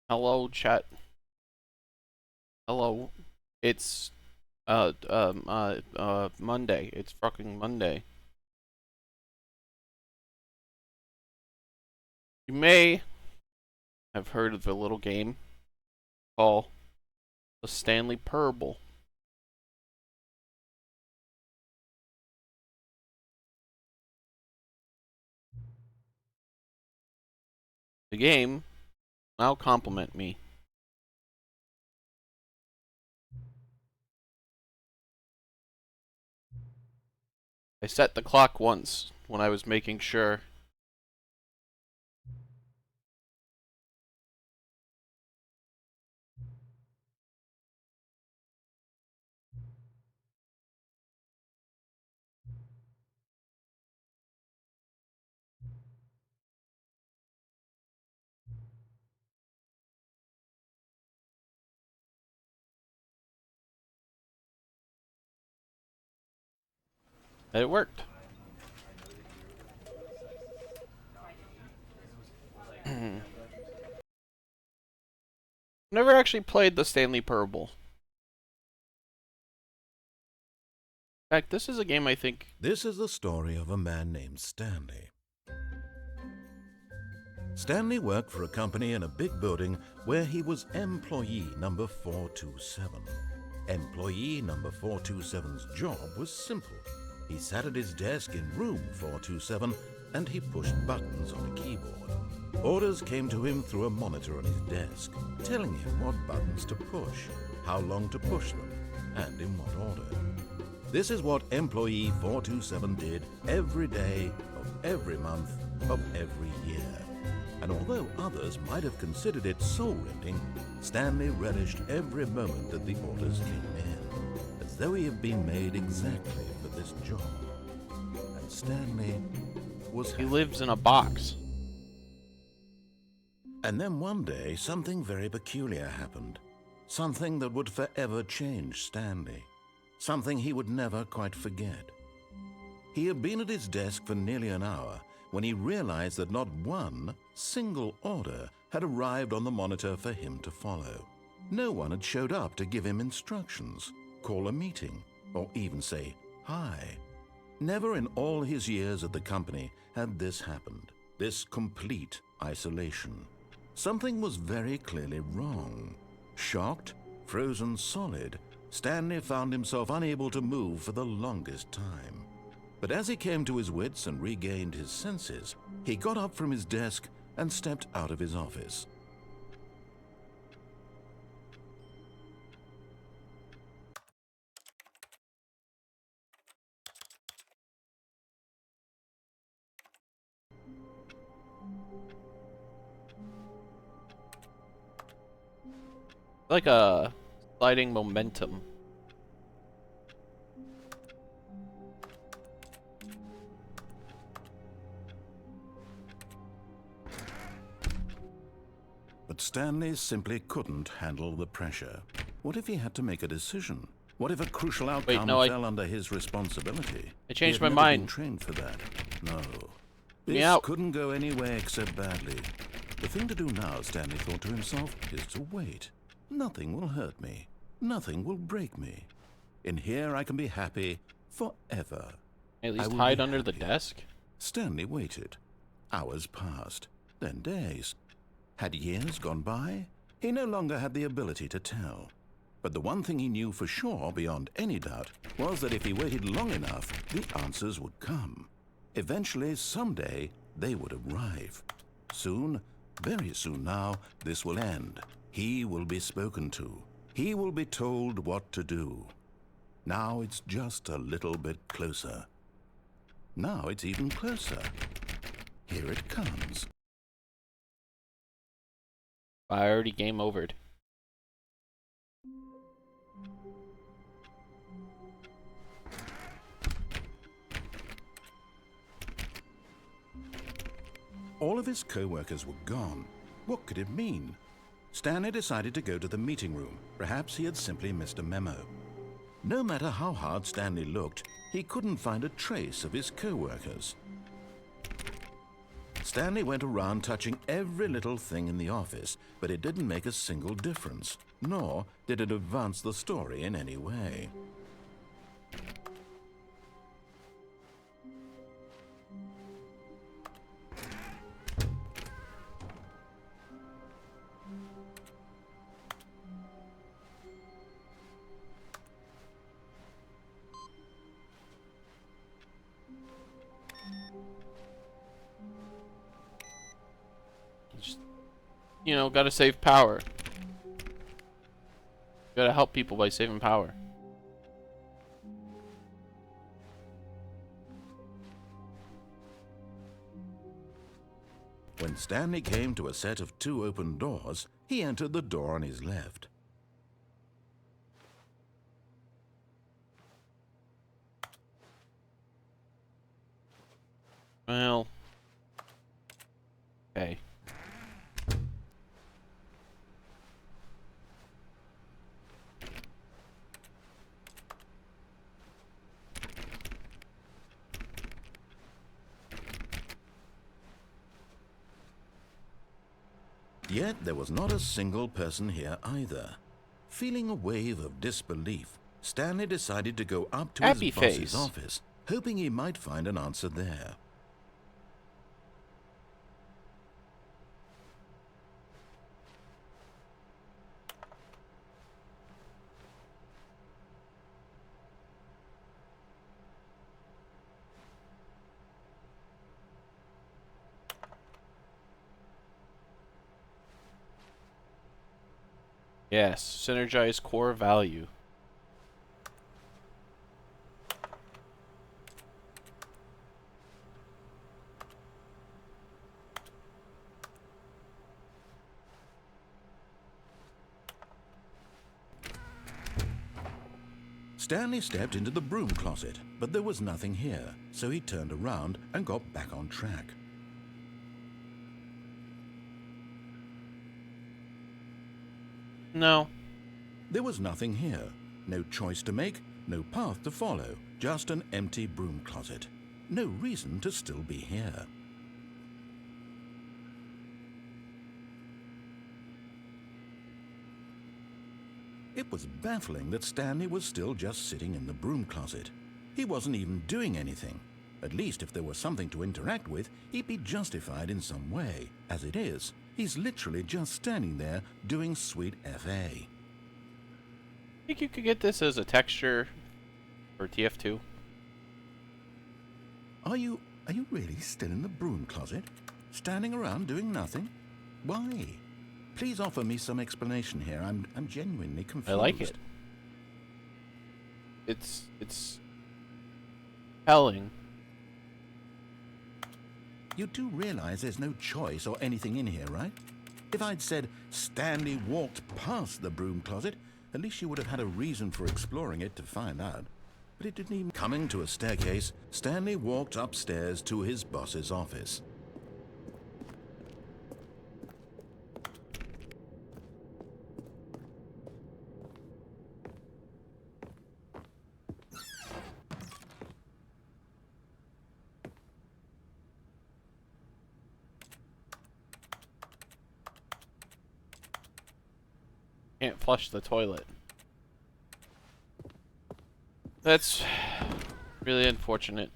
Hello, chat. Hello. It's Monday. It's fucking Monday. You may have heard of a little game called the Stanley Parable. The game now compliment me. I set the clock once when I was making sure. That it worked. Never actually played the Stanley Parable. In fact, this is a game I think. This is the story of a man named Stanley. Stanley worked for a company in a big building where he was employee number 427. Employee number 427's job was simple. He sat at his desk in room 427 and he pushed buttons on a keyboard. Orders came to him through a monitor on his desk, telling him what buttons to push, how long to push them, and in what order. This is what employee 427 did every day of every month of every year. And although others might have considered it soul-rending, Stanley relished every moment that the orders came in, as though he had been made exactly for this job. And Stanley was happy. He lives in a box. And then one day, something very peculiar happened. Something that would forever change Stanley. Something he would never quite forget. He had been at his desk for nearly an hour when he realized that not one single order had arrived on the monitor for him to follow. No one had showed up to give him instructions, call a meeting, or even say hi. Never in all his years at the company had this happened, this complete isolation. Something was very clearly wrong. Shocked, frozen solid, Stanley found himself unable to move for the longest time. But as he came to his wits and regained his senses, he got up from his desk and stepped out of his office. Like a sliding momentum. But Stanley simply couldn't handle the pressure. What if he had to make a decision? What if a crucial outcome fell under his responsibility? I changed my He had never been mind. trained for that. No. Me This out. couldn't go any way except badly. The thing to do now, Stanley thought to himself, is to wait. Nothing will hurt me. Nothing will break me. In here I can be happy forever. At I least will hide be under the happy. desk. Stanley waited. Hours passed, then days. Had years gone by? He no longer had the ability to tell. But the one thing he knew for sure, beyond any doubt, was that if he waited long enough, the answers would come. Eventually, someday, they would arrive. Soon, very soon now, this will end. He will be spoken to. He will be told what to do. Now it's just a little bit closer. Now it's even closer. Here it comes. I already game overed. All of his co-workers were gone. What could it mean? Stanley decided to go to the meeting room. Perhaps he had simply missed a memo. No matter how hard Stanley looked, he couldn't find a trace of his co-workers. Stanley went around touching every little thing in the office, but it didn't make a single difference, nor did it advance the story in any way. Just, gotta save power. Gotta help people by saving power. When Stanley came to a set of 2 open doors, he entered the door on his left. Well, okay. Yet there was not a single person here either. Feeling a wave of disbelief, Stanley decided to go up to Happy his boss's face. office, hoping he might find an answer there. Yes, synergize core value. Stanley stepped into the broom closet, but there was nothing here, so he turned around and got back on track. No. There was nothing here. No choice to make, no path to follow, just an empty broom closet. No reason to still be here. It was baffling that Stanley was still just sitting in the broom closet. He wasn't even doing anything. At least if there was something to interact with, he'd be justified in some way. As it is, he's literally just standing there doing sweet FA. Think you could get this as a texture for TF2? Are you really still in the broom closet? Standing around doing nothing? Why? Please offer me some explanation here. I'm genuinely confused. I like it. It's telling. You do realize there's no choice or anything in here, right? If I'd said Stanley walked past the broom closet, at least you would have had a reason for exploring it to find out. But it didn't even... Coming to a staircase, Stanley walked upstairs to his boss's office. Can't flush the toilet. That's really unfortunate.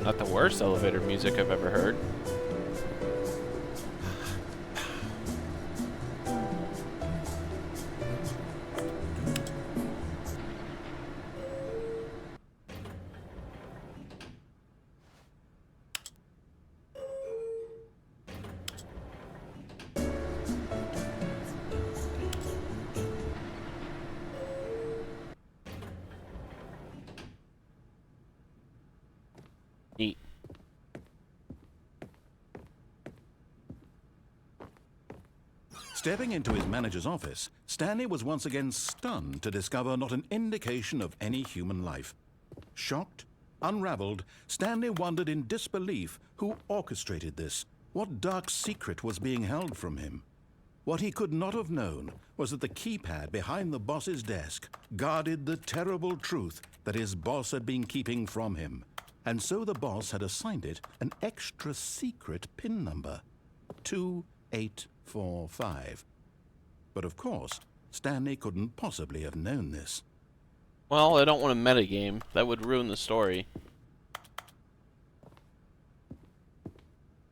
Not the worst elevator music I've ever heard. Neat. Stepping into his manager's office, Stanley was once again stunned to discover not an indication of any human life. Shocked, unraveled, Stanley wondered in disbelief who orchestrated this. What dark secret was being held from him? What he could not have known was that the keypad behind the boss's desk guarded the terrible truth that his boss had been keeping from him. And so the boss had assigned it an extra secret PIN number, 2845. But of course, Stanley couldn't possibly have known this. Well, I don't want a metagame. That would ruin the story.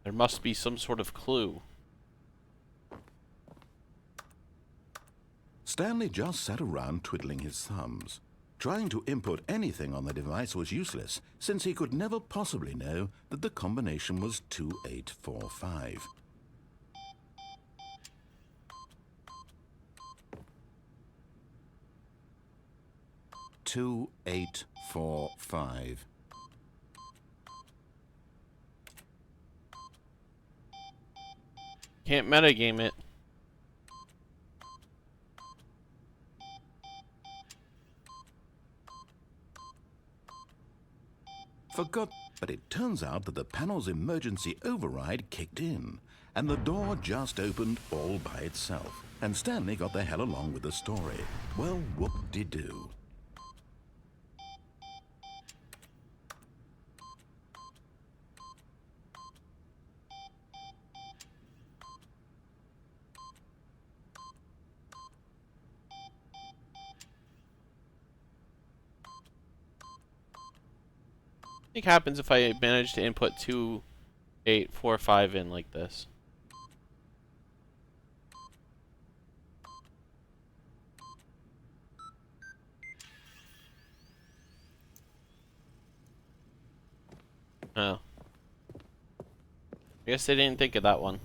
There must be some sort of clue. Stanley just sat around twiddling his thumbs. Trying to input anything on the device was useless, since he could never possibly know that the combination was 2845. Two, 845. Can't metagame it. Forgot, but it turns out that the panel's emergency override kicked in, and the door just opened all by itself, and Stanley got the hell along with the story. Well, whoop-de-doo. What do you think happens if I manage to input 2845 in like this? Oh. I guess they didn't think of that one.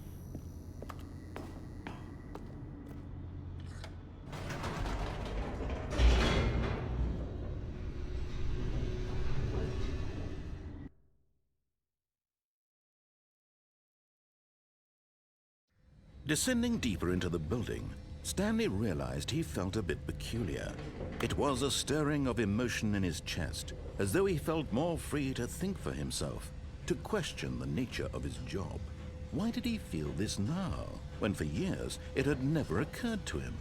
Descending deeper into the building, Stanley realized he felt a bit peculiar. It was a stirring of emotion in his chest, as though he felt more free to think for himself, to question the nature of his job. Why did he feel this now, when for years it had never occurred to him?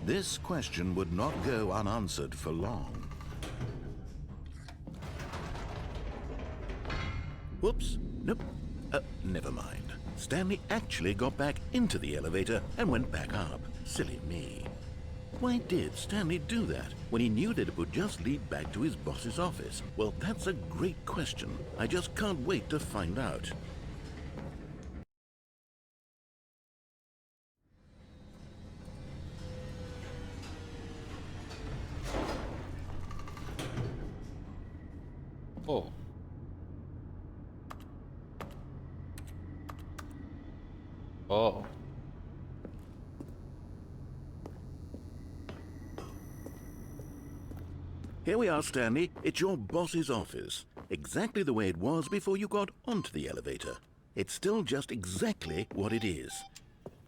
This question would not go unanswered for long. Whoops, nope, never mind. Stanley actually got back into the elevator and went back up. Silly me. Why did Stanley do that when he knew that it would just lead back to his boss's office? Well, that's a great question. I just can't wait to find out. Oh. Oh. Here we are, Stanley. It's your boss's office. Exactly the way it was before you got onto the elevator. It's still just exactly what it is.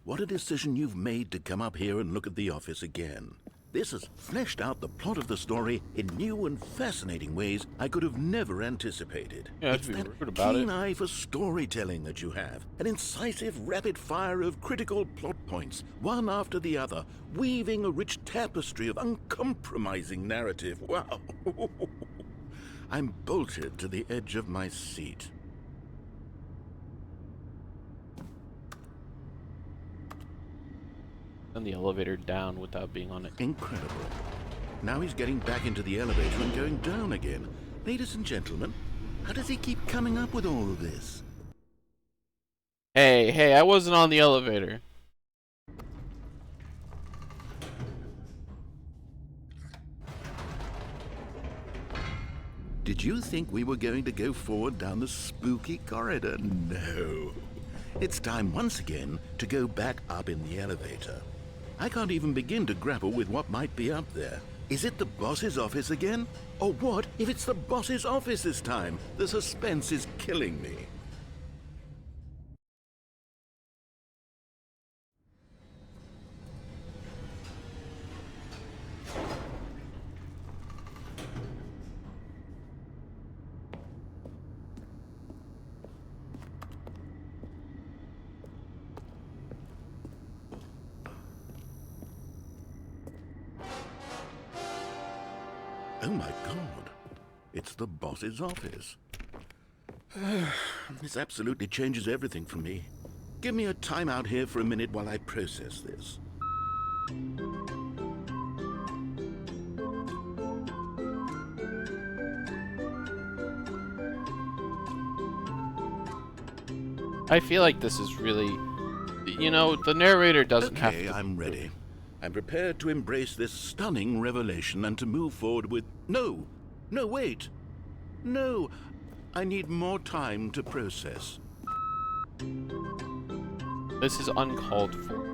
What a decision you've made to come up here and look at the office again. This has fleshed out the plot of the story in new and fascinating ways I could have never anticipated. Yeah, It's that keen eye for storytelling that you have. An incisive rapid fire of critical plot points, one after the other, weaving a rich tapestry of uncompromising narrative. Wow. I'm bolted to the edge of my seat. And the elevator down without being on it. Incredible. Now he's getting back into the elevator and going down again. Ladies and gentlemen, how does he keep coming up with all of this? Hey, I wasn't on the elevator. Did you think we were going to go forward down the spooky corridor? No. It's time once again to go back up in the elevator. I can't even begin to grapple with what might be up there. Is it the boss's office again? Or what if it's the boss's office this time? The suspense is killing me. Oh my God, it's the boss's office. This absolutely changes everything for me. Give me a time out here for a minute while I process this. I feel like this is really, you know, the narrator doesn't have Okay, to. I'm ready. I'm prepared to embrace this stunning revelation and to move forward with... No! No, wait! No! I need more time to process. This is uncalled for.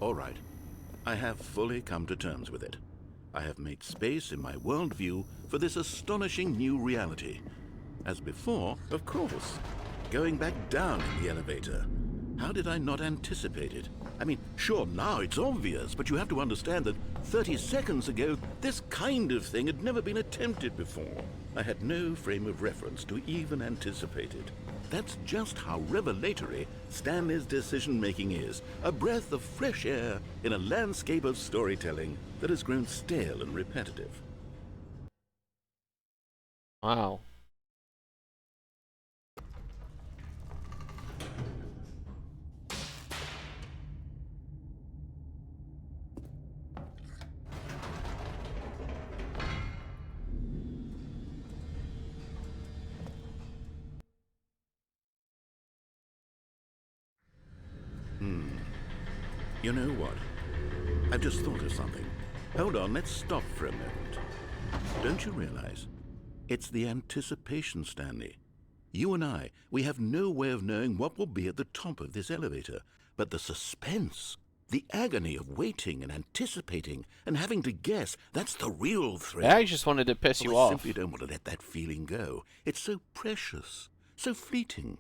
All right. I have fully come to terms with it. I have made space in my worldview for this astonishing new reality. As before, of course. Going back down in the elevator. How did I not anticipate it? I mean, sure, now it's obvious, but you have to understand that 30 seconds ago, this kind of thing had never been attempted before. I had no frame of reference to even anticipate it. That's just how revelatory Stanley's decision-making is. A breath of fresh air in a landscape of storytelling that has grown stale and repetitive. Wow. You know what? I've just thought of something. Hold on, let's stop for a moment. Don't you realize? It's the anticipation, Stanley. You and I, we have no way of knowing what will be at the top of this elevator. But the suspense, the agony of waiting and anticipating and having to guess, that's the real thrill. I just wanted to piss you I off. simply don't want to let that feeling go. It's so precious, so fleeting.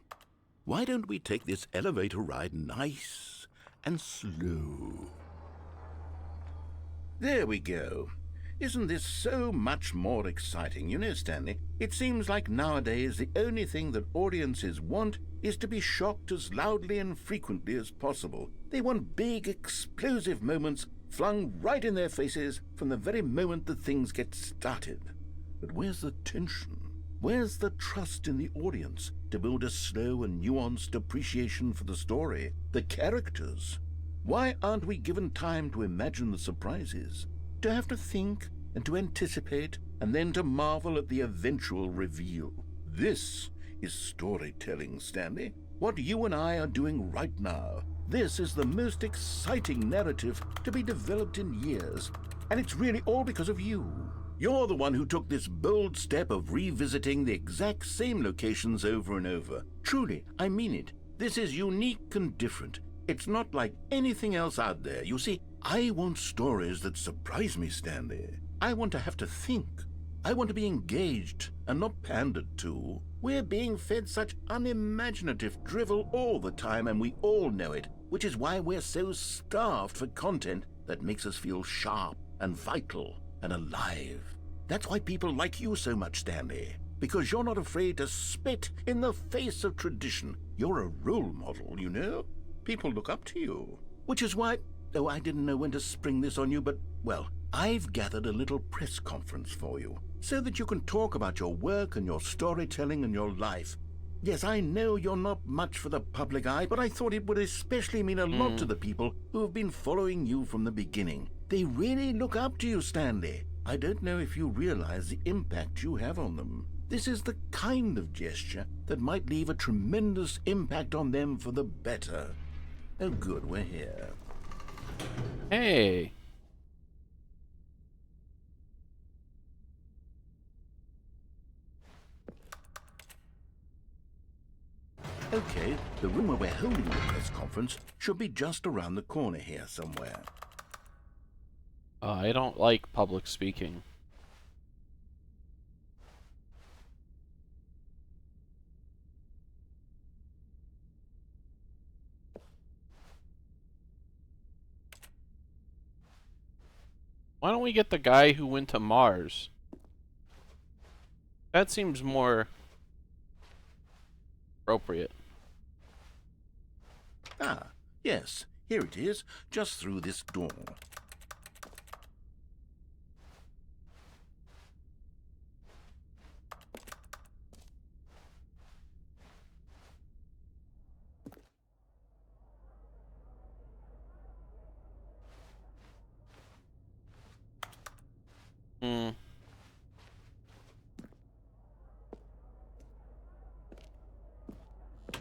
Why don't we take this elevator ride nice and slow? There we go. Isn't this so much more exciting? You know, Stanley, it seems like nowadays the only thing that audiences want is to be shocked as loudly and frequently as possible. They want big, explosive moments flung right in their faces from the very moment that things get started. But where's the tension? Where's the trust in the audience to build a slow and nuanced appreciation for the story, the characters? Why aren't we given time to imagine the surprises, to have to think and to anticipate and then to marvel at the eventual reveal? This is storytelling, Stanley. What you and I are doing right now. This is the most exciting narrative to be developed in years, and it's really all because of you. You're the one who took this bold step of revisiting the exact same locations over and over. Truly, I mean it. This is unique and different. It's not like anything else out there. You see, I want stories that surprise me, Stanley. I want to have to think. I want to be engaged and not pandered to. We're being fed such unimaginative drivel all the time, and we all know it, which is why we're so starved for content that makes us feel sharp and vital and alive. That's why people like you so much, Stanley. Because you're not afraid to spit in the face of tradition. You're a role model, you know? People look up to you. Which is why... Oh, I didn't know when to spring this on you, but, well, I've gathered a little press conference for you, so that you can talk about your work and your storytelling and your life. Yes, I know you're not much for the public eye, but I thought it would especially mean a lot to the people who have been following you from the beginning. They really look up to you, Stanley. I don't know if you realize the impact you have on them. This is the kind of gesture that might leave a tremendous impact on them for the better. Oh, good, we're here. Hey. Okay, the room where we're holding the press conference should be just around the corner here somewhere. I don't like public speaking. Why don't we get the guy who went to Mars? That seems more appropriate. Ah, yes, here it is, just through this door. Hmm.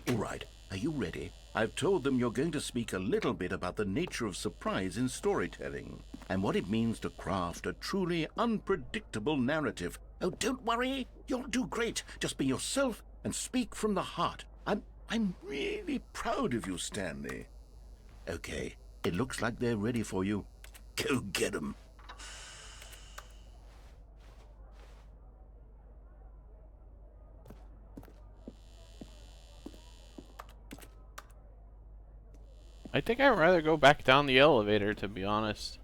All right, are you ready? I've told them you're going to speak a little bit about the nature of surprise in storytelling and what it means to craft a truly unpredictable narrative. Oh, don't worry. You'll do great. Just be yourself and speak from the heart. I'm really proud of you, Stanley. Okay, it looks like they're ready for you. Go get 'em. I think I'd rather go back down the elevator, to be honest.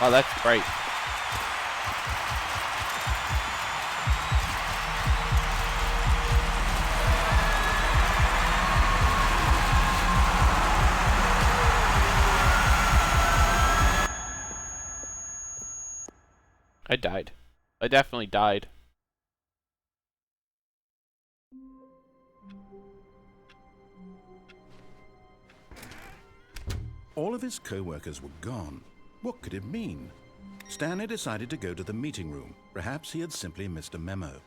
Oh, that's bright. I died. I definitely died. All of his co-workers were gone. What could it mean? Stanley decided to go to the meeting room. Perhaps he had simply missed a memo.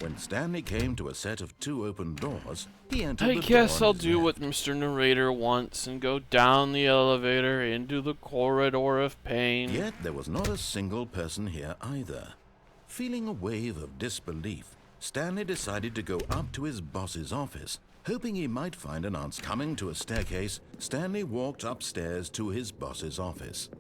When Stanley came to a set of 2 open doors, he entered I the guess door I'll on his do left. what Mr. Narrator wants and go down the elevator into the corridor of pain. Yet there was not a single person here either. Feeling a wave of disbelief, Stanley decided to go up to his boss's office. Hoping he might find an answer. Coming to a staircase, Stanley walked upstairs to his boss's office.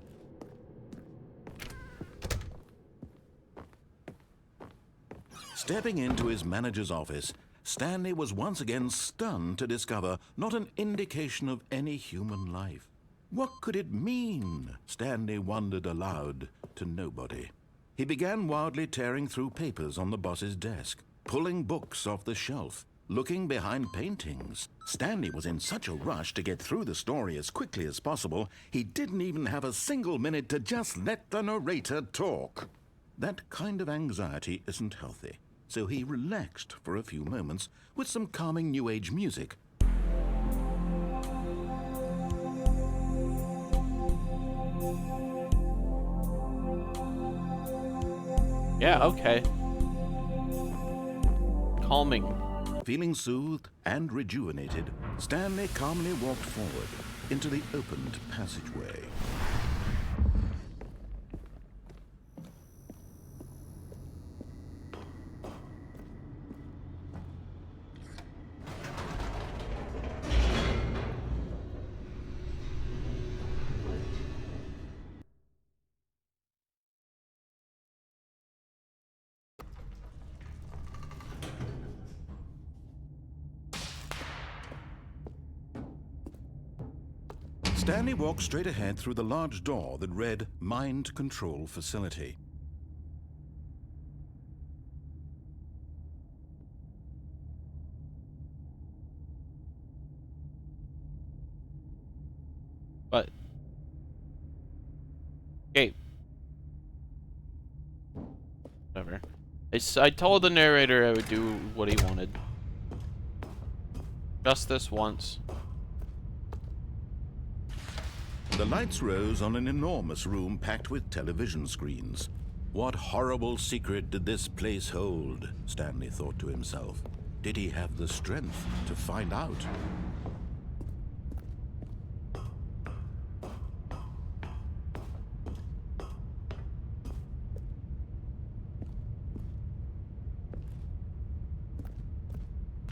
Stepping into his manager's office, Stanley was once again stunned to discover not an indication of any human life. What could it mean? Stanley wondered aloud to nobody. He began wildly tearing through papers on the boss's desk, pulling books off the shelf, looking behind paintings. Stanley was in such a rush to get through the story as quickly as possible, he didn't even have a single minute to just let the narrator talk. That kind of anxiety isn't healthy, so he relaxed for a few moments with some calming New Age music. Yeah, okay. Calming. Feeling soothed and rejuvenated, Stanley calmly walked forward into the opened passageway. Stanley walked straight ahead through the large door that read Mind Control Facility. But okay. Whatever. I told the narrator I would do what he wanted. Just this once. The lights rose on an enormous room packed with television screens. What horrible secret did this place hold? Stanley thought to himself. Did he have the strength to find out?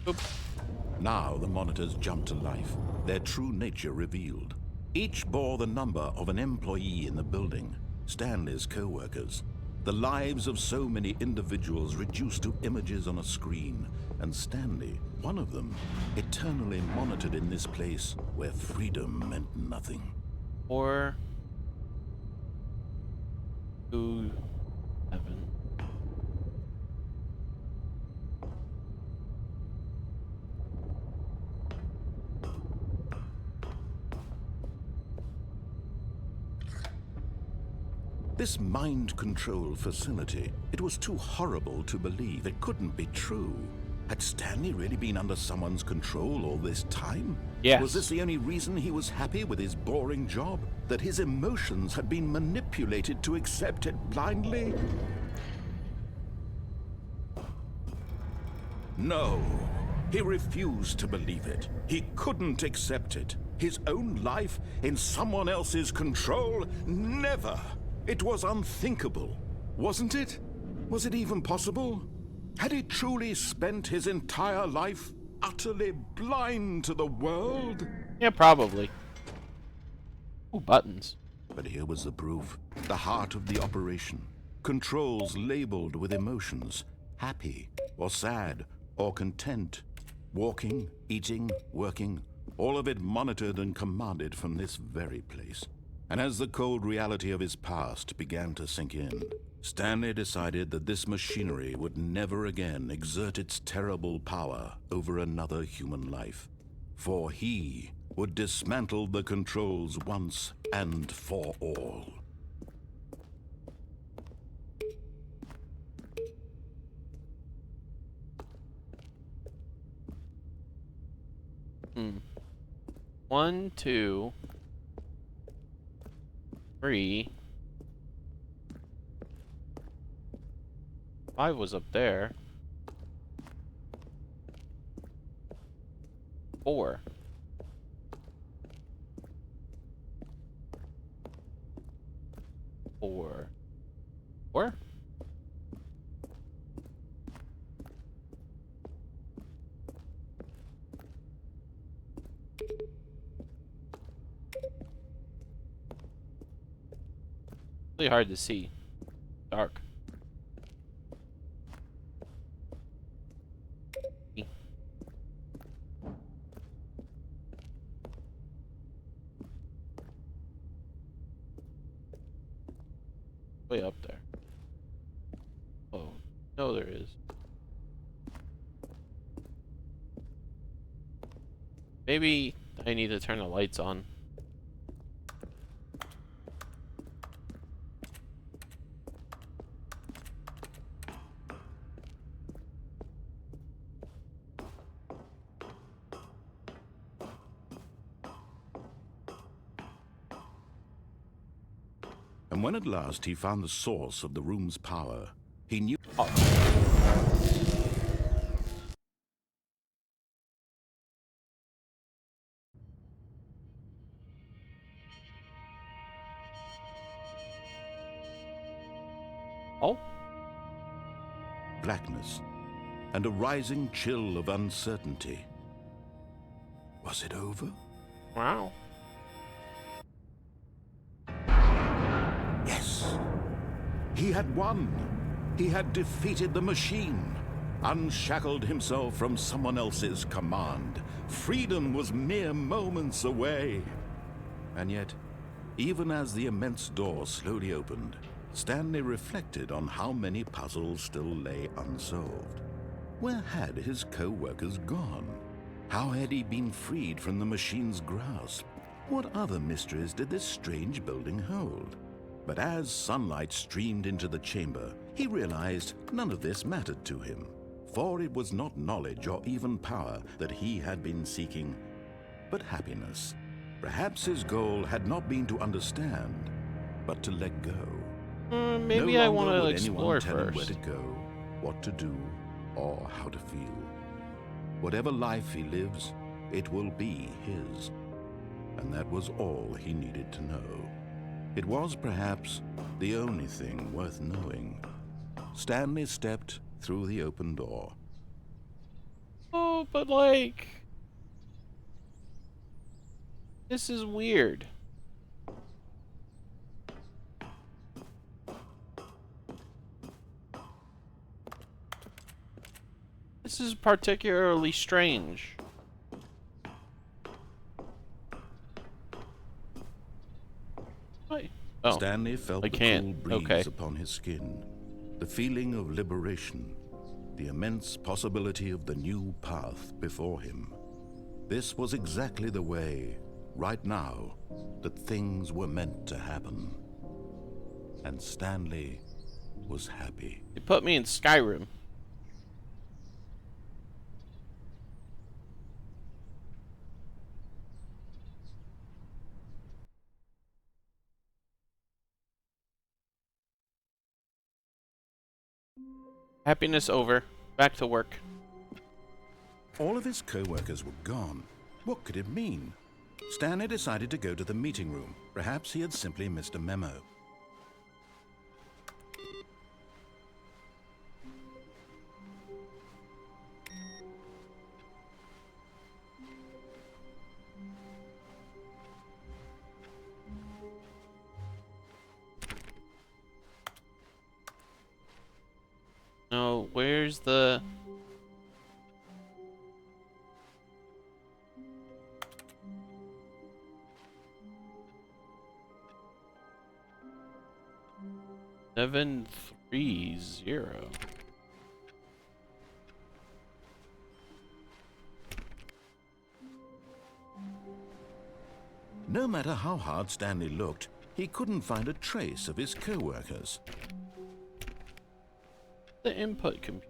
Oop. Now the monitors jumped to life, their true nature revealed. Each bore the number of an employee in the building, Stanley's co-workers. The lives of so many individuals reduced to images on a screen, and Stanley, one of them, eternally monitored in this place where freedom meant nothing. 4, 2, 7. This mind control facility, it was too horrible to believe. It couldn't be true. Had Stanley really been under someone's control all this time? Yes. Was this the only reason he was happy with his boring job? That his emotions had been manipulated to accept it blindly? No. He refused to believe it. He couldn't accept it. His own life in someone else's control? Never! It was unthinkable, wasn't it? Was it even possible? Had he truly spent his entire life utterly blind to the world? Yeah, probably. Ooh, buttons. But here was the proof. The heart of the operation. Controls labeled with emotions. Happy, or sad, or content. Walking, eating, working. All of it monitored and commanded from this very place. And as the cold reality of his past began to sink in, Stanley decided that this machinery would never again exert its terrible power over another human life. For he would dismantle the controls once and for all. Hmm. 1, 2, 3. 5 was up there. 4. 4. 4? Really hard to see. Dark. Way up there. Oh, no, there is. Maybe I need to turn the lights on. And when at last he found the source of the room's power, he knew... Oh. Oh? blackness and a rising chill of uncertainty. Was it over? Wow. Yes. He had won. He had defeated the machine, unshackled himself from someone else's command. Freedom was mere moments away. And yet, even as the immense door slowly opened, Stanley reflected on how many puzzles still lay unsolved. Where had his co-workers gone? How had he been freed from the machine's grasp? What other mysteries did this strange building hold? But as sunlight streamed into the chamber, he realized none of this mattered to him, for it was not knowledge or even power that he had been seeking, but happiness. Perhaps his goal had not been to understand, but to let go. Maybe No I longer want to would explore anyone tell him where first. to go, what to do, or how to feel. Whatever life he lives, it will be his. And that was all he needed to know. It was perhaps the only thing worth knowing. Stanley stepped through the open door. Oh, but like, this is weird. This is particularly strange. Wait. Oh, Stanley felt I the can't. cool breeze Okay. upon his skin, the feeling of liberation, the immense possibility of the new path before him. This was exactly the way, right now, that things were meant to happen. And Stanley was happy. They put me in Skyrim. Happiness over. Back to work. All of his co-workers were gone. What could it mean? Stanley decided to go to the meeting room. Perhaps he had simply missed a memo. No, where's the... Seven, 3, 0. No matter how hard Stanley looked, he couldn't find a trace of his co-workers. The input computer.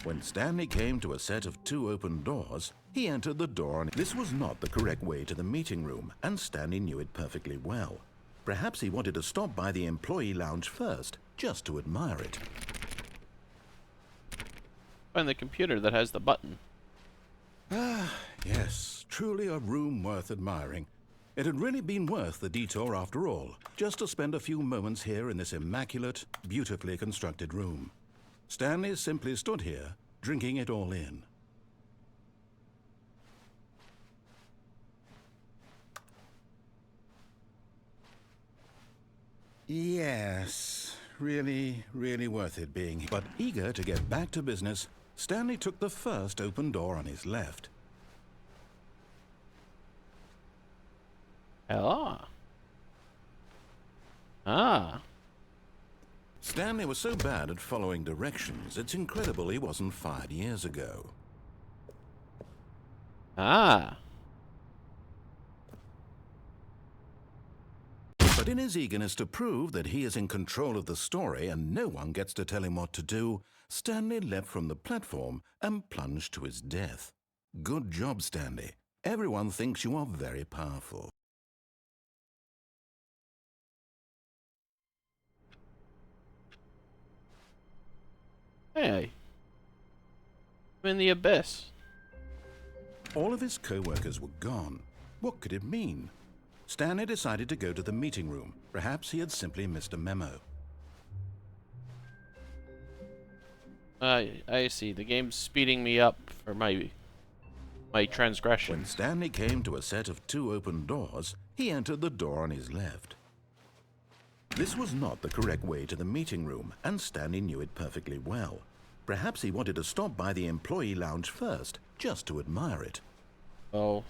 When Stanley came to a set of 2 open doors, he entered the door and this was not the correct way to the meeting room, and Stanley knew it perfectly well. Perhaps he wanted to stop by the employee lounge first, just to admire it. Find the computer that has the button. Ah, yes, truly a room worth admiring. It had really been worth the detour after all, just to spend a few moments here in this immaculate, beautifully constructed room. Stanley simply stood here, drinking it all in. Yes, really worth it being here. But eager to get back to business, Stanley took the first open door on his left. Ah. Ah. Stanley was so bad at following directions, it's incredible he wasn't fired years ago. Ah. But in his eagerness to prove that he is in control of the story and no one gets to tell him what to do, Stanley leapt from the platform and plunged to his death. Good job, Stanley. Everyone thinks you are very powerful. Hey. I'm in the abyss. All of his co-workers were gone. What could it mean? Stanley decided to go to the meeting room. Perhaps he had simply missed a memo. I see. The game's speeding me up for my When transgressions. Stanley came to a set of 2 open doors, he entered the door on his left. This was not the correct way to the meeting room, and Stanley knew it perfectly well. Perhaps he wanted to stop by the employee lounge first, just to admire it. Oh.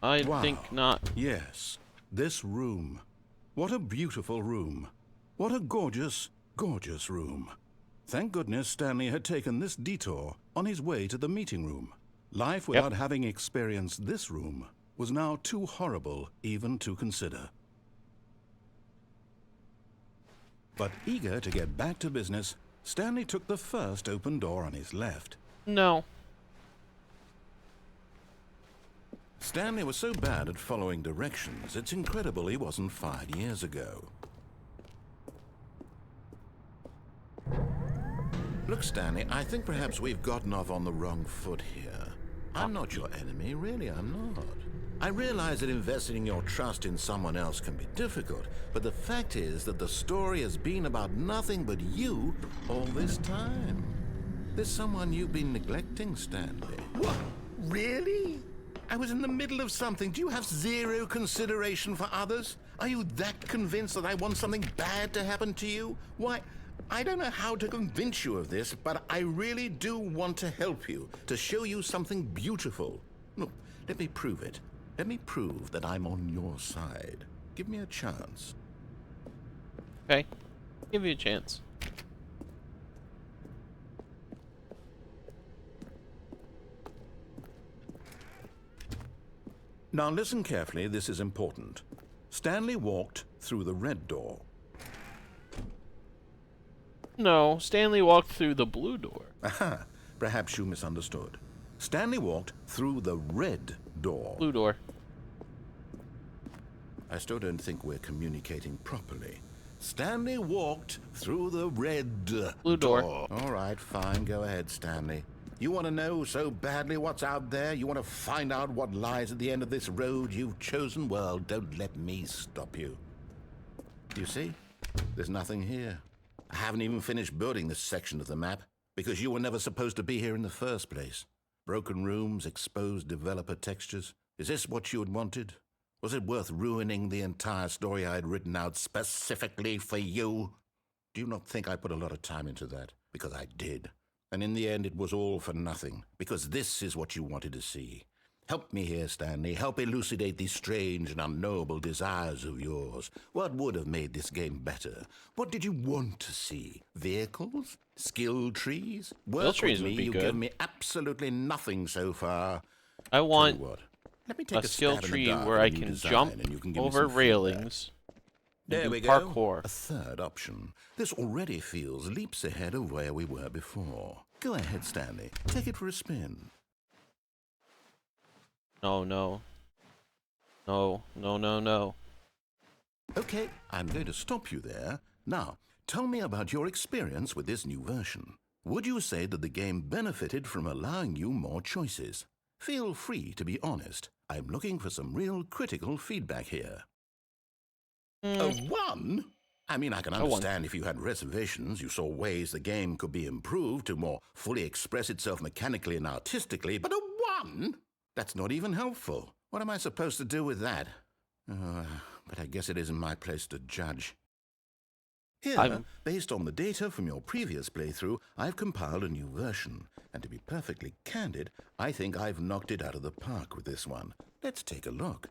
I Wow. think not. Yes, this room. What a beautiful room. What a gorgeous, gorgeous room. Thank goodness Stanley had taken this detour on his way to the meeting room. Life Yep. without having experienced this room was now too horrible even to consider. But eager to get back to business, Stanley took the first open door on his left. No. Stanley was so bad at following directions, it's incredible he wasn't fired years ago. Look, Stanley, I think perhaps we've gotten off on the wrong foot here. I'm not your enemy, really, I'm not. I realize that investing your trust in someone else can be difficult, but the fact is that the story has been about nothing but you all this time. There's someone you've been neglecting, Stanley. What? Really? I was in the middle of something. Do you have zero consideration for others? Are you that convinced that I want something bad to happen to you? Why, I don't know how to convince you of this, but I really do want to help you, to show you something beautiful. Look, let me prove it. Let me prove that I'm on your side. Give me a chance. Okay. Give you a chance. Now listen carefully, this is important. Stanley walked through the red door. No, Stanley walked through the blue door. Aha, perhaps you misunderstood. Stanley walked through the red door. Blue door. I still don't think we're communicating properly. Stanley walked through the red Blue door. All right, fine, go ahead, Stanley. You want to know so badly what's out there? You want to find out what lies at the end of this road you've chosen? Well, don't let me stop you. You see? There's nothing here. I haven't even finished building this section of the map because you were never supposed to be here in the first place. Broken rooms, exposed developer textures. Is this what you had wanted? Was it worth ruining the entire story I had written out specifically for you? Do you not think I put a lot of time into that? Because I did. And in the end, it was all for nothing, because this is what you wanted to see. Help me here, Stanley. Help elucidate these strange and unknowable desires of yours. What would have made this game better? What did you want to see? Vehicles? Skill trees? Skill trees would be You good. give me absolutely nothing so far. I want Tell you what, let me take a skill stab in the tree dark where at a I new can design, jump and you can give me over some feedback. railings and There do we go. parkour. A third option. This already feels leaps ahead of where we were before. Go ahead, Stanley. Take it for a spin. No, no. No, no, no, no. Okay, I'm going to stop you there. Now, tell me about your experience with this new version. Would you say that the game benefited from allowing you more choices? Feel free to be honest. I'm looking for some real critical feedback here. A 1? I mean, I can A 1. understand if you had reservations, you saw ways the game could be improved to more fully express itself mechanically and artistically, but a 1? That's not even helpful. What am I supposed to do with that? But I guess it isn't my place to judge. Here, based on the data from your previous playthrough, I've compiled a new version. And to be perfectly candid, I think I've knocked it out of the park with this one. Let's take a look.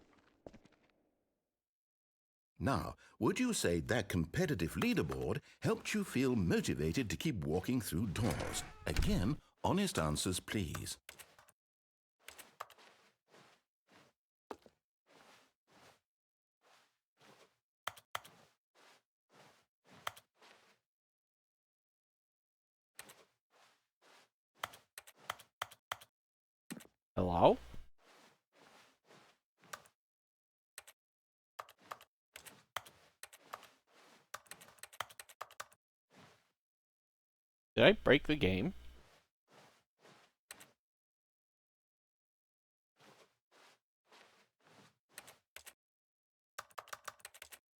Now, would you say that competitive leaderboard helped you feel motivated to keep walking through doors? Again, honest answers, please. Hello? Did I break the game?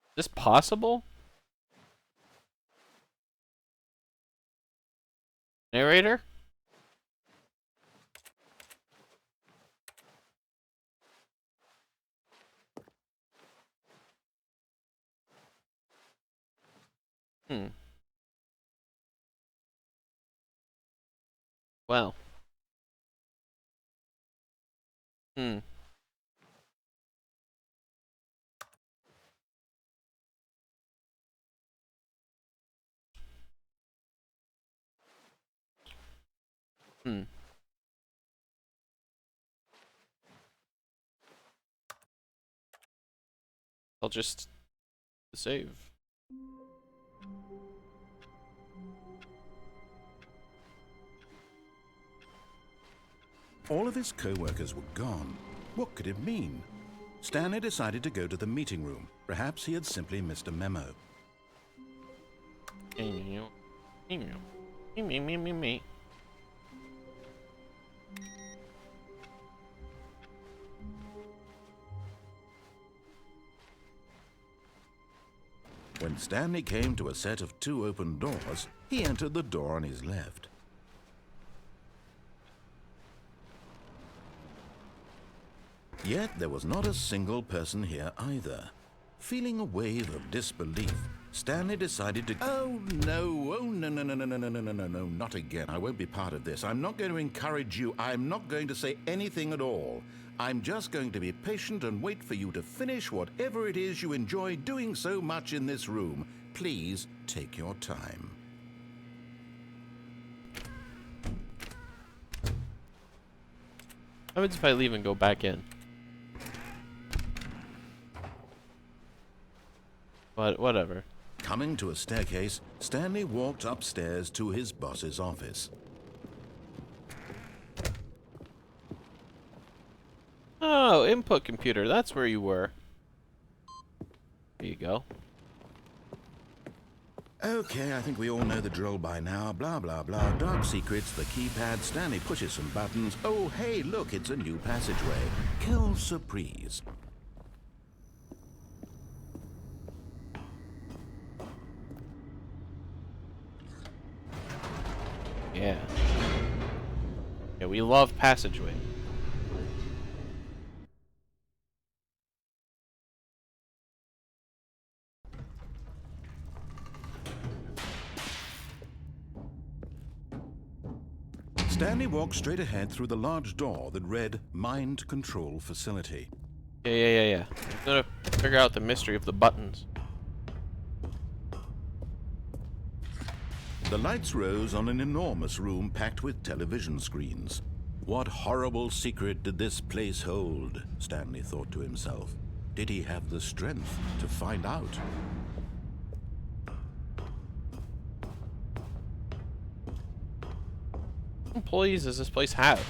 Is this possible? Narrator? Well. Hmm. Hmm. I'll just save. All of his co-workers were gone. What could it mean? Stanley decided to go to the meeting room. Perhaps he had simply missed a memo. Me. When Stanley came to a set of 2 open doors, he entered the door on his left. Yet there was not a single person here either. Feeling a wave of disbelief, Stanley decided to... Oh no, no, not again. I won't be part of this. I'm not going to encourage you. I'm not going to say anything at all. I'm just going to be patient and wait for you to finish whatever it is you enjoy doing so much in this room. Please take your time. What happens if I leave and go back in? But whatever. Coming to a staircase, Stanley walked upstairs to his boss's office. Oh, input computer. That's where you were. There you go. Okay, I think we all know the drill by now. Blah, blah, blah. Dark secrets, the keypad. Stanley pushes some buttons. Oh, hey, look, it's a new passageway. Quelle surprise. Yeah. Yeah, we love passageway. Stanley walked straight ahead through the large door that read Mind Control Facility. Yeah. I'm gonna figure out the mystery of the buttons. The lights rose on an enormous room packed with television screens. What horrible secret did this place hold? Stanley thought to himself. Did he have the strength to find out? What employees does this place have?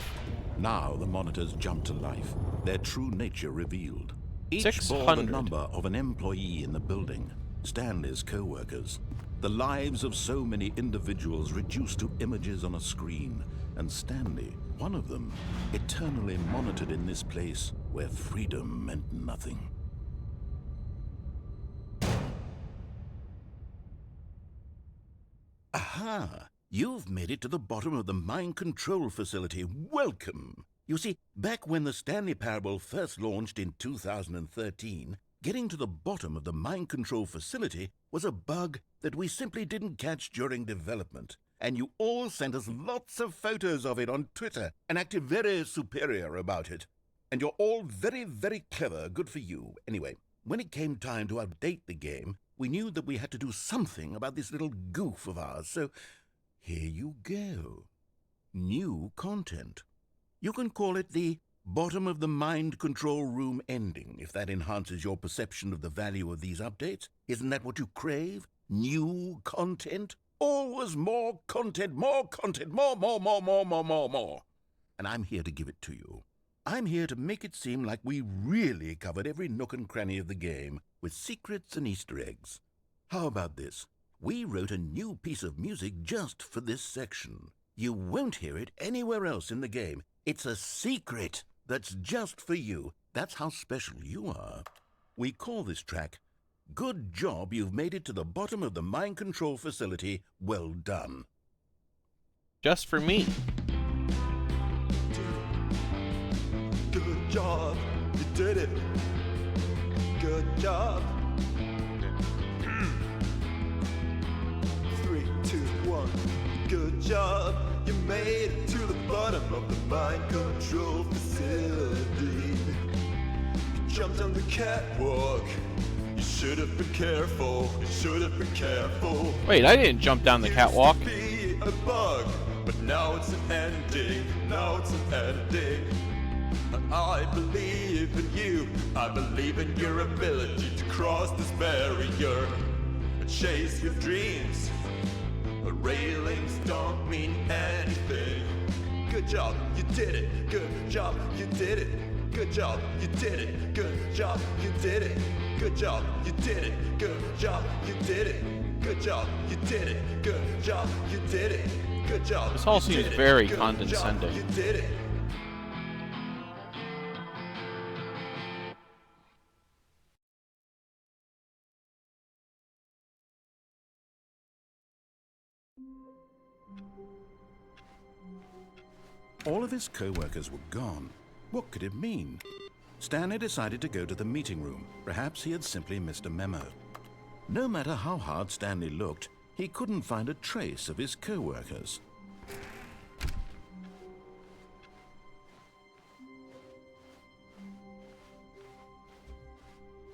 Now the monitors jumped to life, their true nature revealed. Each bore the 600. number of an employee in the building, Stanley's co-workers. The lives of so many individuals reduced to images on a screen, and Stanley, one of them, eternally monitored in this place where freedom meant nothing. Aha! You've made it to the bottom of the mind control facility. Welcome! You see, back when the Stanley Parable first launched in 2013, getting to the bottom of the mind control facility was a bug that we simply didn't catch during development. And you all sent us lots of photos of it on Twitter and acted very superior about it. And you're all very, very clever. Good for you. Anyway, when it came time to update the game, we knew that we had to do something about this little goof of ours. So here you go. New content. You can call it the bottom of the mind control room ending, if that enhances your perception of the value of these updates. Isn't that what you crave? New content? Always more content, more content, more. And I'm here to give it to you. I'm here to make it seem like we really covered every nook and cranny of the game with secrets and Easter eggs. How about this? We wrote a new piece of music just for this section. You won't hear it anywhere else in the game. It's a secret that's just for you. That's how special you are. We call this track, Good Job You've Made It to the Bottom of the Mind Control Facility. Well done. Just for me. Good job, you did it. Good job. 3, 2, 1. Good job, you made it to the bottom of the mind control facility. You jumped on the catwalk. You should have been careful. You should have been careful. Wait, I didn't jump down the catwalk. Be a bug, but now it's an ending. Now it's an ending. I believe in you. I believe in your ability to cross this barrier and chase your dreams. The railings don't mean anything. Good job, you did it. Good job, you did it. Good job, you did it. Good job, you did it. Good job, you did it. Good job, you did it. Good job, you did it. Good job, you did it. Good job. This all seems very condescending. You did it. All of his co-workers were gone. What could it mean? Stanley decided to go to the meeting room. Perhaps he had simply missed a memo. No matter how hard Stanley looked, he couldn't find a trace of his co-workers.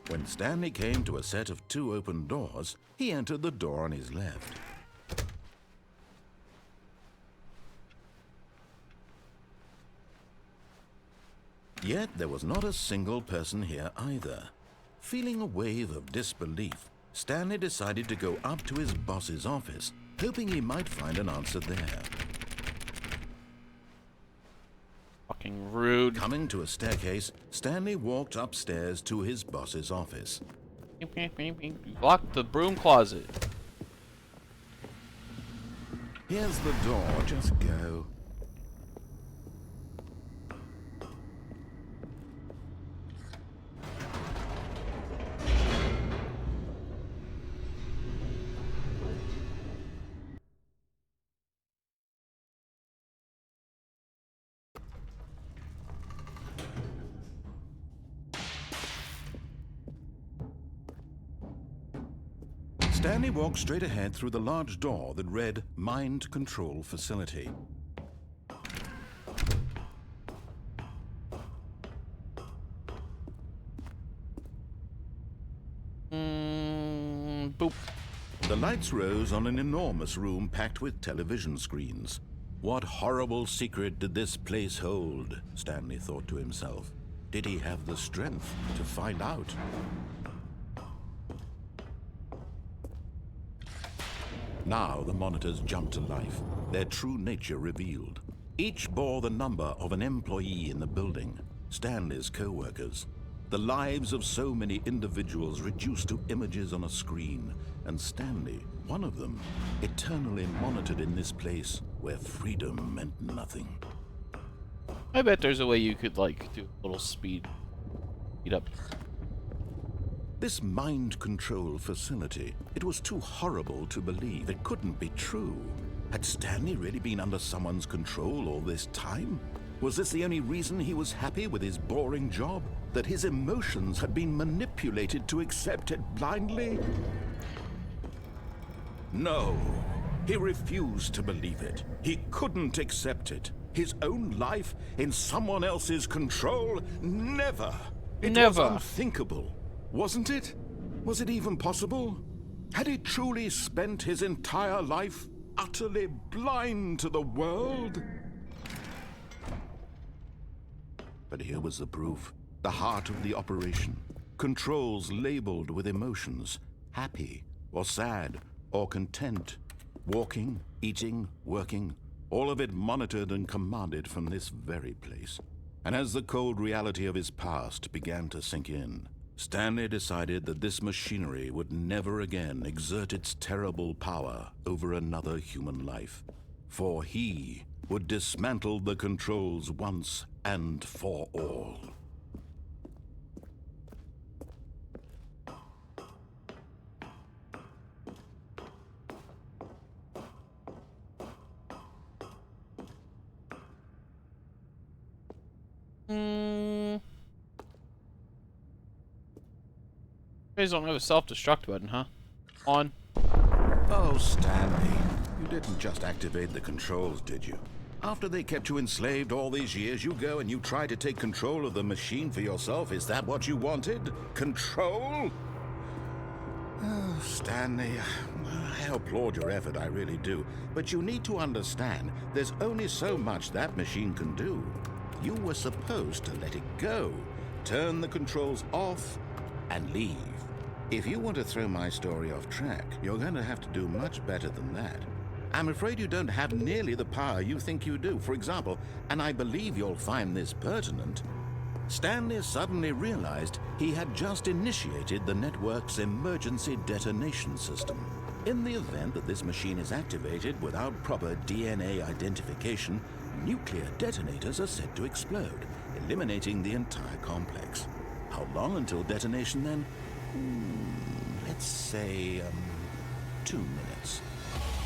When Stanley came to a set of 2 open doors, he entered the door on his left. Yet there was not a single person here either. Feeling a wave of disbelief, Stanley decided to go up to his boss's office, hoping he might find an answer there. Fucking rude. Coming to a staircase, Stanley walked upstairs to his boss's office. Lock the broom closet. Here's the door, just go. Stanley walked straight ahead through the large door that read Mind Control Facility. Boop. The lights rose on an enormous room packed with television screens. What horrible secret did this place hold? Stanley thought to himself. Did he have the strength to find out? Now the monitors jumped to life, their true nature revealed. Each bore the number of an employee in the building, Stanley's co-workers. The lives of so many individuals reduced to images on a screen, and Stanley, one of them, eternally monitored in this place where freedom meant nothing. I bet there's a way you could, like, do a little speed up. This mind control facility, it was too horrible to believe. It couldn't be true. Had Stanley really been under someone's control all this time? Was this the only reason he was happy with his boring job? That his emotions had been manipulated to accept it blindly? No, he refused to believe it. He couldn't accept it. His own life in someone else's control? Never! It was unthinkable. Wasn't it? Was it even possible? Had he truly spent his entire life utterly blind to the world? But here was the proof. The heart of the operation. Controls labeled with emotions. Happy, or sad, or content. Walking, eating, working. All of it monitored and commanded from this very place. And as the cold reality of his past began to sink in, Stanley decided that this machinery would never again exert its terrible power over another human life. For he would dismantle the controls once and for all. You guys don't have a self-destruct button, huh? On. Oh, Stanley, you didn't just activate the controls, did you? After they kept you enslaved all these years, you go and you try to take control of the machine for yourself. Is that what you wanted? Control? Oh, Stanley, I applaud your effort, I really do. But you need to understand, there's only so much that machine can do. You were supposed to let it go, turn the controls off, and leave. If you want to throw my story off track, you're going to have to do much better than that. I'm afraid you don't have nearly the power you think you do. For example, and I believe you'll find this pertinent, Stanley suddenly realized he had just initiated the network's emergency detonation system. In the event that this machine is activated without proper DNA identification, nuclear detonators are said to explode, eliminating the entire complex. How long until detonation then? Let's say, 2 minutes.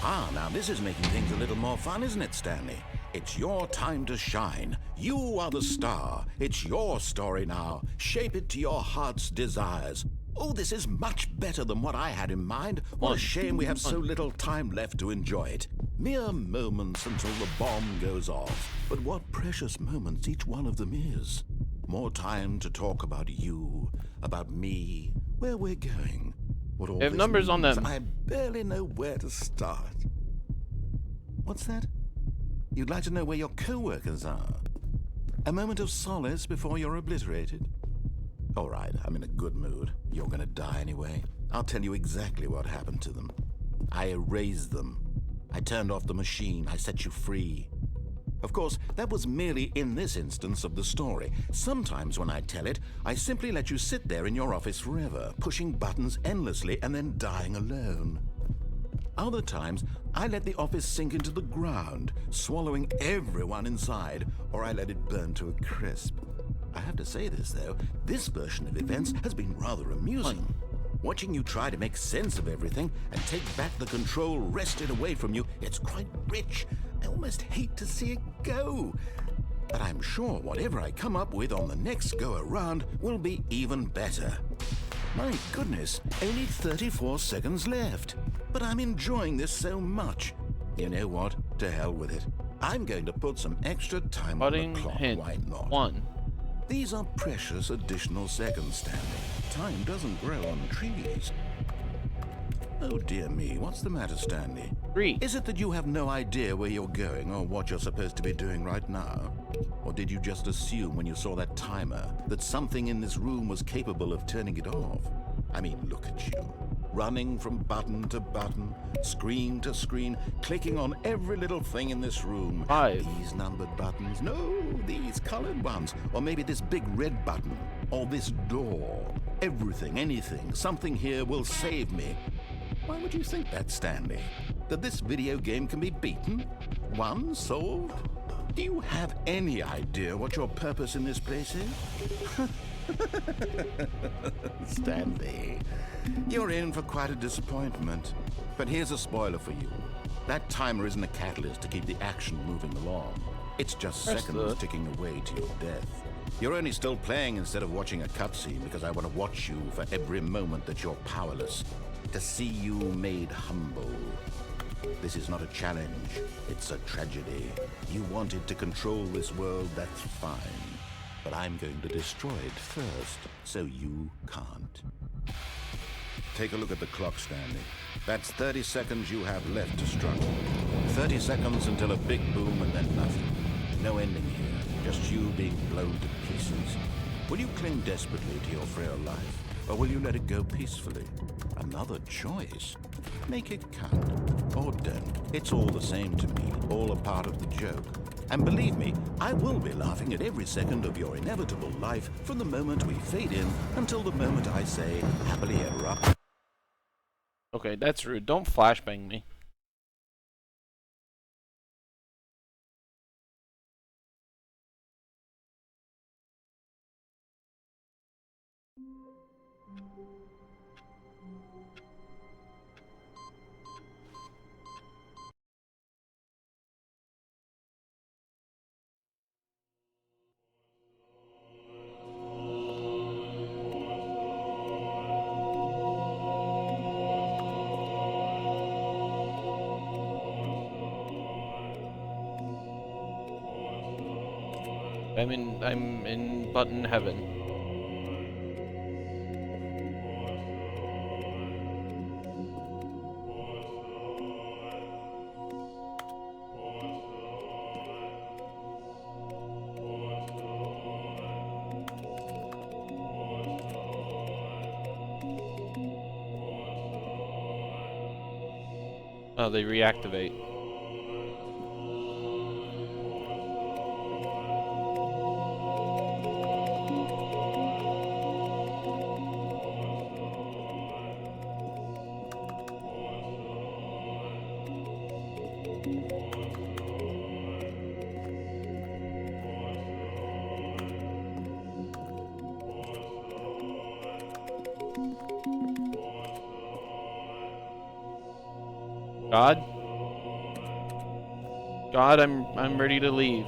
Now this is making things a little more fun, isn't it, Stanley? It's your time to shine. You are the star. It's your story now. Shape it to your heart's desires. Oh, this is much better than what I had in mind. What a shame we have so little time left to enjoy it. Mere moments until the bomb goes off. But what precious moments each one of them is. More time to talk about you, about me, where we're going. What all They have this numbers on means, them. I barely know where to start. What's that? You'd like to know where your co-workers are? A moment of solace before you're obliterated? All right, I'm in a good mood. You're gonna die anyway. I'll tell you exactly what happened to them. I erased them. I turned off the machine. I set you free. Of course, that was merely in this instance of the story. Sometimes when I tell it, I simply let you sit there in your office forever, pushing buttons endlessly and then dying alone. Other times, I let the office sink into the ground, swallowing everyone inside, or I let it burn to a crisp. I have to say this, though, this version of events has been rather amusing. Watching you try to make sense of everything and take back the control wrested away from you, it's quite rich. I almost hate to see it go. But I'm sure whatever I come up with on the next go-around will be even better. My goodness, only 34 seconds left. But I'm enjoying this so much. You know what? To hell with it. I'm going to put some extra time on Budding the clock, hint. why not? 1. These are precious additional seconds, Stanley. Time doesn't grow on trees. Oh dear me, what's the matter, Stanley? 3. Is it that you have no idea where you're going or what you're supposed to be doing right now? Or did you just assume when you saw that timer that something in this room was capable of turning it off? I mean, look at you. Running from button to button, screen to screen, clicking on every little thing in this room. 5. These numbered buttons, no, these colored ones. Or maybe this big red button, or this door. Everything, anything, something here will save me. Why would you think that, Stanley? That this video game can be beaten? Won? Solved? Do you have any idea what your purpose in this place is? Stanley, you're in for quite a disappointment. But here's a spoiler for you. That timer isn't a catalyst to keep the action moving along. It's just Press seconds the- ticking away to your death. You're only still playing instead of watching a cutscene because I want to watch you for every moment that you're powerless. To see you made humble. This is not a challenge, it's a tragedy. You wanted to control this world, that's fine. But I'm going to destroy it first, so you can't. Take a look at the clock, Stanley. That's 30 seconds you have left to struggle. 30 seconds until a big boom and then nothing. No ending here, just you being blown to pieces. Will you cling desperately to your frail life, or will you let it go peacefully? Another choice. Make it count, or don't. It's all the same to me, all a part of the joke. And believe me, I will be laughing at every second of your inevitable life from the moment we fade in until the moment I say, happily ever after. Okay, that's rude. Don't flashbang me. I'm in button heaven. Oh, they reactivate. God? God, I'm ready to leave.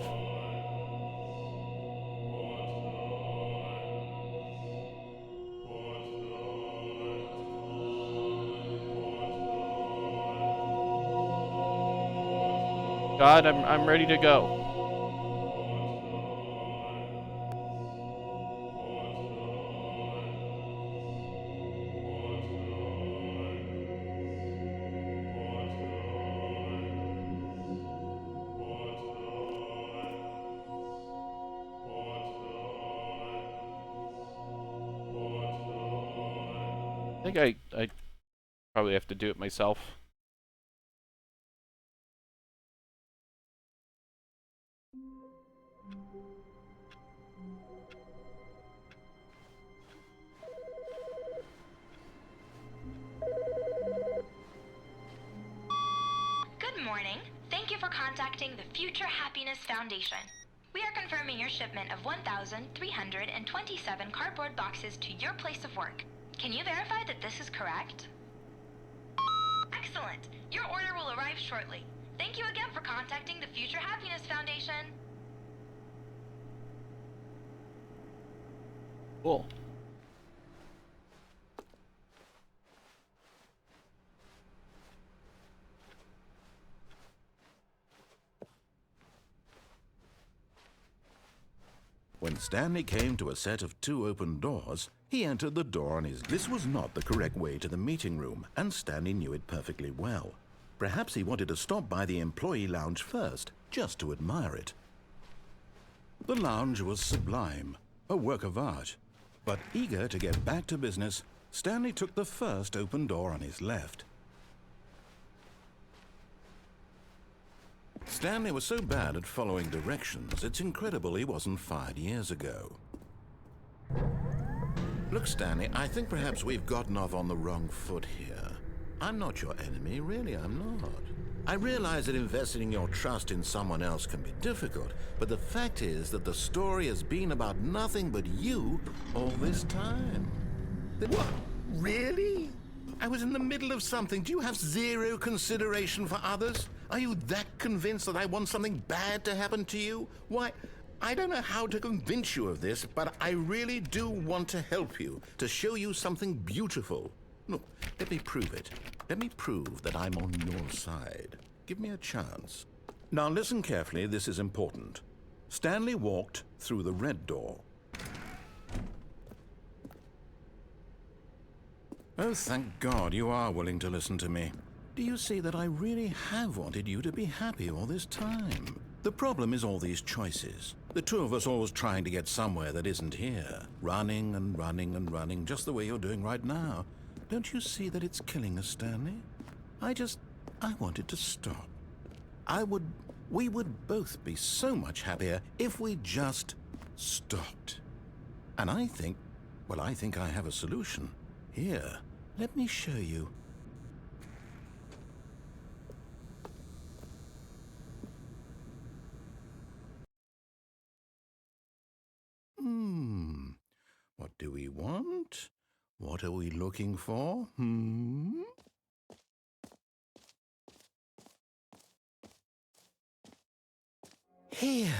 God, I'm ready to go. I think I probably have to do it myself. Good morning. Thank you for contacting the Future Happiness Foundation. We are confirming your shipment of 1,327 cardboard boxes to your place of work. Can you verify that this is correct? Excellent. Your order will arrive shortly. Thank you again for contacting the Future Happiness Foundation. Cool. When Stanley came to a set of 2 open doors, he entered the door on his... This was not the correct way to the meeting room, and Stanley knew it perfectly well. Perhaps he wanted to stop by the employee lounge first, just to admire it. The lounge was sublime, a work of art. But eager to get back to business, Stanley took the first open door on his left. Stanley was so bad at following directions, it's incredible he wasn't fired years ago. Look, Stanley, I think perhaps we've gotten off on the wrong foot here. I'm not your enemy, really, I'm not. I realize that investing your trust in someone else can be difficult, but the fact is that the story has been about nothing but you all this time. What? Really? I was in the middle of something. Do you have zero consideration for others? Are you that convinced that I want something bad to happen to you? Why, I don't know how to convince you of this, but I really do want to help you, to show you something beautiful. Look, let me prove it. Let me prove that I'm on your side. Give me a chance. Now listen carefully, this is important. Stanley walked through the red door. Oh, thank God you are willing to listen to me. Do you see that I really have wanted you to be happy all this time? The problem is all these choices. The two of us always trying to get somewhere that isn't here. Running and running and running, just the way you're doing right now. Don't you see that it's killing us, Stanley? I wanted to stop. We would both be so much happier if we just stopped. And I think I have a solution. Here, let me show you. What do we want? What are we looking for? Here.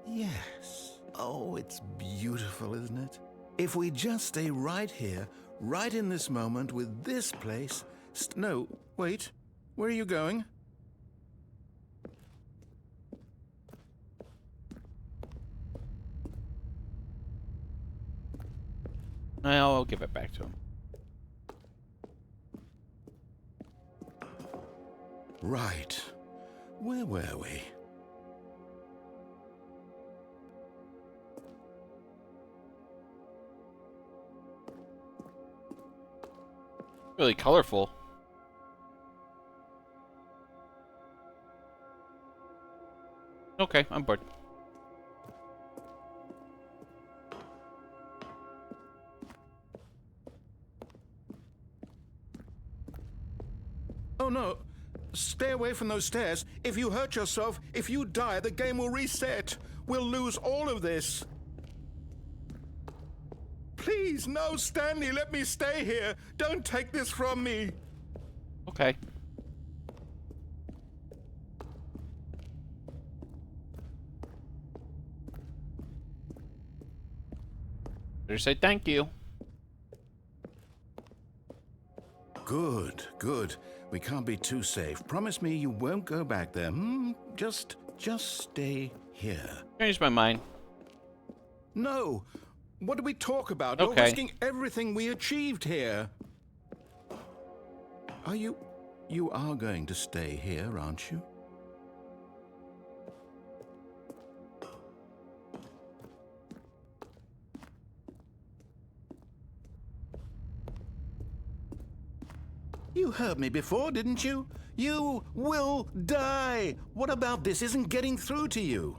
Yes. Oh, it's beautiful, isn't it? If we just stay right here, right in this moment with this place... No, wait. Where are you going? I'll give it back to him. Right. Where were we? Really colorful. Okay, I'm bored. Oh no! Stay away from those stairs. If you hurt yourself, if you die, the game will reset. We'll lose all of this. Please, no, Stanley, let me stay here. Don't take this from me. Okay. Better say thank you. Good, good. We can't be too safe. Promise me you won't go back there. Just stay here. Changed my mind. No. What do we talk about? Okay. You're risking everything we achieved here. You are going to stay here, aren't you? You heard me before, didn't you? You will die. What about this isn't getting through to you?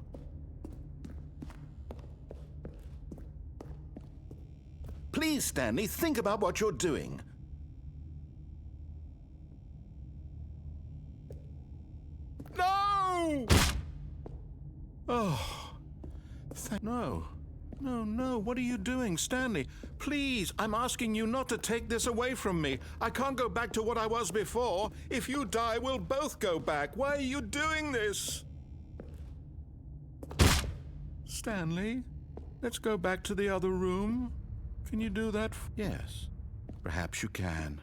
Please, Stanley, think about what you're doing. No! Oh, no. No, what are you doing, Stanley? Please, I'm asking you not to take this away from me. I can't go back to what I was before. If you die, we'll both go back. Why are you doing this? Stanley, let's go back to the other room. Can you do that? Yes, perhaps you can.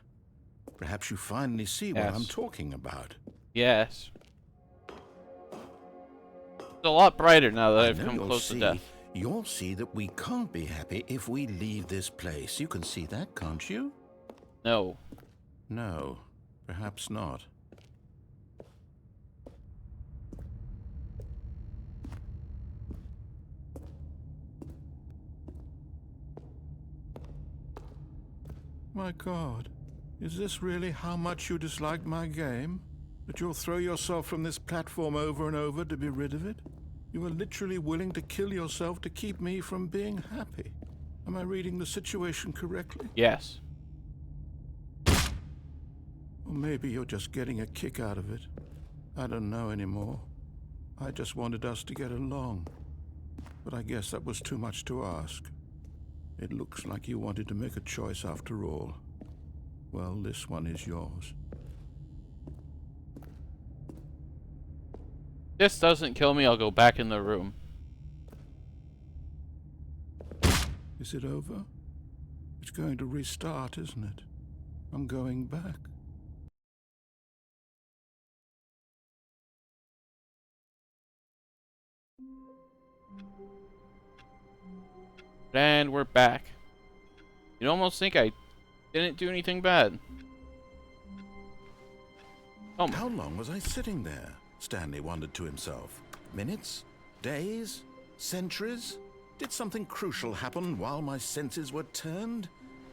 Perhaps you finally see what I'm talking about. Yes. It's a lot brighter now that I've come close to death. You'll see that we can't be happy if we leave this place. You can see that, can't you? No. No, perhaps not. My God, is this really how much you dislike my game? That you'll throw yourself from this platform over and over to be rid of it? You are literally willing to kill yourself to keep me from being happy. Am I reading the situation correctly? Yes. Or maybe you're just getting a kick out of it. I don't know anymore. I just wanted us to get along. But I guess that was too much to ask. It looks like you wanted to make a choice after all. Well, this one is yours. If this doesn't kill me, I'll go back in the room. Is it over? It's going to restart, isn't it? I'm going back. And we're back. You'd almost think I didn't do anything bad. Oh, How long was I sitting there? Stanley wondered to himself. Minutes? Days? Centuries? Did something crucial happen while my senses were turned?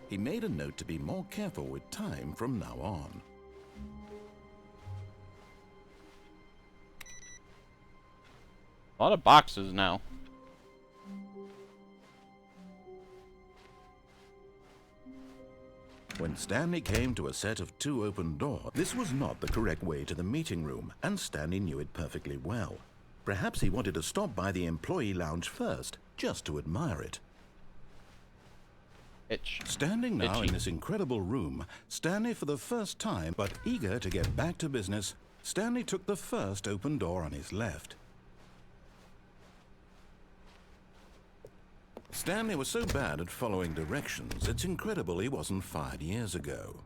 He made a note to be more careful with time from now on. a lot of boxes now. When Stanley came to a set of 2 open doors, this was not the correct way to the meeting room, and Stanley knew it perfectly well. Perhaps he wanted to stop by the employee lounge first, just to admire it. Standing now in this incredible room, Stanley for the first time, but eager to get back to business, Stanley took the first open door on his left. Stanley was so bad at following directions, it's incredible he wasn't fired years ago.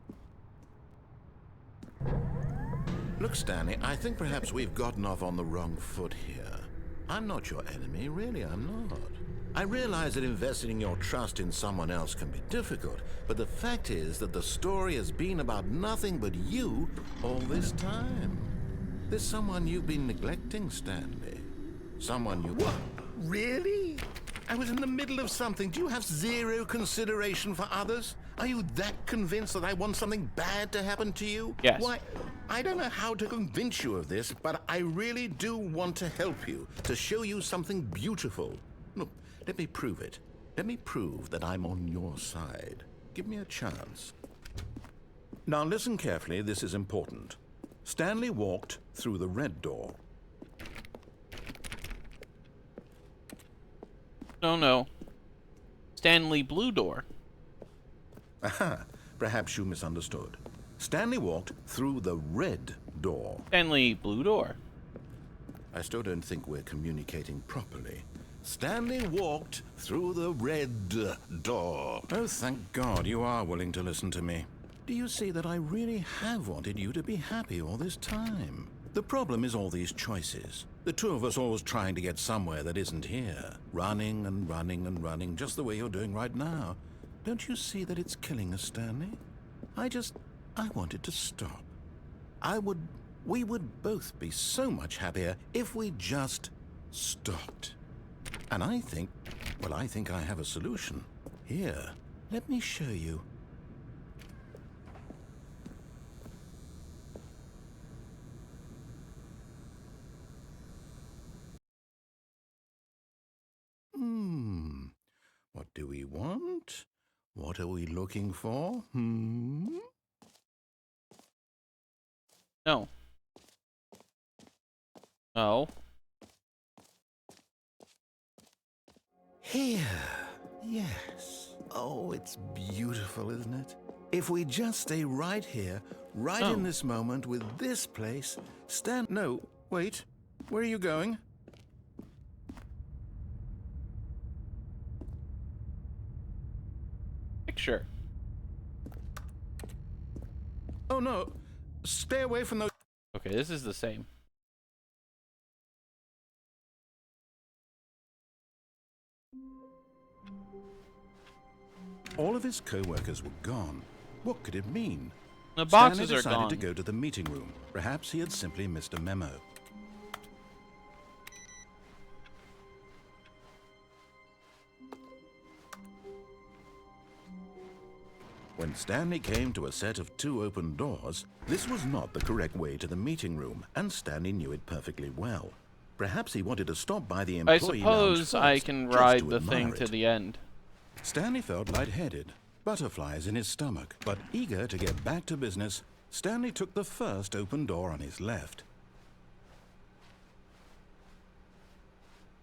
Look, Stanley, I think perhaps we've gotten off on the wrong foot here. I'm not your enemy, really, I'm not. I realize that investing your trust in someone else can be difficult, but the fact is that the story has been about nothing but you all this time. There's someone you've been neglecting, Stanley. Someone you... What? Really? I was in the middle of something. Do you have zero consideration for others? Are you that convinced that I want something bad to happen to you? Yes. Why, I don't know how to convince you of this, but I really do want to help you, to show you something beautiful. Look, let me prove it. Let me prove that I'm on your side. Give me a chance. Now listen carefully, this is important. Stanley walked through the red door. No. Stanley Blue Door. Aha, perhaps you misunderstood. Stanley walked through the red door. Stanley Blue Door. I still don't think we're communicating properly. Stanley walked through the red door. Oh, thank God you are willing to listen to me. Do you see that I really have wanted you to be happy all this time? The problem is all these choices. The two of us always trying to get somewhere that isn't here. Running and running and running, just the way you're doing right now. Don't you see that it's killing us, Stanley? I wanted to stop. We would both be so much happier if we just stopped. And I think I have a solution. Here, let me show you. What do we want? What are we looking for? No. No. Here. Yes. Oh, it's beautiful, isn't it? If we just stay right here, right in this moment with this place, No, wait. Where are you going? Picture. Oh, no. Stay away from those... Okay, this is the same. All of his co-workers were gone. What could it mean? The boxes Stanley are decided gone. to go to the meeting room. Perhaps he had simply missed a memo. When Stanley came to a set of 2 open doors, this was not the correct way to the meeting room, and Stanley knew it perfectly well. Perhaps he wanted to stop by the I employee lounge suppose I first, can just ride to the thing admire to it. the end. Stanley felt lightheaded, butterflies in his stomach, but eager to get back to business, Stanley took the first open door on his left.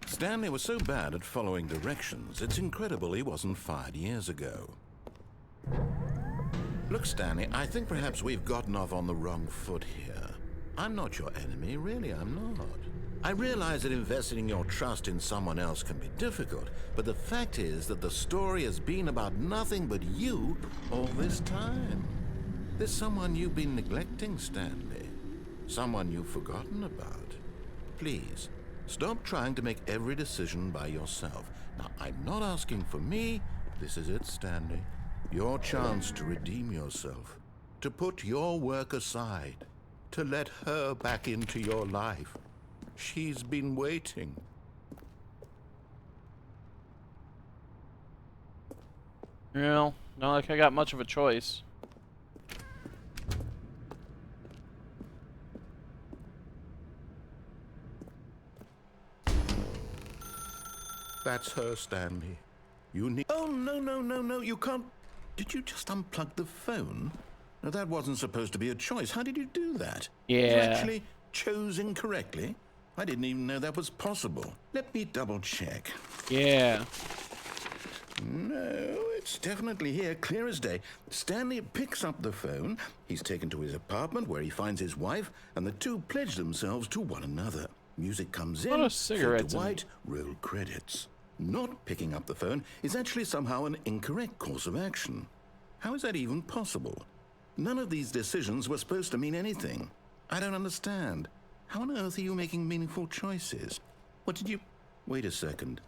Stanley was so bad at following directions, it's incredible he wasn't fired years ago. Look, Stanley, I think perhaps we've gotten off on the wrong foot here. I'm not your enemy, really, I'm not. I realize that investing your trust in someone else can be difficult, but the fact is that the story has been about nothing but you all this time. There's someone you've been neglecting, Stanley. Someone you've forgotten about. Please, stop trying to make every decision by yourself. Now, I'm not asking for me. This is it, Stanley. Your chance to redeem yourself. To put your work aside. To let her back into your life. She's been waiting. Well, not like I got much of a choice. That's her, Stanley. You need... Oh, no, you can't... Did you just unplug the phone? No, that wasn't supposed to be a choice. How did you do that? You Yeah. actually chose incorrectly? I didn't even know that was possible. Let me double check. Yeah. No, it's definitely here, clear as day. Stanley picks up the phone. He's taken to his apartment where he finds his wife, and the two pledge themselves to one another. Music comes in, A lot of fade cigarettes to in white, roll credits. Not picking up the phone is actually somehow an incorrect course of action. How is that even possible? None of these decisions were supposed to mean anything. I don't understand. How on earth are you making meaningful choices? What did you... Wait a second.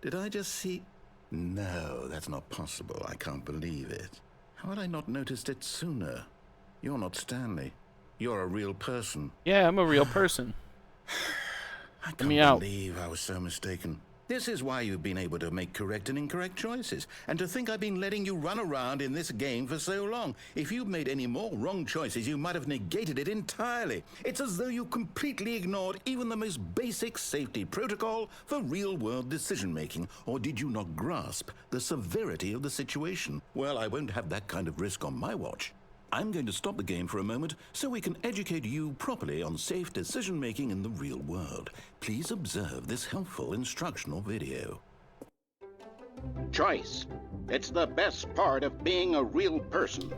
Did I just see... No, that's not possible. I can't believe it. How had I not noticed it sooner? You're not Stanley. You're a real person. Yeah, I'm a real person. I me can't out. believe I was so mistaken. This is why you've been able to make correct and incorrect choices. And to think I've been letting you run around in this game for so long. If you'd made any more wrong choices, you might have negated it entirely. It's as though you completely ignored even the most basic safety protocol for real-world decision-making. Or did you not grasp the severity of the situation? Well, I won't have that kind of risk on my watch. I'm going to stop the game for a moment so we can educate you properly on safe decision-making in the real world. Please observe this helpful instructional video. Choice. It's the best part of being a real person.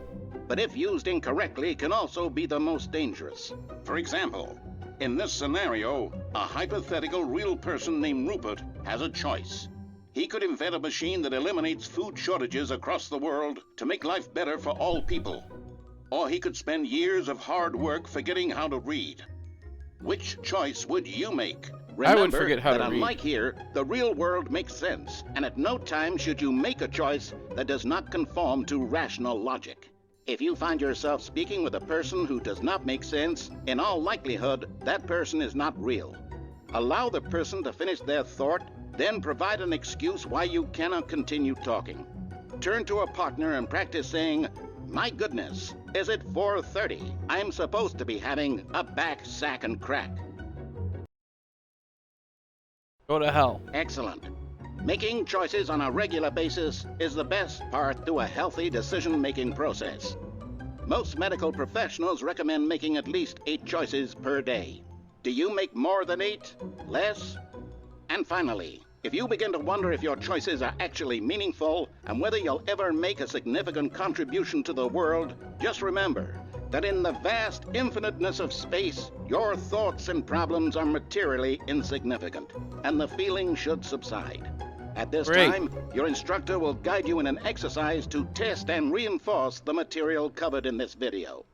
But if used incorrectly, can also be the most dangerous. For example, in this scenario, a hypothetical real person named Rupert has a choice. He could invent a machine that eliminates food shortages across the world to make life better for all people. Or he could spend years of hard work forgetting how to read. Which choice would you make? Remember I would forget how that to read. unlike here, the real world makes sense, and at no time should you make a choice that does not conform to rational logic. If you find yourself speaking with a person who does not make sense, in all likelihood, that person is not real. Allow the person to finish their thought, then provide an excuse why you cannot continue talking. Turn to a partner and practice saying, "My goodness, is it 4:30? I'm supposed to be having a back, sack, and crack." Go to hell. Excellent. Making choices on a regular basis is the best part to a healthy decision-making process. Most medical professionals recommend making at least 8 choices per day. Do you make more than 8? Less? And finally, if you begin to wonder if your choices are actually meaningful and whether you'll ever make a significant contribution to the world, just remember that in the vast infiniteness of space, your thoughts and problems are materially insignificant, and the feeling should subside. At this Great. time, your instructor will guide you in an exercise to test and reinforce the material covered in this video.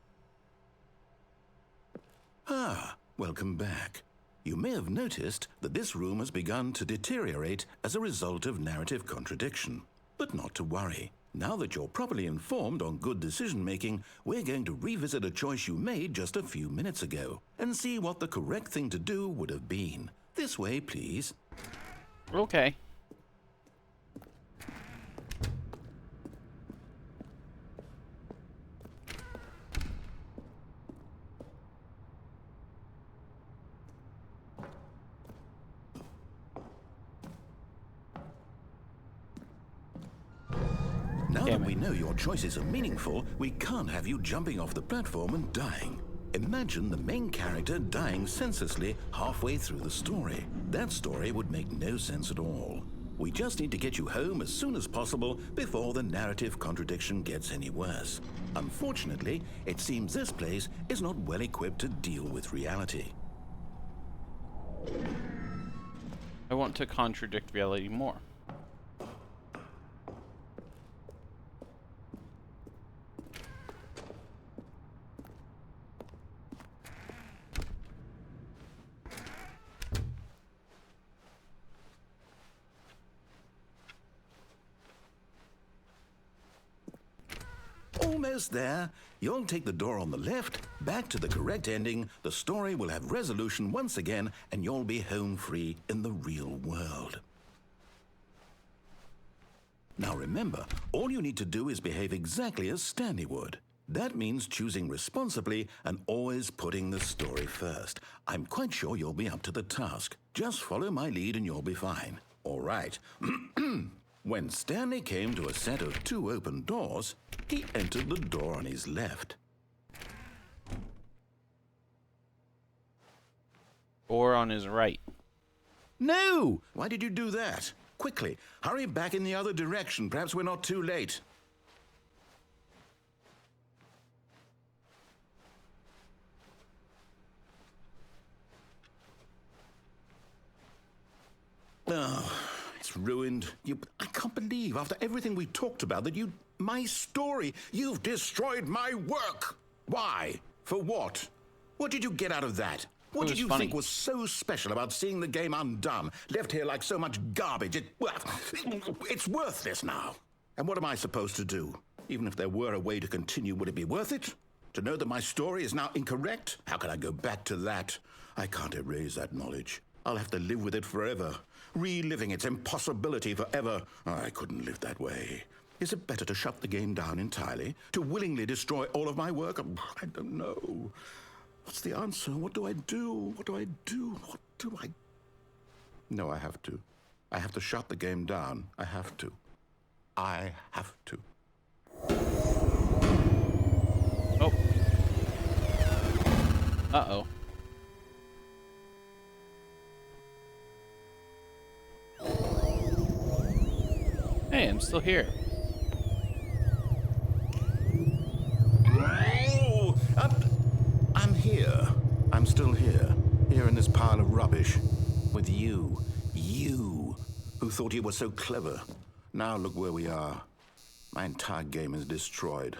Welcome back. You may have noticed that this room has begun to deteriorate as a result of narrative contradiction. But not to worry. Now that you're properly informed on good decision-making, we're going to revisit a choice you made just a few minutes ago and see what the correct thing to do would have been. This way, please. Okay. Now Damn that we it. know your choices are meaningful, we can't have you jumping off the platform and dying. Imagine the main character dying senselessly halfway through the story. That story would make no sense at all. We just need to get you home as soon as possible before the narrative contradiction gets any worse. Unfortunately, it seems this place is not well equipped to deal with reality. I want to contradict reality more. Almost there. You'll take the door on the left, back to the correct ending, the story will have resolution once again, and you'll be home free in the real world. Now remember, all you need to do is behave exactly as Stanley would. That means choosing responsibly and always putting the story first. I'm quite sure you'll be up to the task. Just follow my lead and you'll be fine. All right. When Stanley came to a set of 2 open doors, he entered the door on his left. Or on his right. No! Why did you do that? Quickly, hurry back in the other direction. Perhaps we're not too late. Oh, it's ruined. I can't believe, after everything we talked about, that my story, you've destroyed my work. Why? For what? What did you get out of that? What did you think was so special about seeing the game undone, left here like so much garbage? It's worthless now. And what am I supposed to do? Even if there were a way to continue, would it be worth it? To know that my story is now incorrect? How can I go back to that? I can't erase that knowledge. I'll have to live with it forever. reliving its impossibility forever. I couldn't live that way. Is it better to shut the game down entirely? To willingly destroy all of my work? I don't know. What's the answer? What do I do? What do I do? What do I... No, I have to. I have to shut the game down. I have to. I have to. Oh. Uh-oh. Hey, I'm still here. Oh, I'm here. I'm still here. Here in this pile of rubbish. With you. You, who thought you were so clever. Now look where we are. My entire game is destroyed.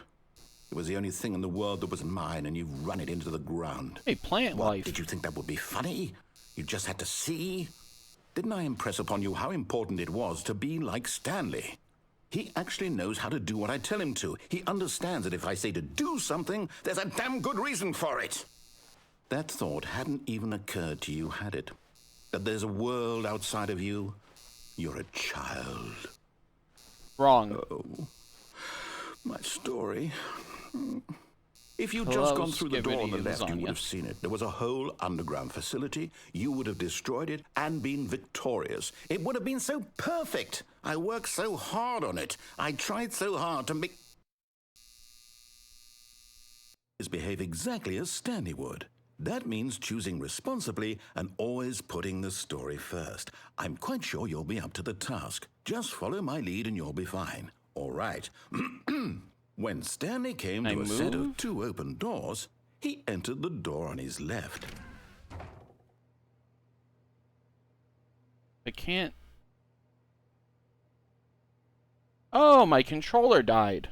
It was the only thing in the world that was mine, and you've run it into the ground. Hey, plant What, life. did you think that would be funny? You just had to see? Didn't I impress upon you how important it was to be like Stanley? He actually knows how to do what I tell him to. He understands that if I say to do something, there's a damn good reason for it. That thought hadn't even occurred to you, had it? That there's a world outside of you? You're a child. Wrong. Oh, my story. If you'd Hello, just gone through the door on the Skibbity left, you lasagna. would have seen it. There was a whole underground facility. You would have destroyed it and been victorious. It would have been so perfect. I worked so hard on it. I tried so hard to make... behave exactly as Stanley would. That means choosing responsibly and always putting the story first. I'm quite sure you'll be up to the task. Just follow my lead and you'll be fine. All right. When Stanley came to a set of 2 open doors, he entered the door on his left. I can't... Oh, my controller died.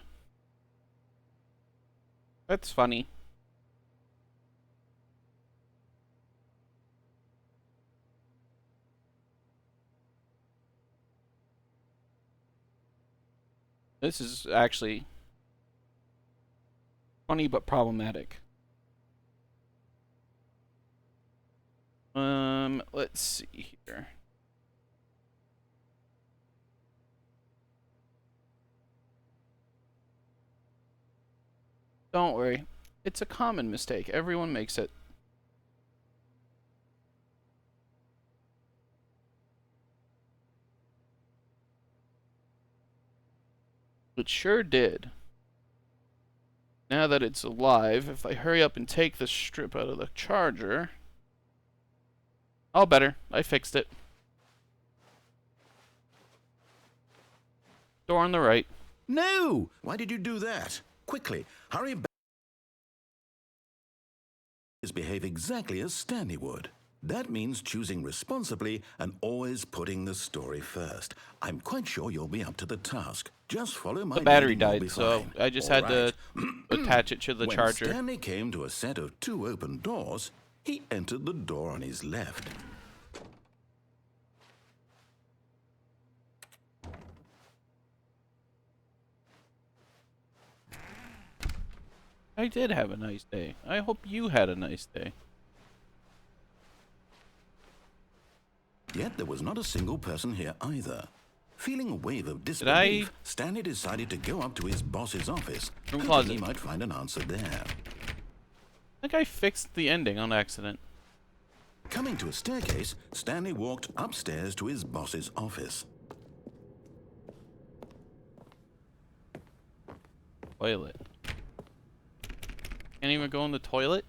That's funny. This is actually funny but problematic. Let's see here. Don't worry. It's a common mistake. Everyone makes it. It sure did. Now that it's alive, if I hurry up and take the strip out of the charger... All better. I fixed it. Door on the right. No! Why did you do that? Quickly, hurry back. Behave exactly as Stanley would. That means choosing responsibly and always putting the story first. I'm quite sure you'll be up to the task. Just follow my The battery lead and you'll died, be so fine. I just All had to attach it to the When charger. Stanley came to a set of 2 open doors, he entered the door on his left. I did have a nice day. I hope you had a nice day. Yet there was not a single person here either. Feeling a wave of I- disbelief, Stanley decided to go up to his boss's office, Room hoping closet. he might find an answer there. I think I fixed the ending on accident. Coming to a staircase, Stanley walked upstairs to his boss's office. Toilet. Can't even go in the toilet?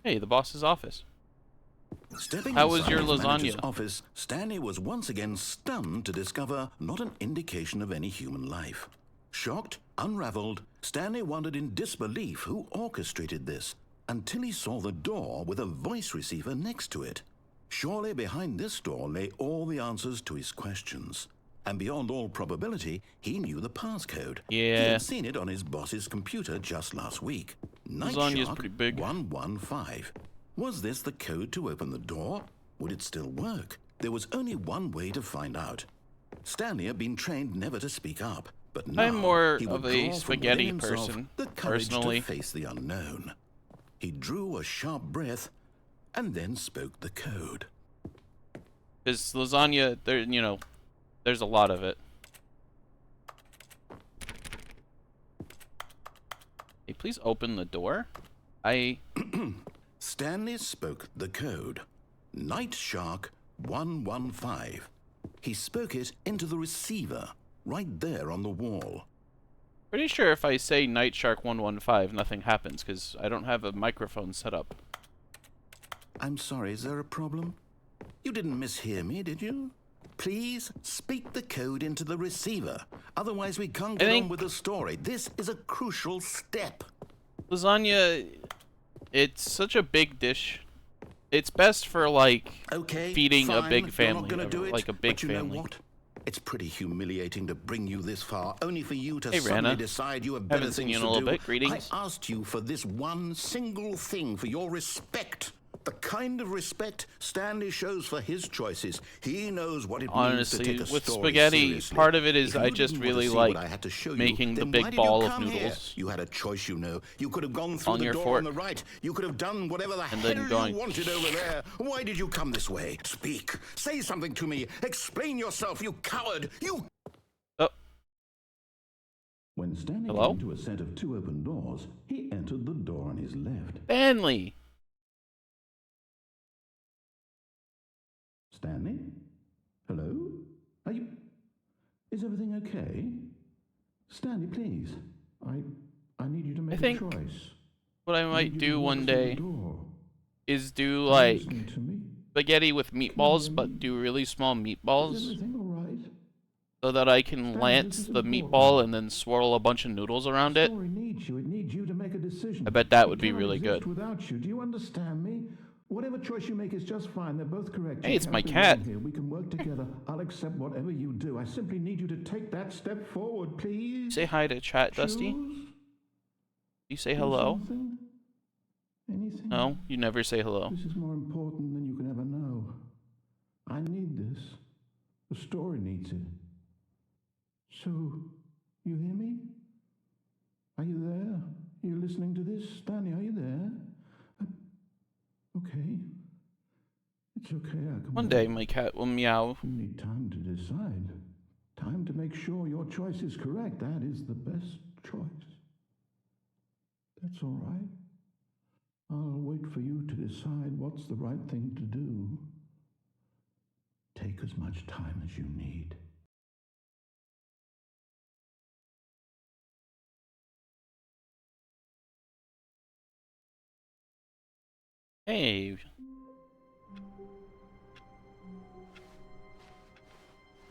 Hey, the boss's office. Stepping How was inside your his manager's lasagna? office, Stanley was once again stunned to discover not an indication of any human life. Shocked, unraveled, Stanley wondered in disbelief who orchestrated this, until he saw the door with a voice receiver next to it. Surely behind this door lay all the answers to his questions. And beyond all probability, he knew the passcode. He Yeah. had seen it on his boss's computer just last week. Lasagna's pretty big. 115. Was this the code to open the door? Would it still work? There was only one way to find out. Stanley had been trained never to speak up, but now I'm more he would of a draw from spaghetti within himself person, the courage personally. to face the unknown. He drew a sharp breath and then spoke the code. Because lasagna, there, there's a lot of it. Hey, please open the door. Stanley spoke the code. Night Shark 115. He spoke it into the receiver, right there on the wall. Pretty sure if I say Night Shark 115, nothing happens, because I don't have a microphone set up. I'm sorry, is there a problem? You didn't mishear me, did you? Please speak the code into the receiver. Otherwise, we can't get on with the story. This is a crucial step. Lasagna, it's such a big dish. It's best for, like, feeding a big family. Like a big family. Know what? It's pretty humiliating to bring you this far, only for you to suddenly decide you have better things to do. Haven't seen you in a little bit. Greetings. I asked you for this one single thing, for your respect. The kind of respect Stanley shows for his choices. He knows what it means to take a Honestly, with story spaghetti, seriously. part of it is If I you just didn't want to really see like what I had to show you, making the then big why did ball you of come here? noodles. You had a choice, you know. You could have gone through On the your door fork. on the right. You could have done whatever the And hell then you going. wanted over there. Why did you come this way? Speak. Say something to me. Explain yourself, you coward. You... Oh. When Stanley Hello? came to a set of 2 open doors, he entered the door on his left. Stanley! Stanley? Hello? Are you... Is everything okay? Stanley, please. I need you to make a choice. What I might do one day is do, Are you like, listening to me? spaghetti with meatballs, but do really small Is meatballs, everything all right? so that I can lance the meatball and then swirl a bunch of noodles around The it. story needs you. It needs you to make a decision. I bet that It would be cannot really exist good. without you. Do you understand me? Whatever choice you make is just fine. They're both correct. Hey, You it's my can't be cat. wrong here. We can work together. I'll accept whatever you do. I simply need you to take that step forward, please. Say hi to chat, Dusty. Choose. You say Do hello? something. Anything? No, you never say hello. This is more important than you can ever know. I need this. The story needs it. So, you hear me? Are you there? Are you listening to this? Stanley, are you there? Okay. It's okay, I can One day my cat will meow. You need time to decide. Time to make sure your choice is correct. That is the best choice. That's all right. I'll wait for you to decide what's the right thing to do. Take as much time as you need. Hey.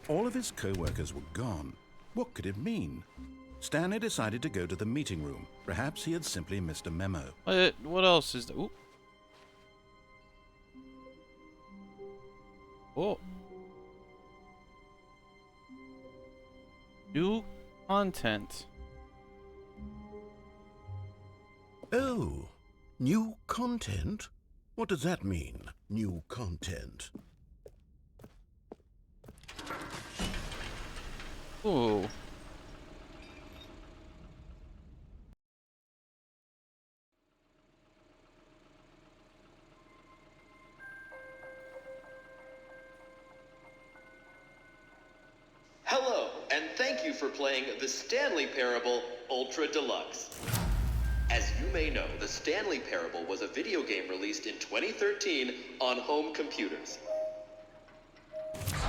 All of his co-workers were gone. What could it mean? Stanley decided to go to the meeting room. Perhaps he had simply missed a memo. What else is there? Ooh. Oh. New content. Oh, new content? What does that mean, new content? Ooh. Hello, and thank you for playing the Stanley Parable Ultra Deluxe. As you may know, the Stanley Parable was a video game released in 2013 on home computers.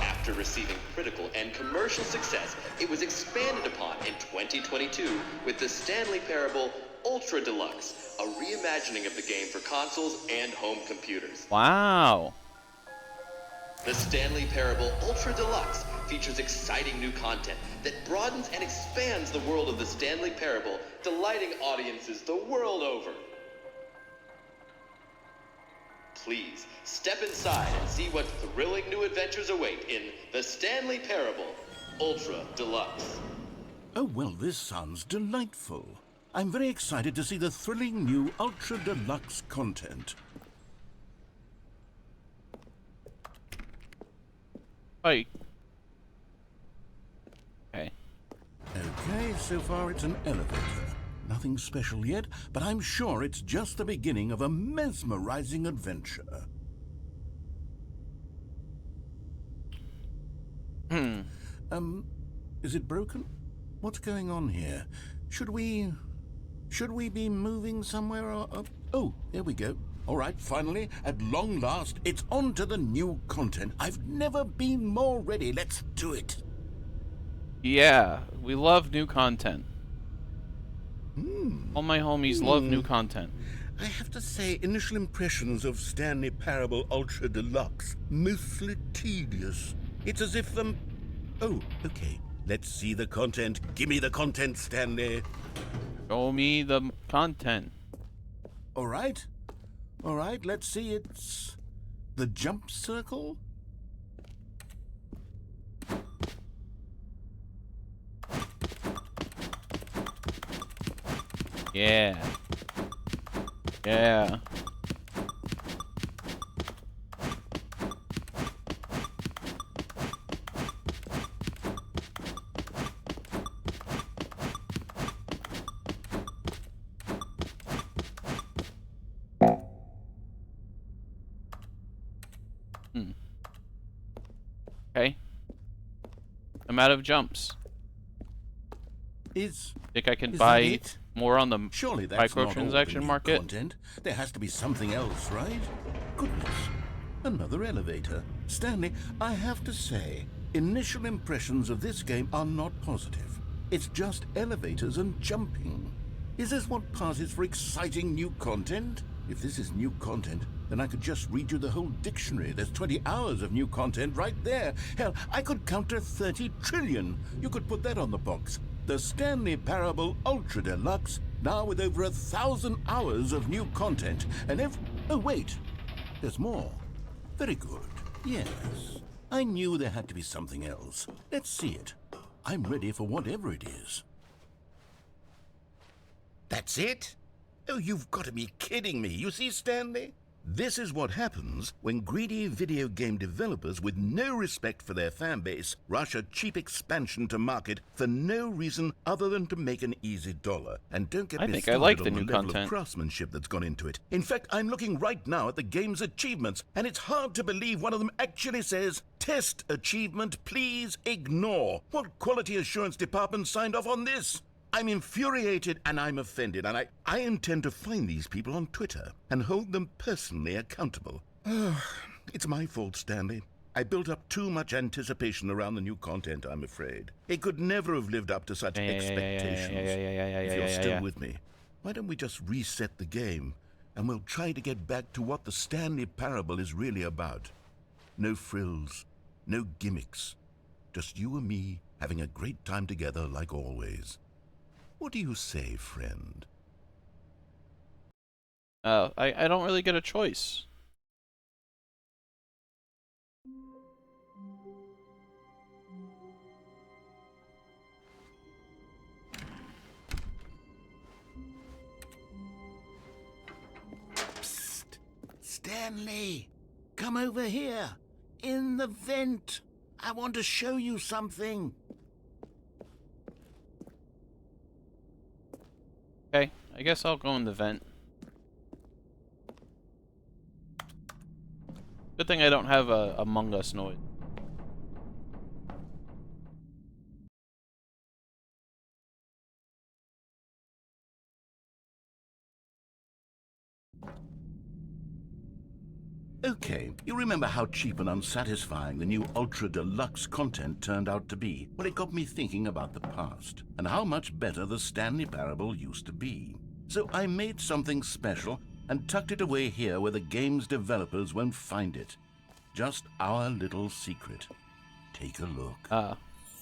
After receiving critical and commercial success, it was expanded upon in 2022 with the Stanley Parable Ultra Deluxe, a reimagining of the game for consoles and home computers. Wow. The Stanley Parable Ultra Deluxe features exciting new content that broadens and expands the world of the Stanley Parable, delighting audiences the world over. Please, step inside and see what thrilling new adventures await in the Stanley Parable Ultra Deluxe. Oh, well, this sounds delightful. I'm very excited to see the thrilling new Ultra Deluxe content. Hi. Okay. Okay, so far it's an elevator. Now nothing special yet, but I'm sure it's just the beginning of a mesmerizing adventure. Is it broken? What's going on here? Should we be moving somewhere or... Oh, there we go. All right, finally, at long last, it's on to the new content. I've never been more ready. Let's do it. Yeah, we love new content. All my homies love new content. I have to say, initial impressions of Stanley Parable Ultra Deluxe, mostly tedious. It's as if, Oh, okay. Let's see the content. Give me the content, Stanley. Show me the content. All right, let's see. It's the jump circle. Yeah. Yeah. Okay. I'm out of jumps. Think I can buy it? more on the Surely that's not all the microtransaction new market? content. There has to be something else, right? Goodness, another elevator. Stanley, I have to say, initial impressions of this game are not positive. It's just elevators and jumping. Is this what passes for exciting new content? If this is new content, then I could just read you the whole dictionary. There's 20 hours of new content right there. Hell, I could counter 30 trillion. You could put that on the box. The Stanley Parable Ultra Deluxe, now with over 1,000 hours of new content. And oh, wait. There's more. Very good. Yes. I knew there had to be something else. Let's see it. I'm ready for whatever it is. That's it? Oh, you've got to be kidding me. You see, Stanley? This is what happens when greedy video game developers with no respect for their fan base rush a cheap expansion to market for no reason other than to make an easy dollar. And don't get me started on the level of craftsmanship that's gone into it. In fact, I'm looking right now at the game's achievements, and it's hard to believe one of them actually says, "Test achievement, please ignore." What quality assurance department signed off on this? I'm infuriated and I'm offended, and I intend to find these people on Twitter and hold them personally accountable. It's my fault, Stanley. I built up too much anticipation around the new content, I'm afraid. It could never have lived up to such expectations. If you're still with me, why don't we just reset the game, and we'll try to get back to what the Stanley Parable is really about. No frills, no gimmicks. Just you and me having a great time together like always. What do you say, friend? I don't really get a choice. Psst! Stanley! Come over here! In the vent! I want to show you something! Okay, I guess I'll go in the vent. Good thing I don't have a Among Us noise. Okay, you remember how cheap and unsatisfying the new Ultra Deluxe content turned out to be? Well, it got me thinking about the past, and how much better the Stanley Parable used to be. So I made something special and tucked it away here where the game's developers won't find it. Just our little secret. Take a look.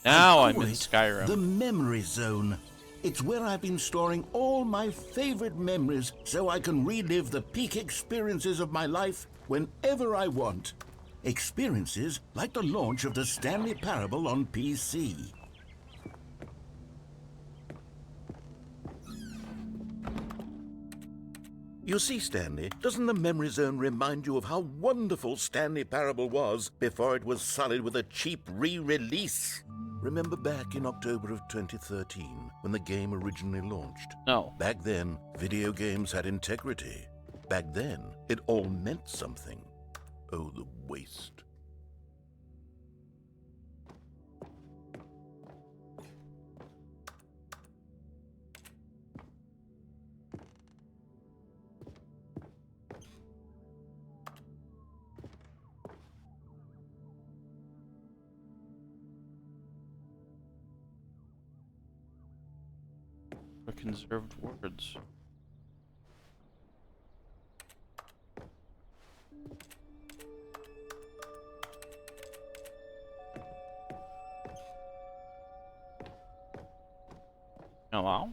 Now I'm in Skyrim. The Memory Zone. It's where I've been storing all my favorite memories so I can relive the peak experiences of my life whenever I want. Experiences like the launch of the Stanley Parable on PC. You see, Stanley, doesn't the Memory Zone remind you of how wonderful Stanley Parable was before it was sullied with a cheap re-release? Remember back in October of 2013 when the game originally launched? No. Back then, video games had integrity. Back then, it all meant something. Oh, the waste. For conserved words. Hello?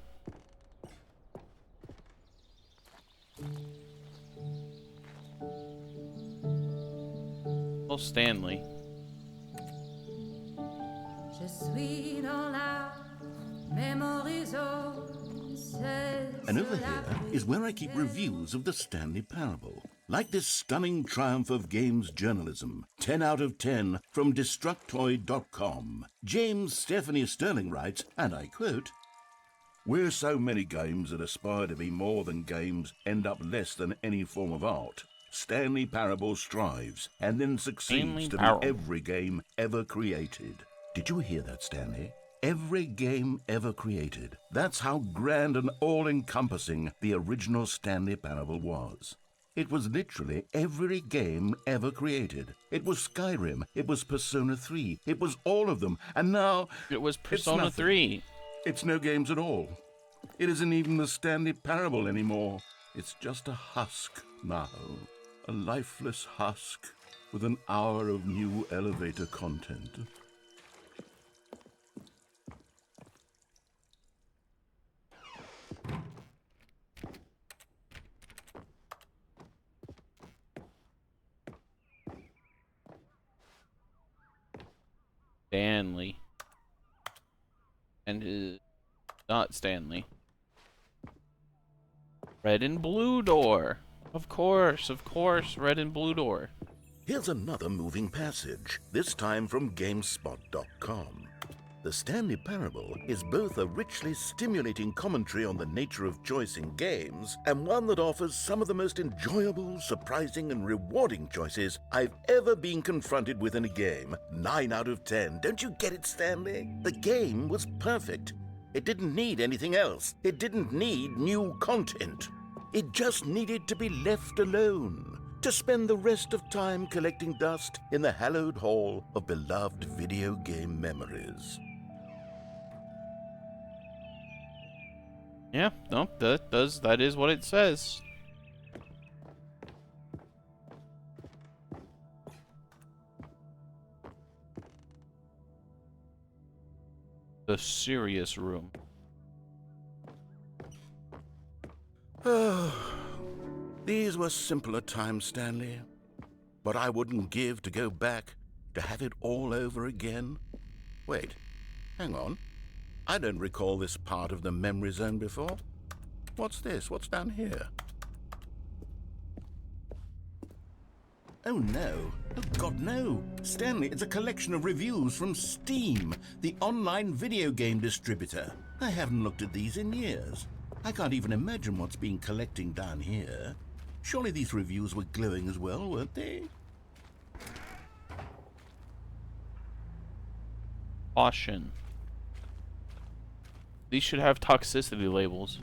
Oh, Stanley. Je suis dans la mémorisation. And over here is where I keep reviews of the Stanley Parable. Like this stunning triumph of games journalism, 10 out of 10 from Destructoid.com. James Stephanie Sterling writes, and I quote, "Where so many games that aspire to be more than games end up less than any form of art, Stanley Parable strives and then succeeds to be every game ever created." Did you hear that, Stanley? Every game ever created. That's how grand and all-encompassing the original Stanley Parable was. It was literally every game ever created. It was Skyrim. It was Persona 3. It was all of them. And now... It was Persona nothing. 3. It's no games at all. It isn't even the Stanley Parable anymore. It's just a husk now. A lifeless husk with an hour of new elevator content. Stanley. And not Stanley. Red and blue door. Of course, red and blue door. Here's another moving passage, this time from GameSpot.com. The Stanley Parable is both a richly stimulating commentary on the nature of choice in games and one that offers some of the most enjoyable, surprising, and rewarding choices I've ever been confronted with in a game. 9 out of 10. Don't you get it, Stanley? The game was perfect. It didn't need anything else. It didn't need new content. It just needed to be left alone, to spend the rest of time collecting dust in the hallowed hall of beloved video game memories. Yeah, no, that is what it says. The serious room. These were simpler times, Stanley. But I wouldn't give to go back to have it all over again. Wait, hang on. I don't recall this part of the memory zone before. What's this? What's down here? Oh no. Oh God, no. Stanley, it's a collection of reviews from Steam, the online video game distributor. I haven't looked at these in years. I can't even imagine what's been collecting down here. Surely these reviews were glowing as well, weren't they? Caution. These should have toxicity labels.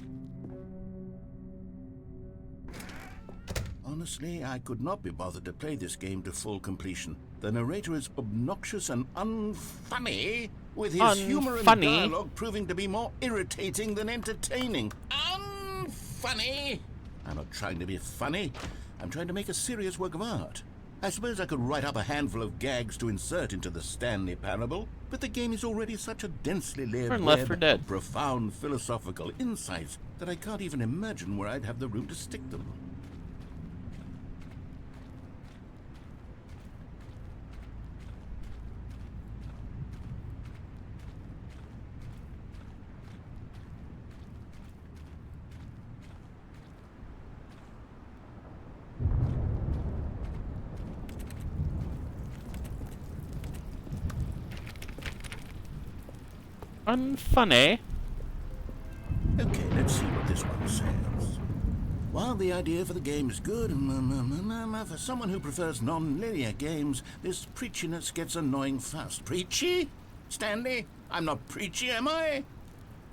Honestly, I could not be bothered to play this game to full completion. The narrator is obnoxious and unfunny, with his humor and dialogue proving to be more irritating than entertaining. Unfunny! I'm not trying to be funny. I'm trying to make a serious work of art. I suppose I could write up a handful of gags to insert into the Stanley Parable, but the game is already such a densely layered Left 4 web Dead. of profound philosophical insights that I can't even imagine where I'd have the room to stick them. Unfunny. Okay, let's see what this one says. While the idea for the game is good, for someone who prefers non-linear games, this preachiness gets annoying fast. Preachy? Stanley? I'm not preachy, am I?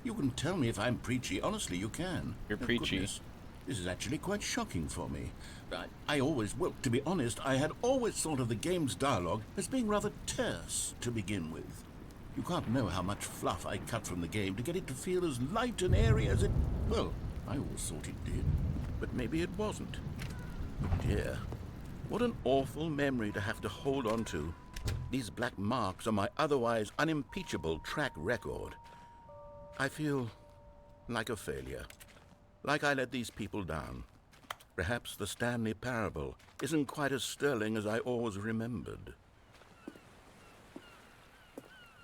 You can tell me if I'm preachy. Honestly, you can. You're Oh, preachy. goodness. This is actually quite shocking for me. Well, to be honest, I had always thought of the game's dialogue as being rather terse to begin with. You can't know how much fluff I cut from the game to get it to feel as light and airy as it... Well, I always thought it did. But maybe it wasn't. Oh dear. What an awful memory to have to hold on to. These black marks on my otherwise unimpeachable track record. I feel like a failure. Like I let these people down. Perhaps the Stanley Parable isn't quite as sterling as I always remembered.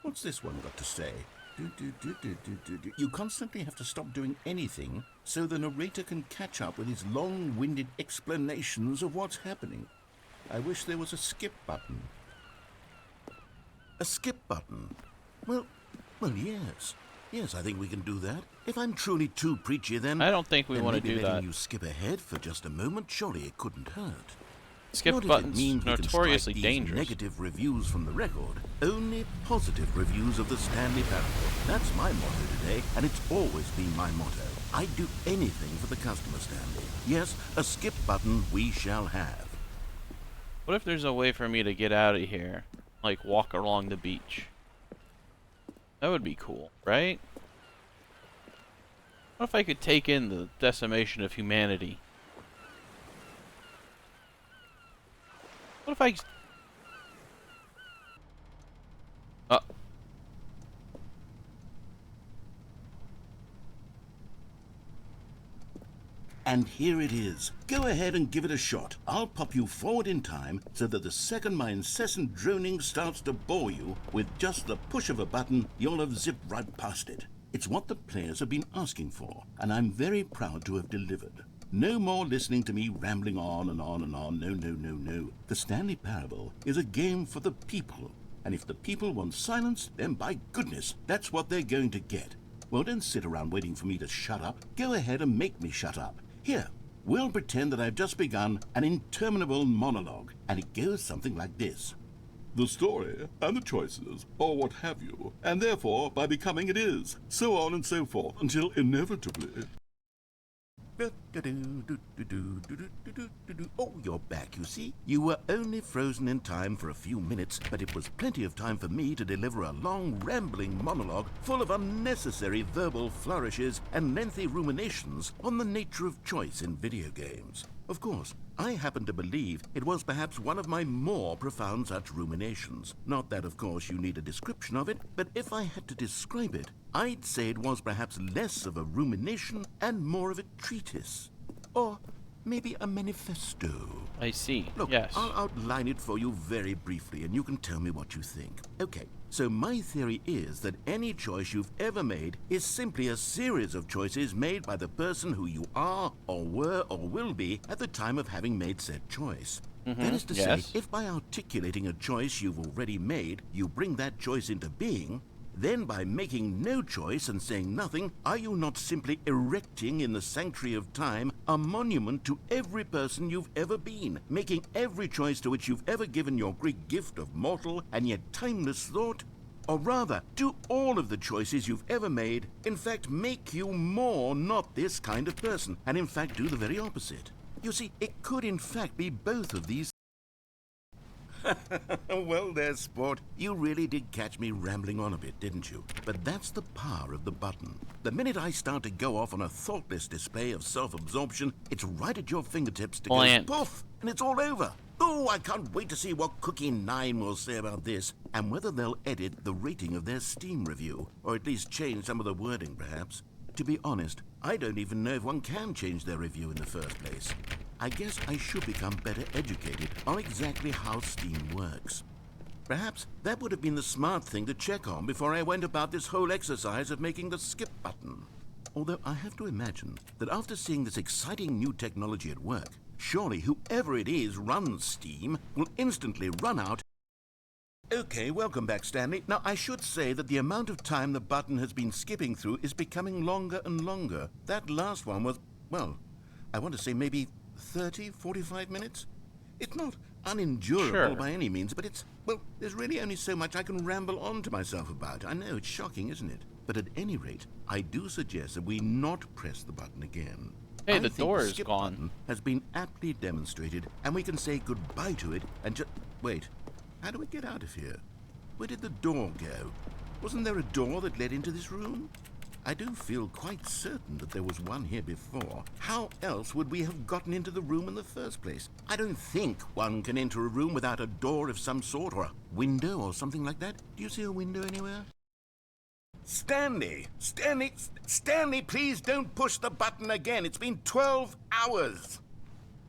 What's this one got to say? You constantly have to stop doing anything so the narrator can catch up with his long-winded explanations of what's happening. I wish there was a skip button. A skip button? Well, yes. Yes, I think we can do that. If I'm truly too preachy, then... I don't think we want to do letting that. you skip ahead for just a moment, surely it couldn't hurt. Skip Not if it buttons means we can notoriously strike these dangerous. negative reviews from the record. Only positive reviews of the Stanley Parable. That's my motto today, and it's always been my motto. I'd do anything for the customer, Stanley. Yes, a skip button we shall have. What if there's a way for me to get out of here? Like walk along the beach? That would be cool, right? What if I could take in the decimation of humanity? What if I... And here it is. Go ahead and give it a shot. I'll pop you forward in time so that the second my incessant droning starts to bore you, with just the push of a button, you'll have zipped right past it. It's what the players have been asking for, and I'm very proud to have delivered. No more listening to me rambling on and on and on. No. The Stanley Parable is a game for the people. And if the people want silence, then by goodness, that's what they're going to get. Well, don't sit around waiting for me to shut up. Go ahead and make me shut up. Here, we'll pretend that I've just begun an interminable monologue, and it goes something like this. The story and the choices, or what have you, and therefore, by becoming it is, so on and so forth, until inevitably... Oh, you're back, you see. You were only frozen in time for a few minutes, but it was plenty of time for me to deliver a long, rambling monologue full of unnecessary verbal flourishes and lengthy ruminations on the nature of choice in video games. Of course, I happen to believe it was perhaps one of my more profound such ruminations. Not that, of course, you need a description of it, but if I had to describe it, I'd say it was perhaps less of a rumination and more of a treatise. Or maybe a manifesto. I see. Look, yes. I'll outline it for you very briefly, and you can tell me what you think. Okay, so my theory is that any choice you've ever made is simply a series of choices made by the person who you are, or were, or will be at the time of having made said choice. That is to say, if by articulating a choice you've already made, you bring that choice into being, then by making no choice and saying nothing, are you not simply erecting in the sanctuary of time a monument to every person you've ever been, making every choice to which you've ever given your great gift of mortal and yet timeless thought? Or rather, do all of the choices you've ever made, in fact, make you more not this kind of person, and in fact do the very opposite? You see, it could in fact be both of these. Well, there, sport. You really did catch me rambling on a bit, didn't you? But that's the power of the button. The minute I start to go off on a thoughtless display of self-absorption, it's right at your fingertips to go poof, and it's all over. Oh, I can't wait to see what Cookie 9 will say about this, and whether they'll edit the rating of their Steam review, or at least change some of the wording, perhaps. To be honest, I don't even know if one can change their review in the first place. I guess I should become better educated on exactly how Steam works. Perhaps that would have been the smart thing to check on before I went about this whole exercise of making the skip button. Although I have to imagine that after seeing this exciting new technology at work, surely whoever it is runs Steam will instantly run out Okay, welcome back, Stanley. Now, I should say that the amount of time the button has been skipping through is becoming longer and longer. That last one was, well, I want to say maybe 30, 45 minutes? It's not unendurable Sure. by any means, but it's, well, there's really only so much I can ramble on to myself about. I know, it's shocking, isn't it? But at any rate, I do suggest that we not press the button again. Hey, I the think door the is skip gone. button has been aptly demonstrated, and we can say goodbye to it and just... Wait, how do we get out of here? Where did the door go? Wasn't there a door that led into this room? I do feel quite certain that there was one here before. How else would we have gotten into the room in the first place? I don't think one can enter a room without a door of some sort, or a window or something like that. Do you see a window anywhere? Stanley! Stanley, please don't push the button again. It's been 12 hours.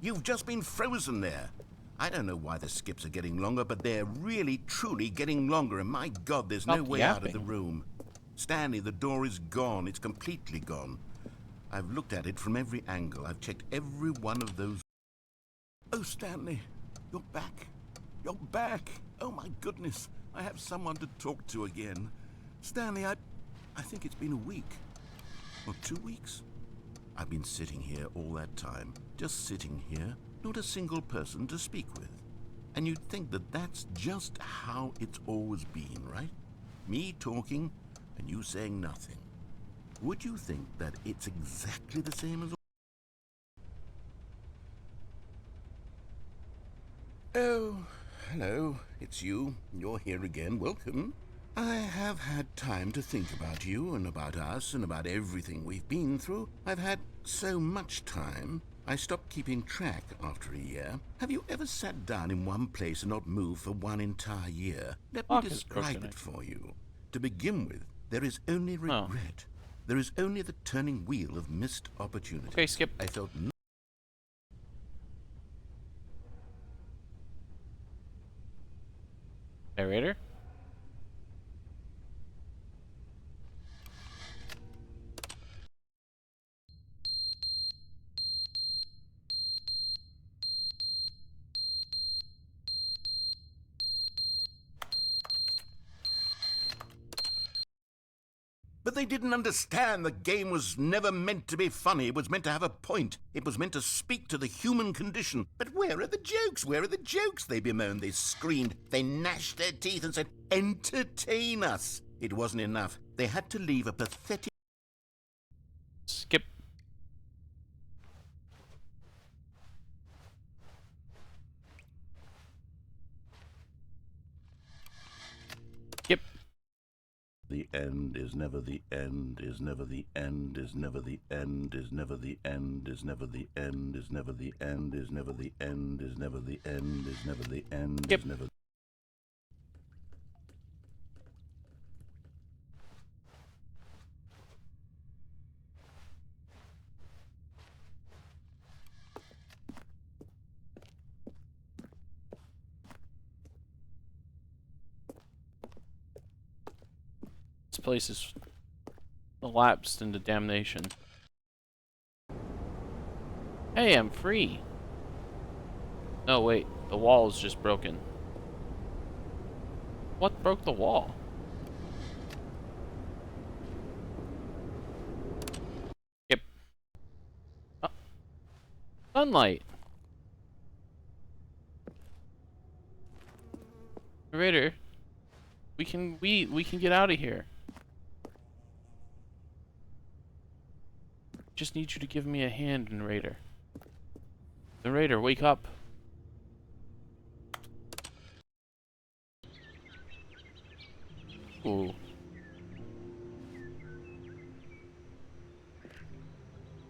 You've just been frozen there. I don't know why the skips are getting longer, but they're really, truly getting longer, and my God, there's no Stop way out of yapping. the room. Stanley, the door is gone. It's completely gone. I've looked at it from every angle. I've checked every one of those... Oh, Stanley, you're back. You're back. Oh, my goodness. I have someone to talk to again. Stanley, I think it's been a week. Or 2 weeks. I've been sitting here all that time. Just sitting here. Not a single person to speak with. And you'd think that that's just how it's always been, right? Me talking and you saying nothing. Would you think that it's exactly the same as... Oh, hello. It's you. You're here again. Welcome. I have had time to think about you and about us and about everything we've been through. I've had so much time. I stopped keeping track after a year. Have you ever sat down in one place and not moved for one entire year? Let me Lock is describe broken. it for you. To begin with, there is only regret. There is only the turning wheel of missed opportunity. Okay, skip. I felt Narrator? But they didn't understand the game was never meant to be funny. It was meant to have a point. It was meant to speak to the human condition. But where are the jokes? Where are the jokes? They bemoaned, they screamed, they gnashed their teeth and said, entertain us. It wasn't enough. They had to leave a pathetic... Skip. Skip. The end is never the end, is never the end, is never the end, is never the end, is never the end, is never the end, is never the end, is never the end, is never the end, Yep. is never... This place is elapsed into damnation. Hey, I'm free. No, wait. The wall is just broken. What broke the wall? Yep. Sunlight. Narrator, we can get out of here. Just need you to give me a hand, narrator. Narrator, wake up. Ooh.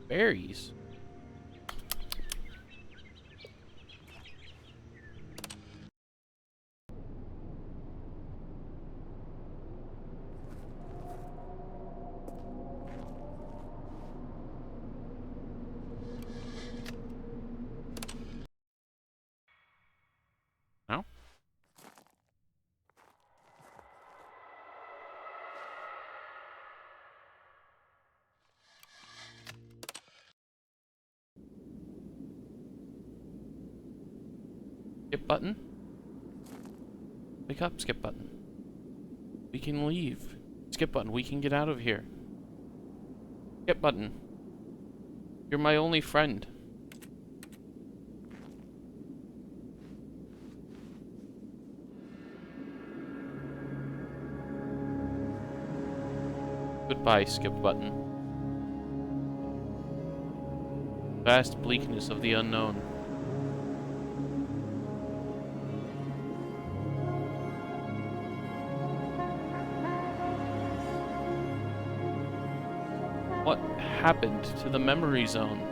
Berries. No? Skip button? Wake up, skip button. We can leave. Skip button, we can get out of here. Skip button. You're my only friend. Goodbye, skip button. Vast bleakness of the unknown. What happened to the memory zone?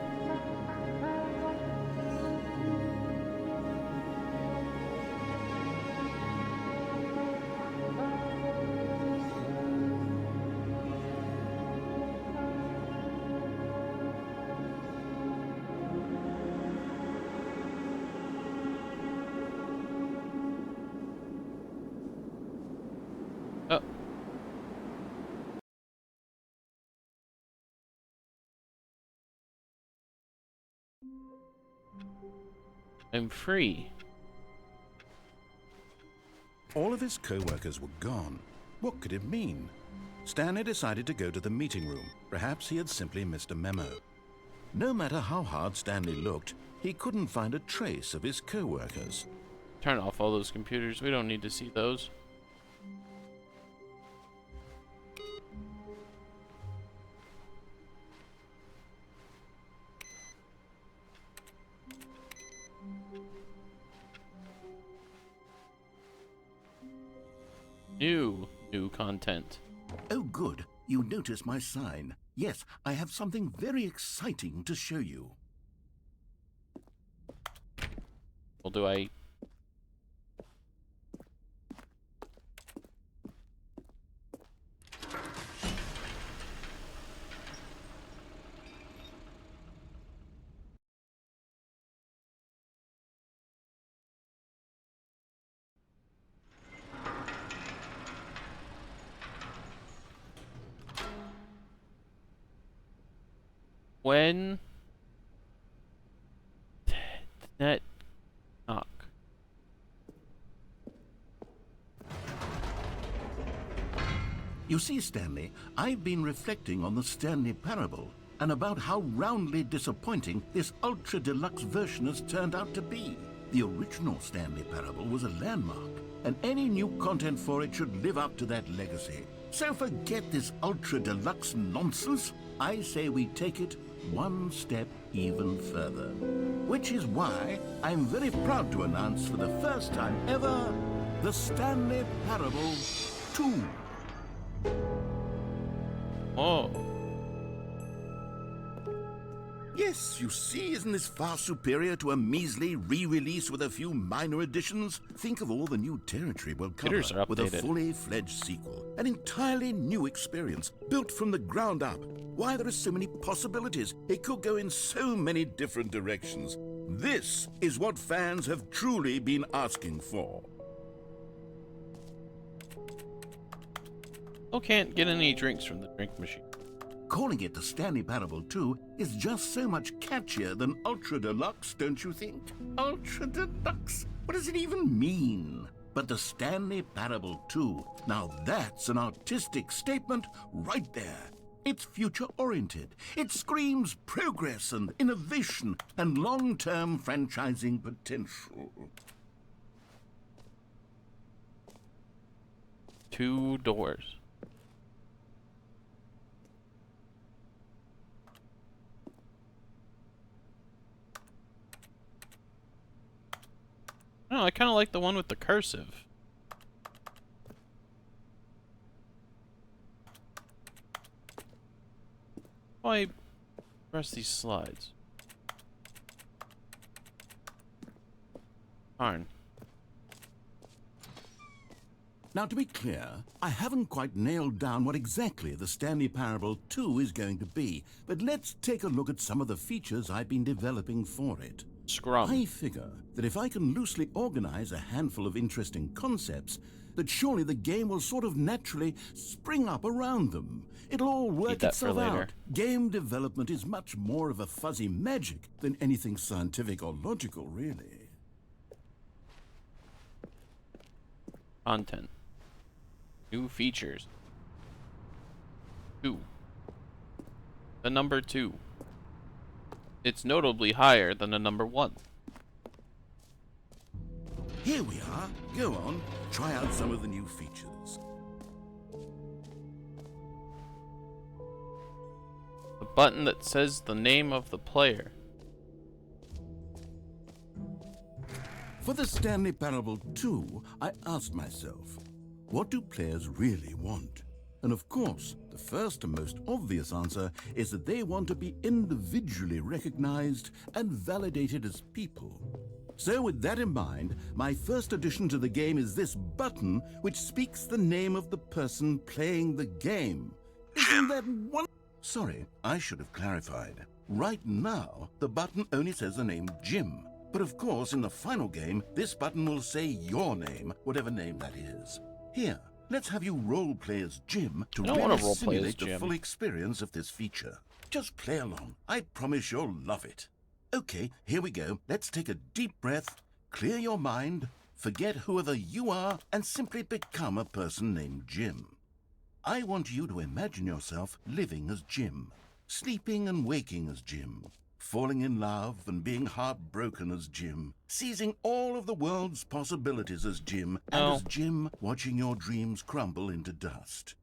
Oh. I'm free. All of his co-workers were gone. What could it mean? Stanley decided to go to the meeting room. Perhaps he had simply missed a memo. No matter how hard Stanley looked, he couldn't find a trace of his co-workers. Turn off all those computers. We don't need to see those. New content. Oh, good. You noticed my sign. Yes, I have something very exciting to show you. Well, do I... When... Net... Knock. You see, Stanley, I've been reflecting on the Stanley Parable and about how roundly disappointing this ultra-deluxe version has turned out to be. The original Stanley Parable was a landmark, and any new content for it should live up to that legacy. So forget this ultra-deluxe nonsense. I say we take it one step even further. Which is why I'm very proud to announce for the first time ever, the Stanley Parable 2. Oh. Yes, you see, isn't this far superior to a measly re-release with a few minor additions? Think of all the new territory we'll cover Computers are with a updated. fully fledged sequel. An entirely new experience, built from the ground up. Why, there are so many possibilities. It could go in so many different directions. This is what fans have truly been asking for. Oh, can't get any drinks from the drink machine. Calling it the Stanley Parable 2 is just so much catchier than Ultra Deluxe, don't you think? Ultra Deluxe? What does it even mean? But the Stanley Parable 2, now that's an artistic statement right there. It's future-oriented. It screams progress and innovation and long-term franchising potential. 2 doors. Oh, I kind of like the one with the cursive. Why press these slides? Darn. Now, to be clear, I haven't quite nailed down what exactly the Stanley Parable 2 is going to be, but let's take a look at some of the features I've been developing for it. Scrum. I figure that if I can loosely organize a handful of interesting concepts, that surely the game will sort of naturally spring up around them. It'll all work Keep that for itself later. out. Game development is much more of a fuzzy magic than anything scientific or logical, really. Content. New features. 2. The number 2. It's notably higher than the number 1. Here we are. Go on, try out some of the new features. The button that says the name of the player. For the Stanley Parable 2, I asked myself, what do players really want? And of course, the first and most obvious answer is that they want to be individually recognized and validated as people. So with that in mind, my first addition to the game is this button which speaks the name of the person playing the game. Isn't that one? Sorry, I should have clarified. Right now, the button only says the name Jim. But of course, in the final game, this button will say your name, whatever name that is. Here, let's have you roleplay as Jim to I don't really wanna roleplay as simulate the Jim. full experience of this feature. Just play along. I promise you'll love it. Okay, here we go. Let's take a deep breath, clear your mind, forget whoever you are, and simply become a person named Jim. I want you to imagine yourself living as Jim, sleeping and waking as Jim, falling in love and being heartbroken as Jim, seizing all of the world's possibilities as Jim, and as Jim, watching your dreams crumble into dust.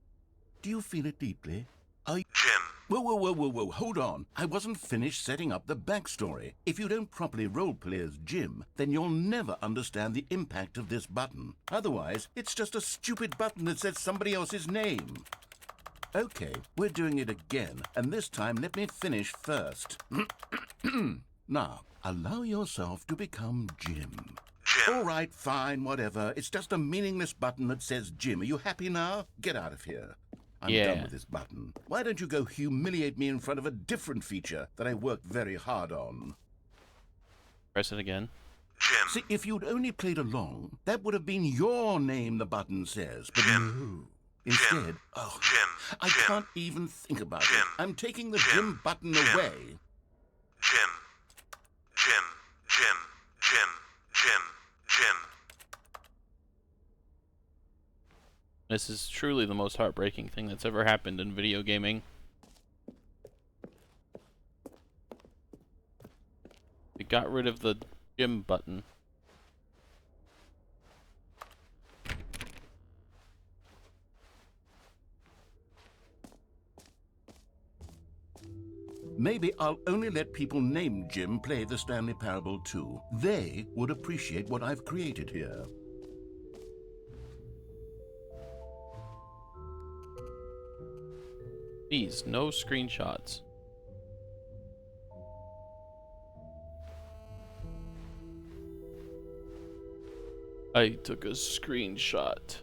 Do you feel it deeply? Are you... Jim. Whoa, hold on. I wasn't finished setting up the backstory. If you don't properly roleplay as Jim, then you'll never understand the impact of this button. Otherwise, it's just a stupid button that says somebody else's name. Okay, we're doing it again, and this time let me finish first. Now, allow yourself to become Jim. Jim. All right, fine, whatever. It's just a meaningless button that says Jim. Are you happy now? Get out of here. I'm done with this button. Why don't you go humiliate me in front of a different feature that I worked very hard on? Press it again. Jim. See, if you'd only played along, that would have been your name the button says, but no. Instead, Jim. I Jim. can't even think about Jim. it. I'm taking the Jim. Jim button Jim. away. Jim. Jim. Jim. Jim. Jim. Jim. This is truly the most heartbreaking thing that's ever happened in video gaming. We got rid of the Jim button. Maybe I'll only let people named Jim play the Stanley Parable 2. They would appreciate what I've created here. Please, no screenshots. I took a screenshot.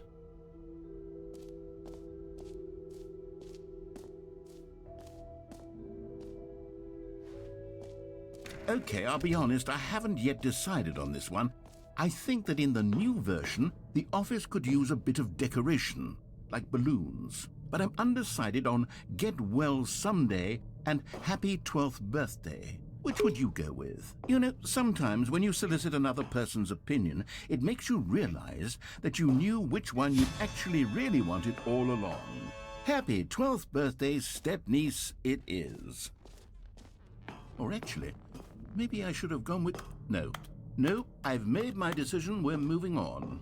Okay, I'll be honest, I haven't yet decided on this one. I think that in the new version, the office could use a bit of decoration, like balloons. But I'm undecided on Get Well Someday and Happy 12th Birthday. Which would you go with? You know, sometimes when you solicit another person's opinion, it makes you realize that you knew which one you actually really wanted all along. Happy 12th birthday, step-niece, it is. Or actually, maybe I should have gone with... No, I've made my decision, we're moving on.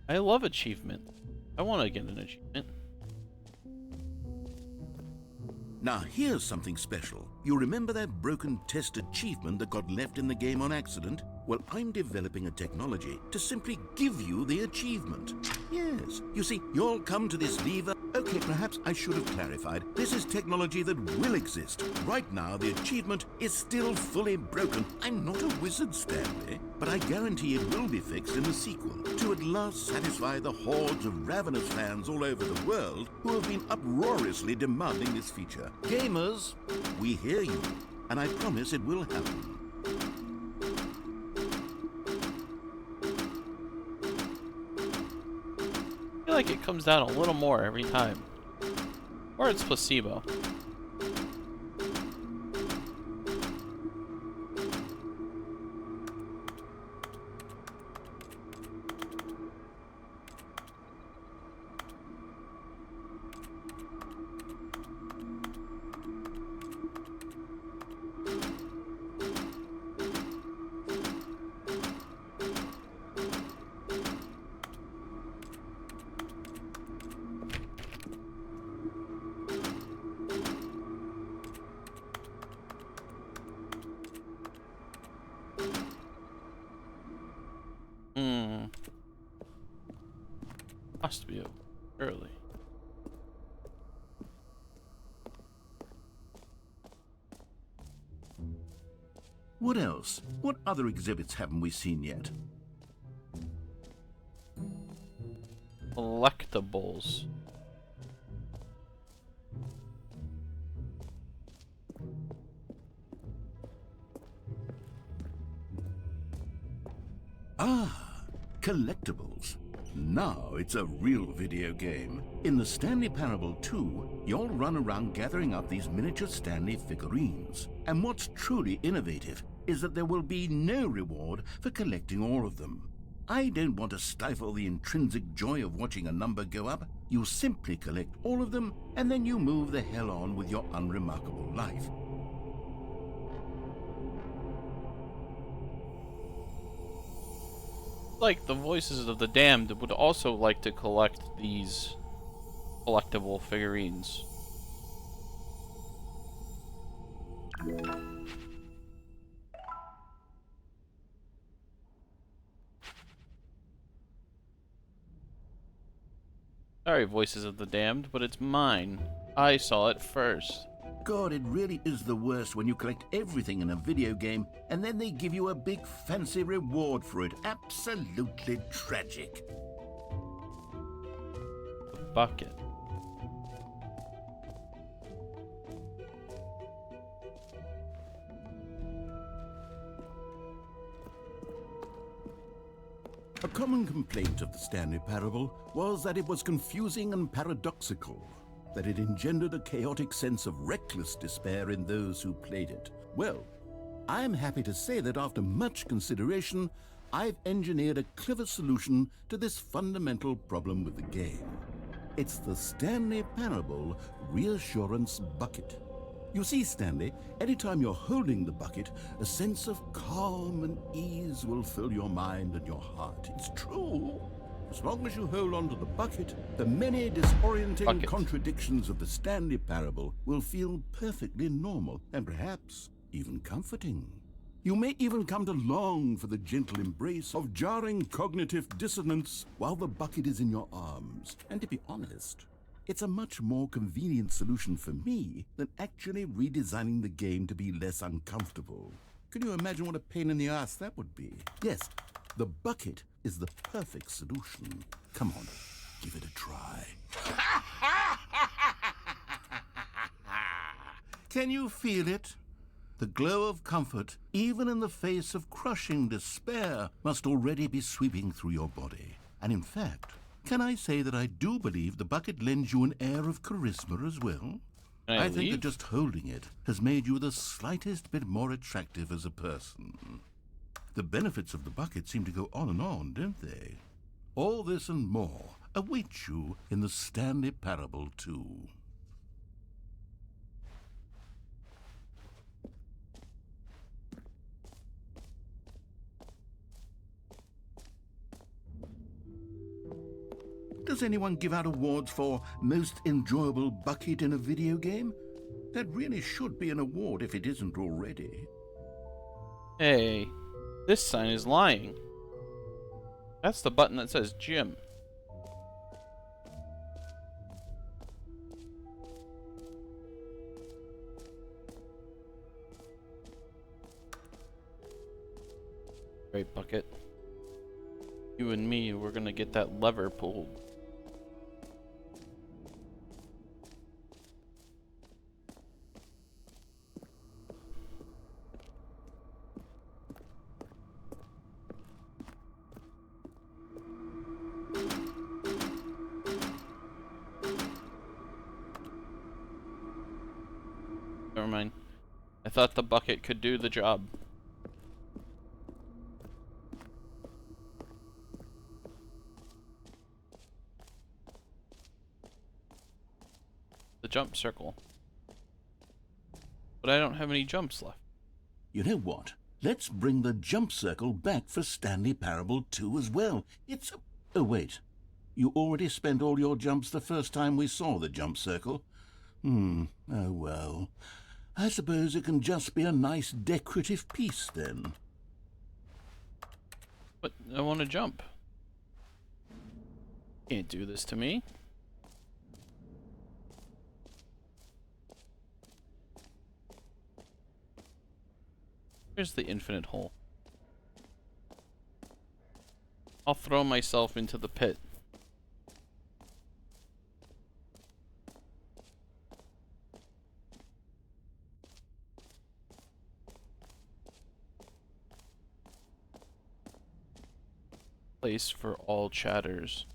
I love achievement. I want to get an achievement. Now here's something special. You remember that broken test achievement that got left in the game on accident? Well, I'm developing a technology to simply give you the achievement. Yes, you see, you'll come to this lever. Okay, perhaps I should have clarified. This is technology that will exist. Right now, the achievement is still fully broken. I'm not a wizard, Stanley, but I guarantee it will be fixed in the sequel to at last satisfy the hordes of ravenous fans all over the world who have been uproariously demanding this feature. Gamers, we hear you, and I promise it will happen. I feel like it comes down a little more every time. Or it's placebo. Must be early. What else? What other exhibits haven't we seen yet? Collectibles. Ah, collectibles. Now it's a real video game. In the Stanley Parable 2, you'll run around gathering up these miniature Stanley figurines. And what's truly innovative is that there will be no reward for collecting all of them. I don't want to stifle the intrinsic joy of watching a number go up. You simply collect all of them, and then you move the hell on with your unremarkable life. Like the Voices of the Damned would also like to collect these collectible figurines. Sorry, Voices of the Damned, but it's mine. I saw it first. God, it really is the worst when you collect everything in a video game and then they give you a big fancy reward for it. Absolutely tragic. The bucket. A common complaint of the Stanley Parable was that it was confusing and paradoxical, that it engendered a chaotic sense of reckless despair in those who played it. Well, I am happy to say that after much consideration, I've engineered a clever solution to this fundamental problem with the game. It's the Stanley Parable Reassurance Bucket. You see, Stanley, anytime you're holding the bucket, a sense of calm and ease will fill your mind and your heart. It's true. As long as you hold on to the bucket, the many disorienting contradictions of the Stanley Parable will feel perfectly normal and perhaps even comforting. You may even come to long for the gentle embrace of jarring cognitive dissonance while the bucket is in your arms. And to be honest, it's a much more convenient solution for me than actually redesigning the game to be less uncomfortable. Can you imagine what a pain in the ass that would be? Yes, the bucket is the perfect solution. Come on, give it a try. Can you feel it? The glow of comfort, even in the face of crushing despair, must already be sweeping through your body. And in fact, can I say that I do believe the bucket lends you an air of charisma as well? I think that just holding it has made you the slightest bit more attractive as a person. The benefits of the bucket seem to go on, don't they? All this and more await you in the Stanley Parable 2. Does anyone give out awards for most enjoyable bucket in a video game? That really should be an award if it isn't already. Hey, this sign is lying. That's the button that says Jim. Great bucket. You and me, we're gonna get that lever pulled. Never mind. I thought the bucket could do the job. The jump circle. But I don't have any jumps left. You know what? Let's bring the jump circle back for Stanley Parable 2 as well. It's... Oh, wait. You already spent all your jumps the first time we saw the jump circle. Oh well. I suppose it can just be a nice decorative piece then. But I want to jump. Can't do this to me. Here's the infinite hole. I'll throw myself into the pit. Place for all chatters.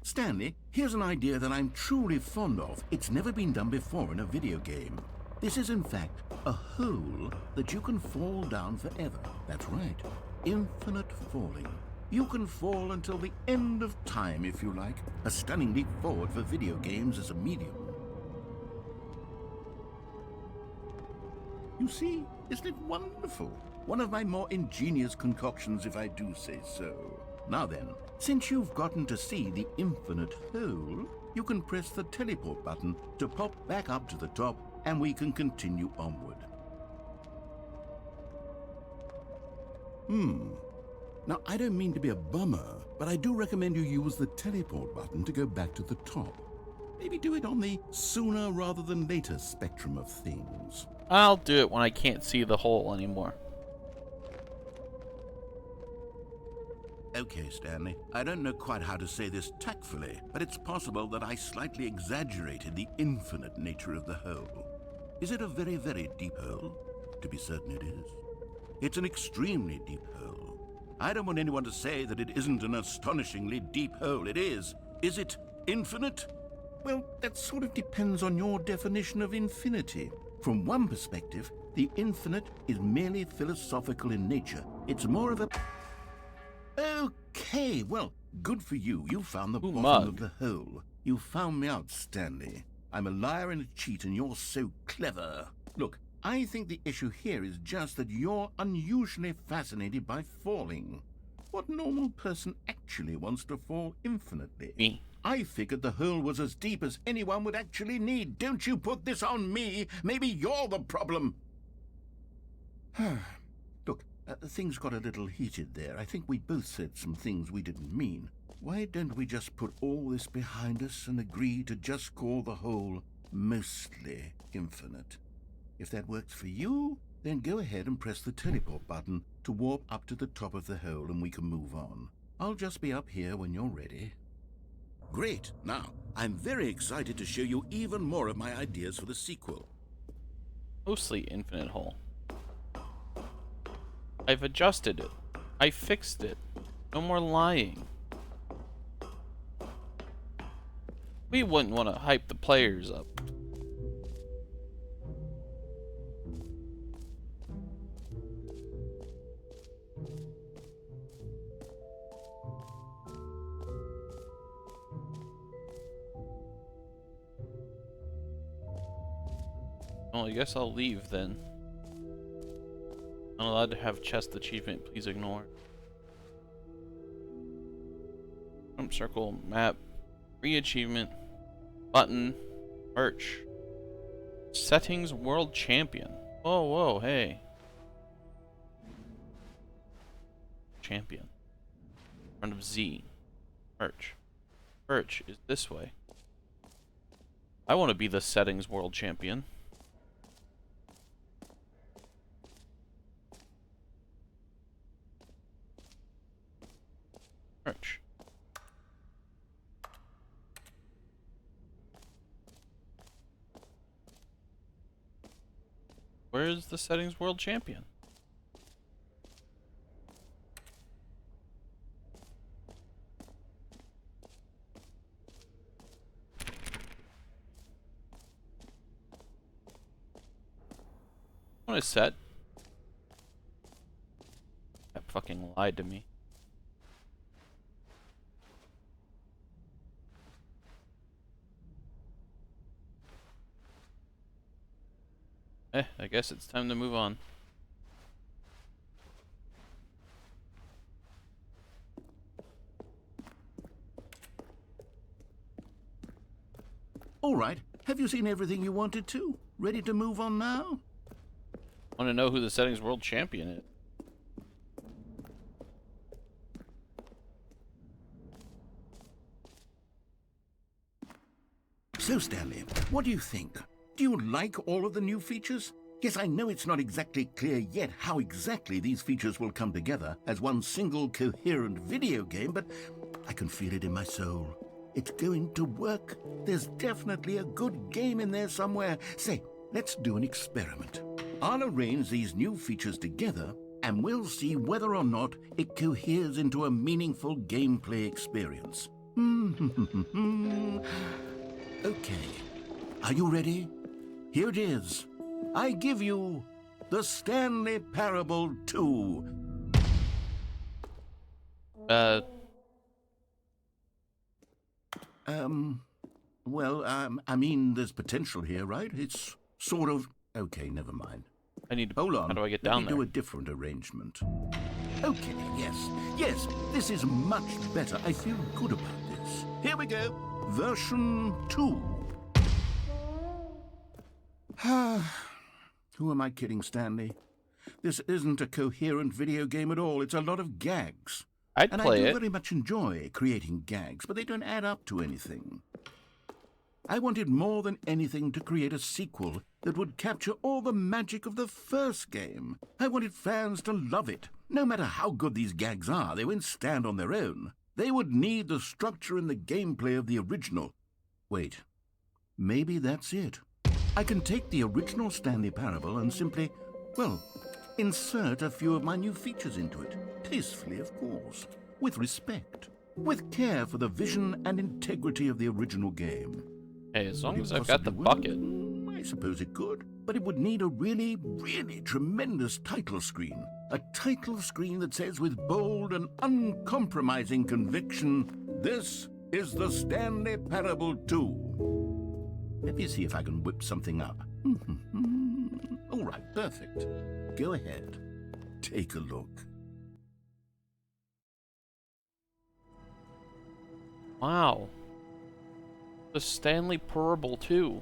Stanley, here's an idea that I'm truly fond of. It's never been done before in a video game. This is, in fact, a hole that you can fall down forever. That's right. Infinite falling. You can fall until the end of time, if you like. A stunning leap forward for video games as a medium. You see, isn't it wonderful? One of my more ingenious concoctions, if I do say so. Now then, since you've gotten to see the infinite hole, you can press the teleport button to pop back up to the top, and we can continue onward. Now, I don't mean to be a bummer, but I do recommend you use the teleport button to go back to the top. Maybe do it on the sooner rather than later spectrum of things. I'll do it when I can't see the hole anymore. Okay, Stanley, I don't know quite how to say this tactfully, but it's possible that I slightly exaggerated the infinite nature of the hole. Is it a very, very deep hole? To be certain it is. It's an extremely deep hole. I don't want anyone to say that it isn't an astonishingly deep hole. It is. Is it infinite? Well, that sort of depends on your definition of infinity. From one perspective, the infinite is merely philosophical in nature. It's more of a... Okay, well, good for you. You found the bottom of the hole. You found me out, Stanley. I'm a liar and a cheat, and you're so clever. Look, I think the issue here is just that you're unusually fascinated by falling. What normal person actually wants to fall infinitely? Me. I figured the hole was as deep as anyone would actually need. Don't you put this on me. Maybe you're the problem. Look, things got a little heated there. I think we both said some things we didn't mean. Why don't we just put all this behind us and agree to just call the hole mostly infinite? If that works for you, then go ahead and press the teleport button to warp up to the top of the hole and we can move on. I'll just be up here when you're ready. Great. Now, I'm very excited to show you even more of my ideas for the sequel. Mostly infinite hole. I've adjusted it. I fixed it. No more lying. We wouldn't want to hype the players up. Well, I guess I'll leave then. I'm allowed to have chest achievement, please ignore. Jump circle, map, free achievement, button, merch. Settings world champion. Whoa, whoa, hey. Champion. In front of Z. Merch. Merch is this way. I want to be the settings world champion. Merch. Where is the settings world champion? One is set. That fucking lied to me. I guess it's time to move on. All right. Have you seen everything you wanted to? Ready to move on now? Want to know who the settings world champion is? So, Stanley, what do you think? Do you like all of the new features? Yes, I know it's not exactly clear yet how exactly these features will come together as one single coherent video game, but I can feel it in my soul. It's going to work. There's definitely a good game in there somewhere. Say, let's do an experiment. I'll arrange these new features together, and we'll see whether or not it coheres into a meaningful gameplay experience. Okay. Are you ready? Here it is. I give you the Parable 2. I mean, there's potential here, right? It's sort of... Okay, never mind. I need to... Hold on. How do I get Let down me there? do a different arrangement. Okay, yes, this is much better. I feel good about this. Here we go. Version 2. Who am I kidding, Stanley? This isn't a coherent video game at all. It's a lot of gags. I'd And I play do it. very much enjoy creating gags, but they don't add up to anything. I wanted more than anything to create a sequel that would capture all the magic of the first game. I wanted fans to love it. No matter how good these gags are, they won't stand on their own. They would need the structure and the gameplay of the original. Wait, maybe that's it. I can take the original Stanley Parable and simply, well, insert a few of my new features into it. Tastefully, of course. With respect. With care for the vision and integrity of the original game. Hey, as long Would as it I've got the possibly bucket. work? I suppose it could, but it would need a really, really tremendous title screen. A title screen that says with bold and uncompromising conviction, "This is the Stanley Parable 2." Let me see if I can whip something up. All right, perfect. Go ahead. Take a look. Wow. The Stanley Parable 2.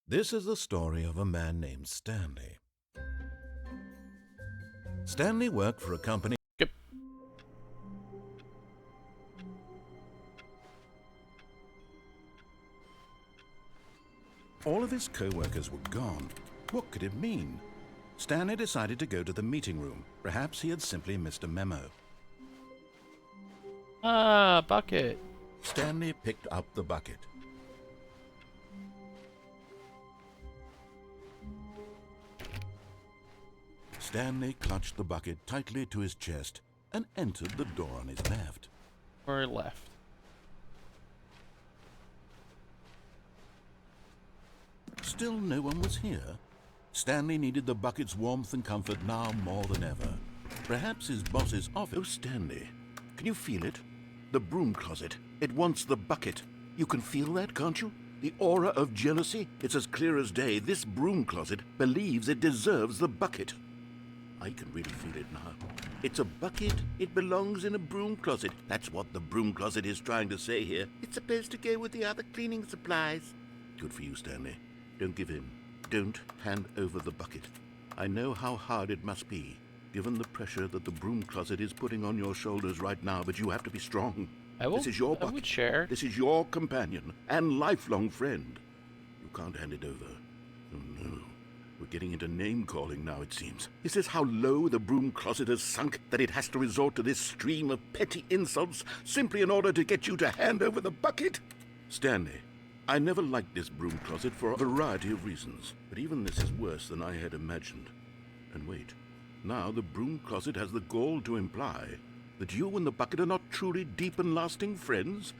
This is the story of a man named Stanley. Stanley worked for a company. Yep. All of his co-workers were gone. What could it mean? Stanley decided to go to the meeting room. Perhaps he had simply missed a memo. Ah, bucket. Stanley picked up the bucket. Stanley clutched the bucket tightly to his chest and entered the door on his left. Or left. Still no one was here. Stanley needed the bucket's warmth and comfort now more than ever. Perhaps his boss's office... Oh, Stanley, can you feel it? The broom closet. It wants the bucket. You can feel that, can't you? The aura of jealousy. It's as clear as day. This broom closet believes it deserves the bucket. I can really feel it now. It's a bucket. It belongs in a broom closet. That's what the broom closet is trying to say here. It's supposed to go with the other cleaning supplies. Good for you, Stanley. Don't give in. Don't hand over the bucket. I know how hard it must be, given the pressure that the broom closet is putting on your shoulders right now, but you have to be strong. This is your I bucket. would share. This is your companion and lifelong friend. You can't hand it over. Oh, no. We're getting into name-calling now, it seems. Is this how low the broom closet has sunk, that it has to resort to this stream of petty insults simply in order to get you to hand over the bucket? Stanley, I never liked this broom closet for a variety of reasons, but even this is worse than I had imagined. And wait, now the broom closet has the gall to imply That you and the bucket are not truly deep and lasting friends?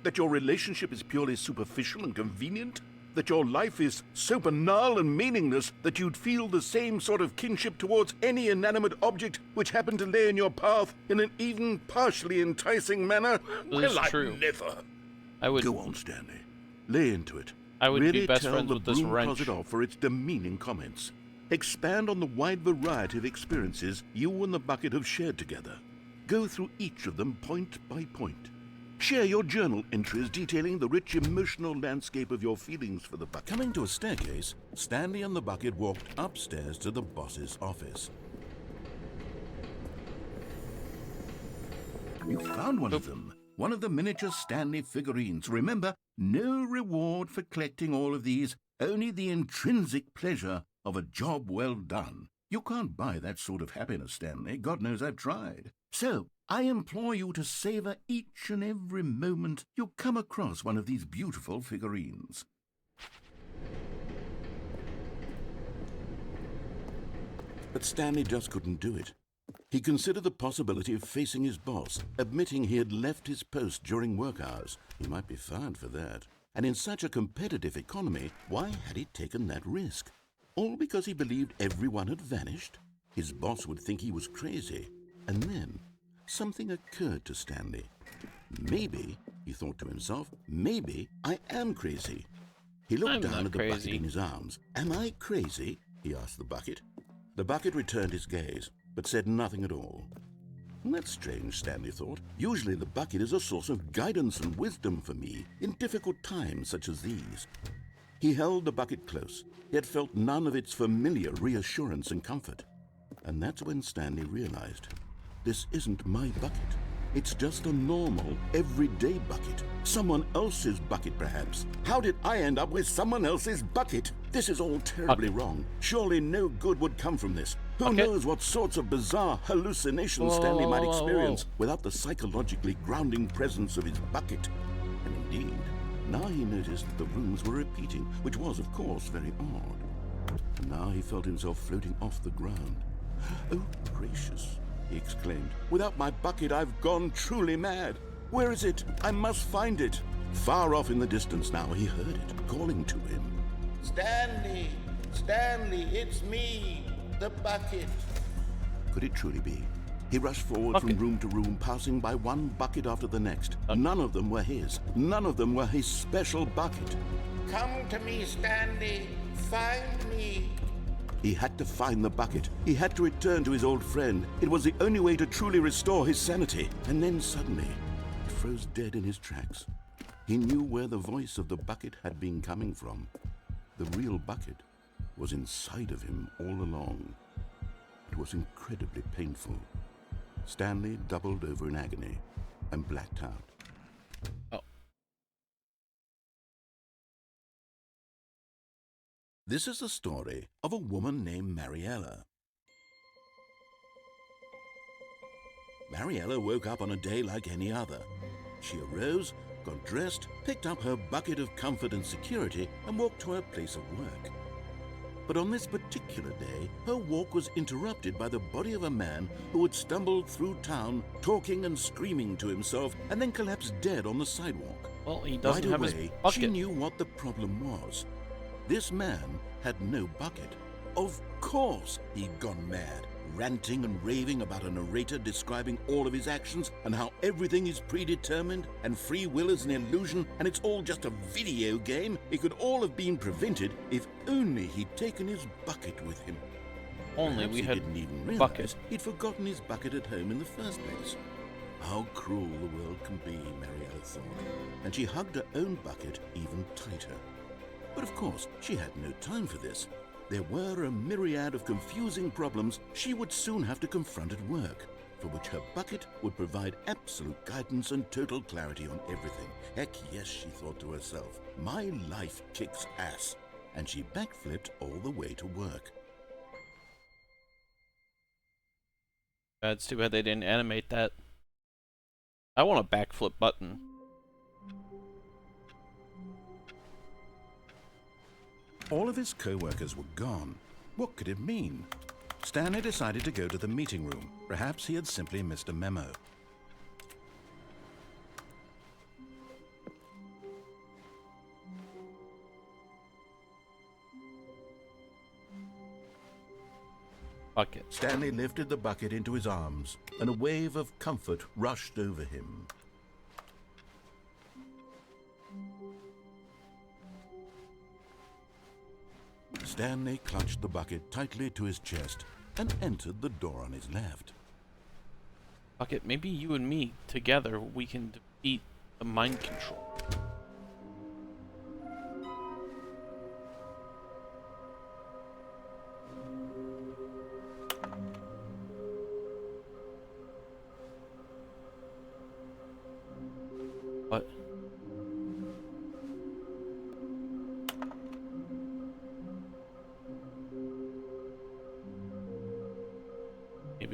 That your relationship is purely superficial and convenient? That your life is so banal and meaningless that you'd feel the same sort of kinship towards any inanimate object which happened to lay in your path in an even partially enticing manner? This Well, is true. I'd never. I would. Go on, Stanley. Lay into it. I would really be best tell friends the with this broom wrench. closet off for its demeaning comments. Expand on the wide variety of experiences you and the bucket have shared together. Go through each of them point by point. Share your journal entries detailing the rich emotional landscape of your feelings for the bucket. Coming to a staircase, Stanley and the bucket walked upstairs to the boss's office. You found one of them. One of the miniature Stanley figurines. Remember, no reward for collecting all of these, only the intrinsic pleasure of a job well done. You can't buy that sort of happiness, Stanley. God knows I've tried. So, I implore you to savor each and every moment you come across one of these beautiful figurines. But Stanley just couldn't do it. He considered the possibility of facing his boss, admitting he had left his post during work hours. He might be fired for that. And in such a competitive economy, why had he taken that risk? All because he believed everyone had vanished? His boss would think he was crazy. And then something occurred to Stanley. Maybe, he thought to himself, maybe I am crazy. He looked down at the bucket in his arms. Am I crazy? He asked the bucket. The bucket returned his gaze, but said nothing at all. That's strange, Stanley thought. Usually the bucket is a source of guidance and wisdom for me in difficult times such as these. He held the bucket close, yet felt none of its familiar reassurance and comfort. And that's when Stanley realized, this isn't my bucket. It's just a normal, everyday bucket. Someone else's bucket, perhaps. How did I end up with someone else's bucket? This is all terribly wrong. Surely no good would come from this. Who knows what sorts of bizarre hallucinations Stanley might experience without the psychologically grounding presence of his bucket. And indeed, now he noticed that the rooms were repeating, which was, of course, very odd. And now he felt himself floating off the ground. Oh, gracious, he exclaimed. Without my bucket, I've gone truly mad. Where is it? I must find it. Far off in the distance now, he heard it, calling to him. Stanley! Stanley, it's me, the bucket. Could it truly be? He rushed forward from room to room, passing by one bucket after the next. None of them were his. None of them were his special bucket. Come to me, Stanley. Find me. He had to find the bucket. He had to return to his old friend. It was the only way to truly restore his sanity. And then suddenly, he froze dead in his tracks. He knew where the voice of the bucket had been coming from. The real bucket was inside of him all along. It was incredibly painful. Stanley doubled over in agony and blacked out. Oh. This is the story of a woman named Mariella. Mariella woke up on a day like any other. She arose, got dressed, picked up her bucket of comfort and security, and walked to her place of work. But on this particular day, her walk was interrupted by the body of a man who had stumbled through town, talking and screaming to himself, and then collapsed dead on the sidewalk. Well, he doesn't have his Right away, bucket. she knew what the problem was. This man had no bucket. Of course he'd gone mad, ranting and raving about a narrator describing all of his actions and how everything is predetermined and free will is an illusion and it's all just a video game. It could all have been prevented if only he'd taken his bucket with him. Only Perhaps we he had didn't even realize bucket. he'd forgotten his bucket at home in the first place. How cruel the world can be, Mariella thought, and she hugged her own bucket even tighter. But of course, she had no time for this. There were a myriad of confusing problems she would soon have to confront at work, for which her bucket would provide absolute guidance and total clarity on everything. Heck yes, she thought to herself, my life kicks ass. And she backflipped all the way to work. It's too bad they didn't animate that. I want a backflip button. All of his co-workers were gone. What could it mean? Stanley decided to go to the meeting room. Perhaps he had simply missed a memo. Bucket. Stanley lifted the bucket into his arms, and a wave of comfort rushed over him. Stanley clutched the bucket tightly to his chest and entered the door on his left. Bucket, maybe you and me, together, we can defeat the mind control. What?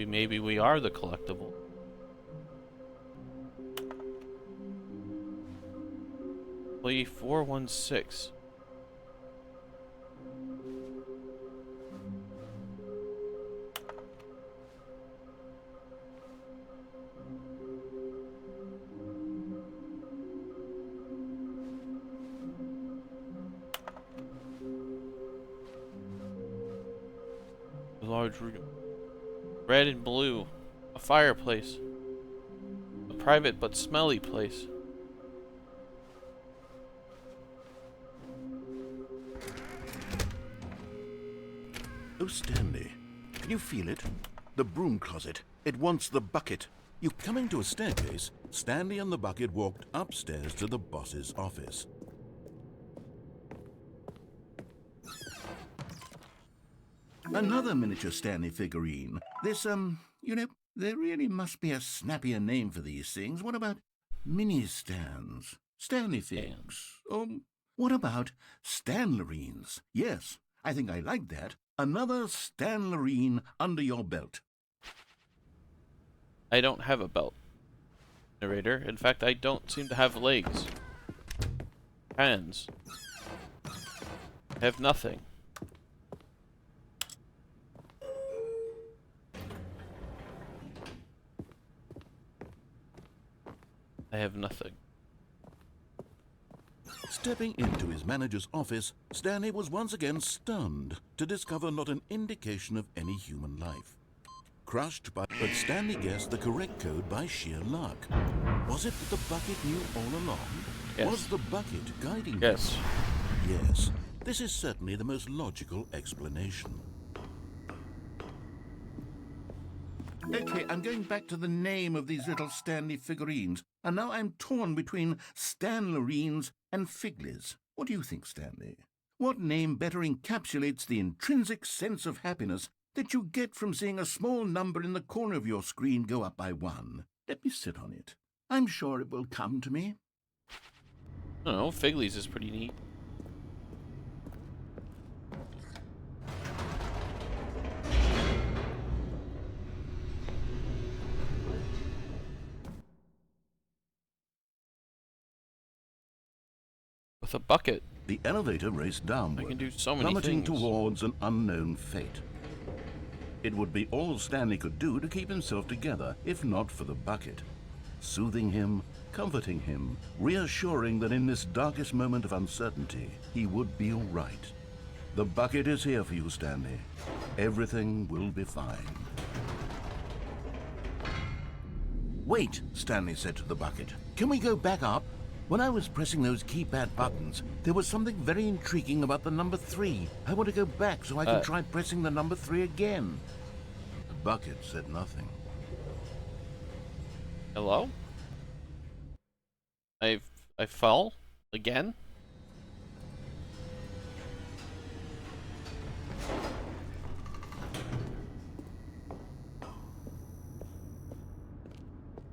Maybe we are the collectible. Play 416. A large room. Red and blue. A fireplace. A private but smelly place. Oh, Stanley, can you feel it? The broom closet. It wants the bucket. You coming to a staircase, Stanley and the bucket walked upstairs to the boss's office. Another miniature Stanley figurine. This, there really must be a snappier name for these things. What about mini-stands? Stanley figs? What about Stanlerines? Yes, I think I like that. Another Stanlerine under your belt. I don't have a belt, narrator. In fact, I don't seem to have legs. Hands. I have nothing. I have nothing. Stepping into his manager's office, Stanley was once again stunned to discover not an indication of any human life. Crushed but Stanley guessed the correct code by sheer luck. Was it that the bucket knew all along? Yes. Was the bucket guiding him? Yes. Yes. This is certainly the most logical explanation. Okay, I'm going back to the name of these little Stanley figurines, and now I'm torn between Stanlerines and Figlies. What do you think, Stanley? What name better encapsulates the intrinsic sense of happiness that you get from seeing a small number in the corner of your screen go up by 1? Let me sit on it. I'm sure it will come to me. I don't know, Figlies is pretty neat. With a bucket, The elevator raced downward, I can do so many plummeting things. towards an unknown fate. It would be all Stanley could do to keep himself together, if not for the bucket. Soothing him, comforting him, reassuring that in this darkest moment of uncertainty, he would be all right. The bucket is here for you, Stanley. Everything will be fine. Wait, Stanley said to the bucket. Can we go back up? When I was pressing those keypad buttons, there was something very intriguing about the number 3. I want to go back so I can try pressing the number 3 again. The bucket said nothing. Hello? I fell again?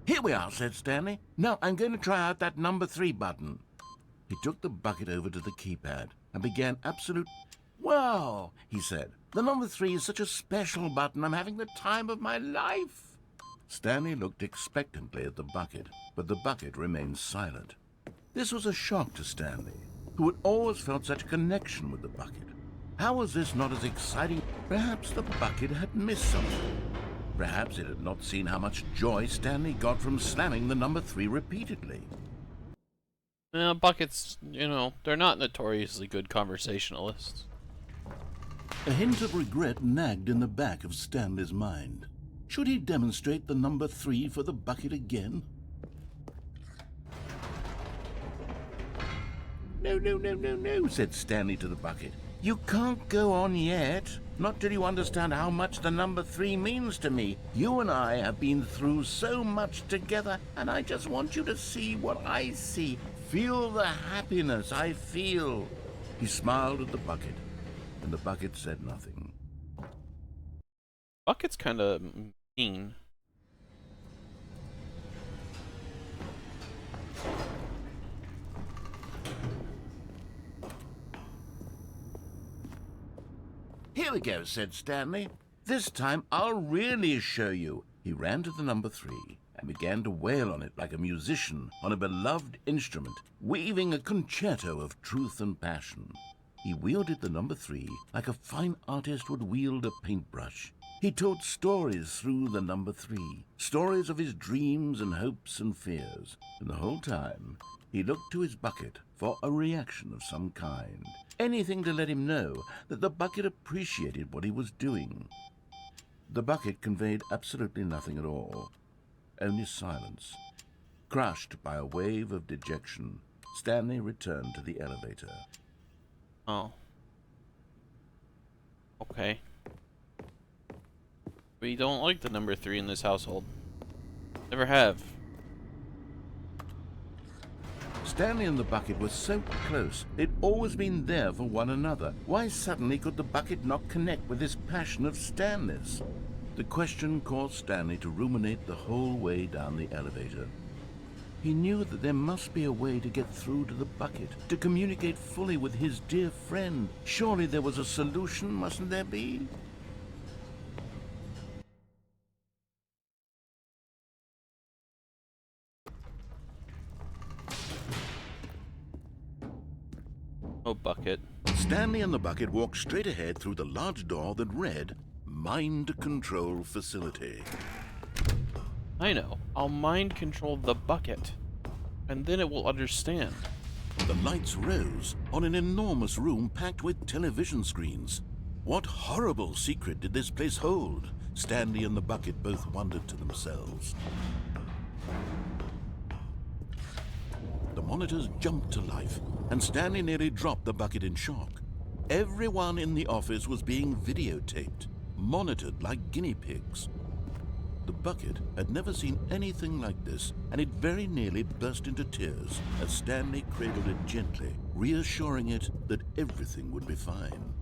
Here we are, said Stanley. Now I'm going to try out that number 3 button. He took the bucket over to the keypad and began absolute... Wow, he said. The number 3 is such a special button. I'm having the time of my life. Stanley looked expectantly at the bucket, but the bucket remained silent. This was a shock to Stanley, who had always felt such a connection with the bucket. How was this not as exciting? Perhaps the bucket had missed something. Perhaps it had not seen how much joy Stanley got from slamming the number 3 repeatedly. Buckets, they're not notoriously good conversationalists. A hint of regret nagged in the back of Stanley's mind. Should he demonstrate the number 3 for the bucket again? No, said Stanley to the bucket. You can't go on yet. Not till you understand how much the number 3 means to me. You and I have been through so much together, and I just want you to see what I see. Feel the happiness I feel. He smiled at the bucket, and the bucket said nothing. Bucket's kind of mean. Here we go, said Stanley. This time I'll really show you. He ran to the number 3 and began to wail on it like a musician on a beloved instrument, weaving a concerto of truth and passion. He wielded the number 3 like a fine artist would wield a paintbrush. He told stories through the number 3, stories of his dreams and hopes and fears. And the whole time, he looked to his bucket for a reaction of some kind. Anything to let him know that the bucket appreciated what he was doing. The bucket conveyed absolutely nothing at all, only silence. Crushed by a wave of dejection, Stanley returned to the elevator. Oh. Okay. We don't like the number 3 in this household. Never have. Stanley and the bucket were so close. They'd always been there for one another. Why suddenly could the bucket not connect with this passion of Stanley's? The question caused Stanley to ruminate the whole way down the elevator. He knew that there must be a way to get through to the bucket, to communicate fully with his dear friend. Surely there was a solution, mustn't there be? Oh, bucket. Stanley and the bucket walked straight ahead through the large door that read, Mind Control Facility. I know. I'll mind control the bucket, and then it will understand. The lights rose on an enormous room packed with television screens. What horrible secret did this place hold? Stanley and the bucket both wondered to themselves. The monitors jumped to life, and Stanley nearly dropped the bucket in shock. Everyone in the office was being videotaped, monitored like guinea pigs. The bucket had never seen anything like this, and it very nearly burst into tears as Stanley cradled it gently, reassuring it that everything would be fine.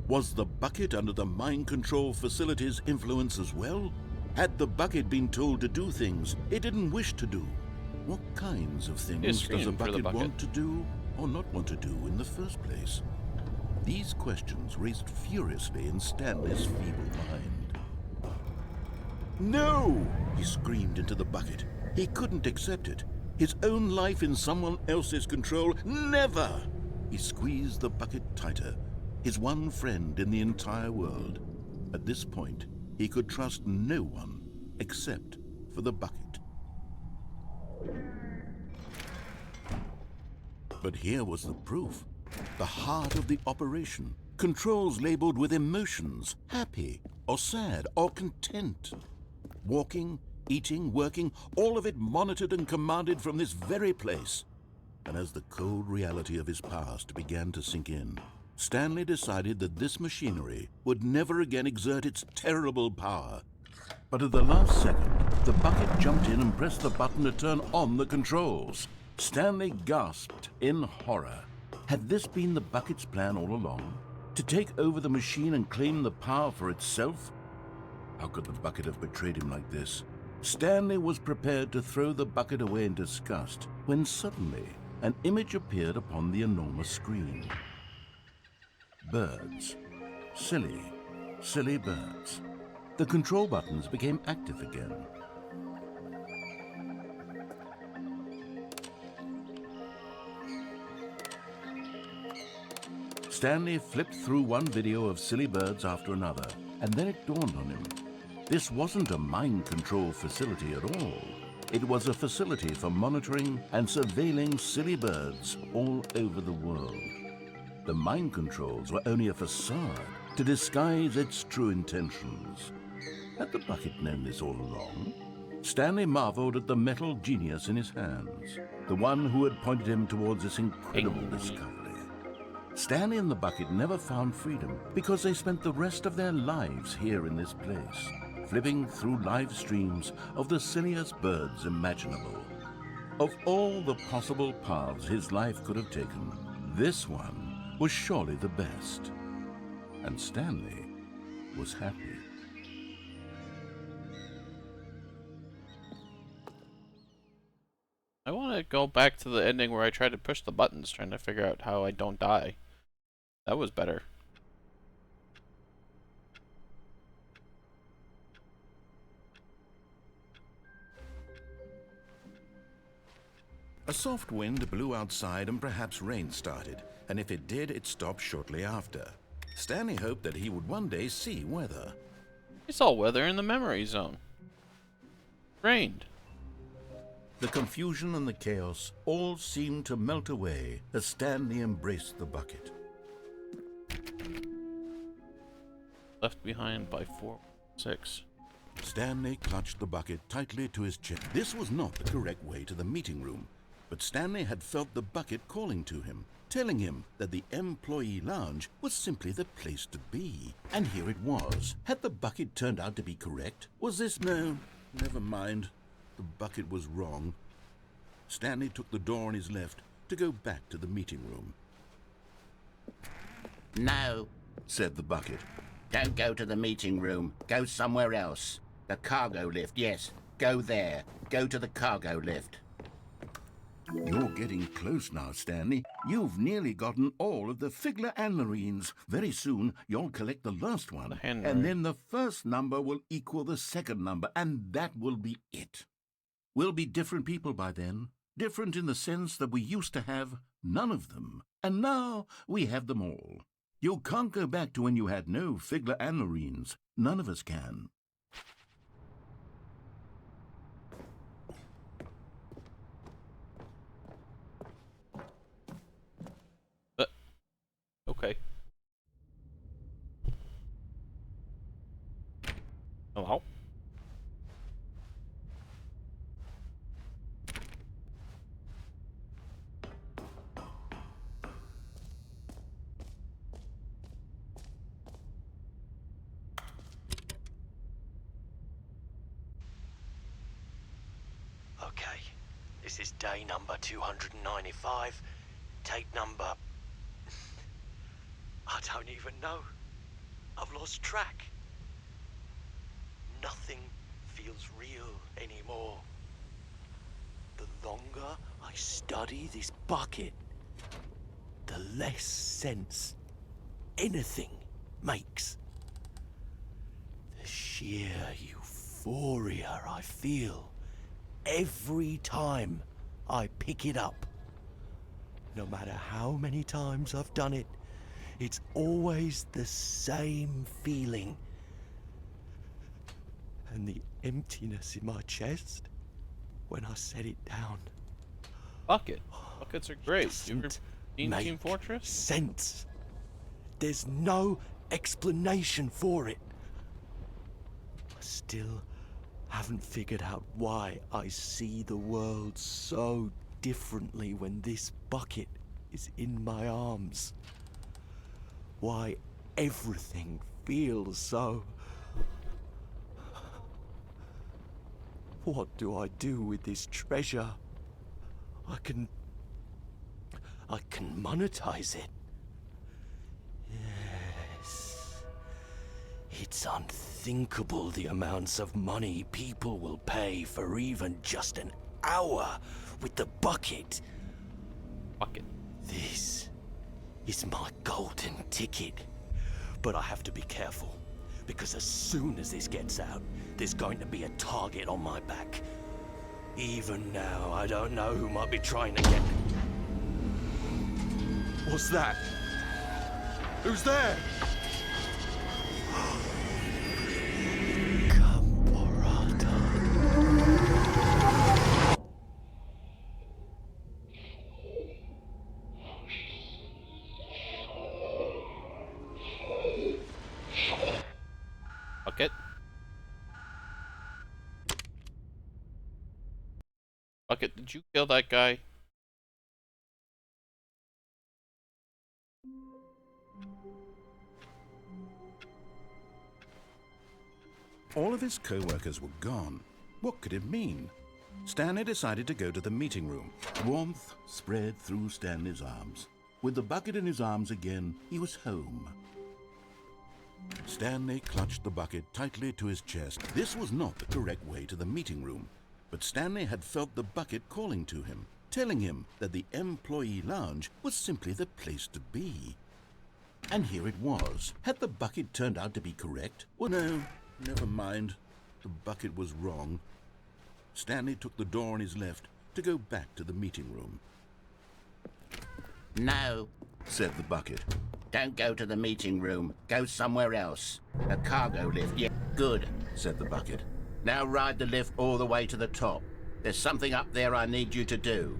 Was the bucket under the mind control facility's influence as well? Had the bucket been told to do things it didn't wish to do? What kinds of things does a bucket want to do or not want to do in the first place? These questions raced furiously in Stanley's feeble mind. No! He screamed into the bucket. He couldn't accept it. His own life in someone else's control, never! He squeezed the bucket tighter. His one friend in the entire world. At this point, he could trust no one except for the bucket. But here was the proof. The heart of the operation. Controls labeled with emotions, happy or sad or content. Walking, eating, working, all of it monitored and commanded from this very place. And as the cold reality of his past began to sink in, Stanley decided that this machinery would never again exert its terrible power. But at the last second, the bucket jumped in and pressed the button to turn on the controls. Stanley gasped in horror. Had this been the bucket's plan all along? To take over the machine and claim the power for itself? How could the bucket have betrayed him like this? Stanley was prepared to throw the bucket away in disgust when suddenly an image appeared upon the enormous screen. Birds. Silly, silly birds. The control buttons became active again. Stanley flipped through one video of silly birds after another, and then it dawned on him. This wasn't a mind control facility at all. It was a facility for monitoring and surveilling silly birds all over the world. The mind controls were only a facade to disguise its true intentions. Had the bucket known this all along? Stanley marveled at the metal genius in his hands, the one who had pointed him towards this incredible discovery. Stanley and the bucket never found freedom because they spent the rest of their lives here in this place, flipping through live streams of the silliest birds imaginable. Of all the possible paths his life could have taken, this one was surely the best. And Stanley was happy. I want to go back to the ending where I tried to push the buttons, trying to figure out how I don't die. That was better. A soft wind blew outside and perhaps rain started, and if it did, it stopped shortly after. Stanley hoped that he would one day see weather. I saw weather in the memory zone. Rained. The confusion and the chaos all seemed to melt away as Stanley embraced the bucket. Left behind by 4-6. Stanley clutched the bucket tightly to his chest. This was not the correct way to the meeting room, but Stanley had felt the bucket calling to him, telling him that the employee lounge was simply the place to be. And here it was. Had the bucket turned out to be correct? Was this... No, never mind. The bucket was wrong. Stanley took the door on his left to go back to the meeting room. No, Said the bucket. don't go to the meeting room. Go somewhere else. The cargo lift, yes. Go there. Go to the cargo lift. You're getting close now, Stanley. You've nearly gotten all of the Figler and Marines. Very soon, you'll collect the last one. Henry. And then the first number will equal the second number, and that will be it. We'll be different people by then. Different in the sense that we used to have none of them. And now we have them all. You can't go back to when you had no Figler and Marines. None of us can. Okay. Hello? Okay, this is day number 295. Tape number... I don't even know. I've lost track. Nothing feels real anymore. The longer I study this bucket, the less sense anything makes. The sheer euphoria I feel every time I pick it up. No matter how many times I've done it, it's always the same feeling. And the emptiness in my chest when I set it down. Bucket. Buckets are great. You ever Doesn't seen make Team Fortress? sense. There's no explanation for it. I still haven't figured out why I see the world so differently when this bucket is in my arms. Why everything feels so... What do I do with this treasure? I can monetize it. Yes. It's unthinkable the amounts of money people will pay for even just an hour with the bucket. Bucket. This is my golden ticket. But I have to be careful, because as soon as this gets out, there's going to be a target on my back. Even now, I don't know who might be trying to get... What's that? Who's there? Camporata. Bucket. Bucket, did you kill that guy? All of his co-workers were gone. What could it mean? Stanley decided to go to the meeting room. Warmth spread through Stanley's arms. With the bucket in his arms again, he was home. Stanley clutched the bucket tightly to his chest. This was not the correct way to the meeting room, but Stanley had felt the bucket calling to him, telling him that the employee lounge was simply the place to be. And here it was. Had the bucket turned out to be correct? Well, no, never mind. The bucket was wrong. Stanley took the door on his left to go back to the meeting room. No, Said the bucket. don't go to the meeting room. Go somewhere else. A cargo lift, yeah, good, Said the bucket. Now ride the lift all the way to the top. There's something up there I need you to do.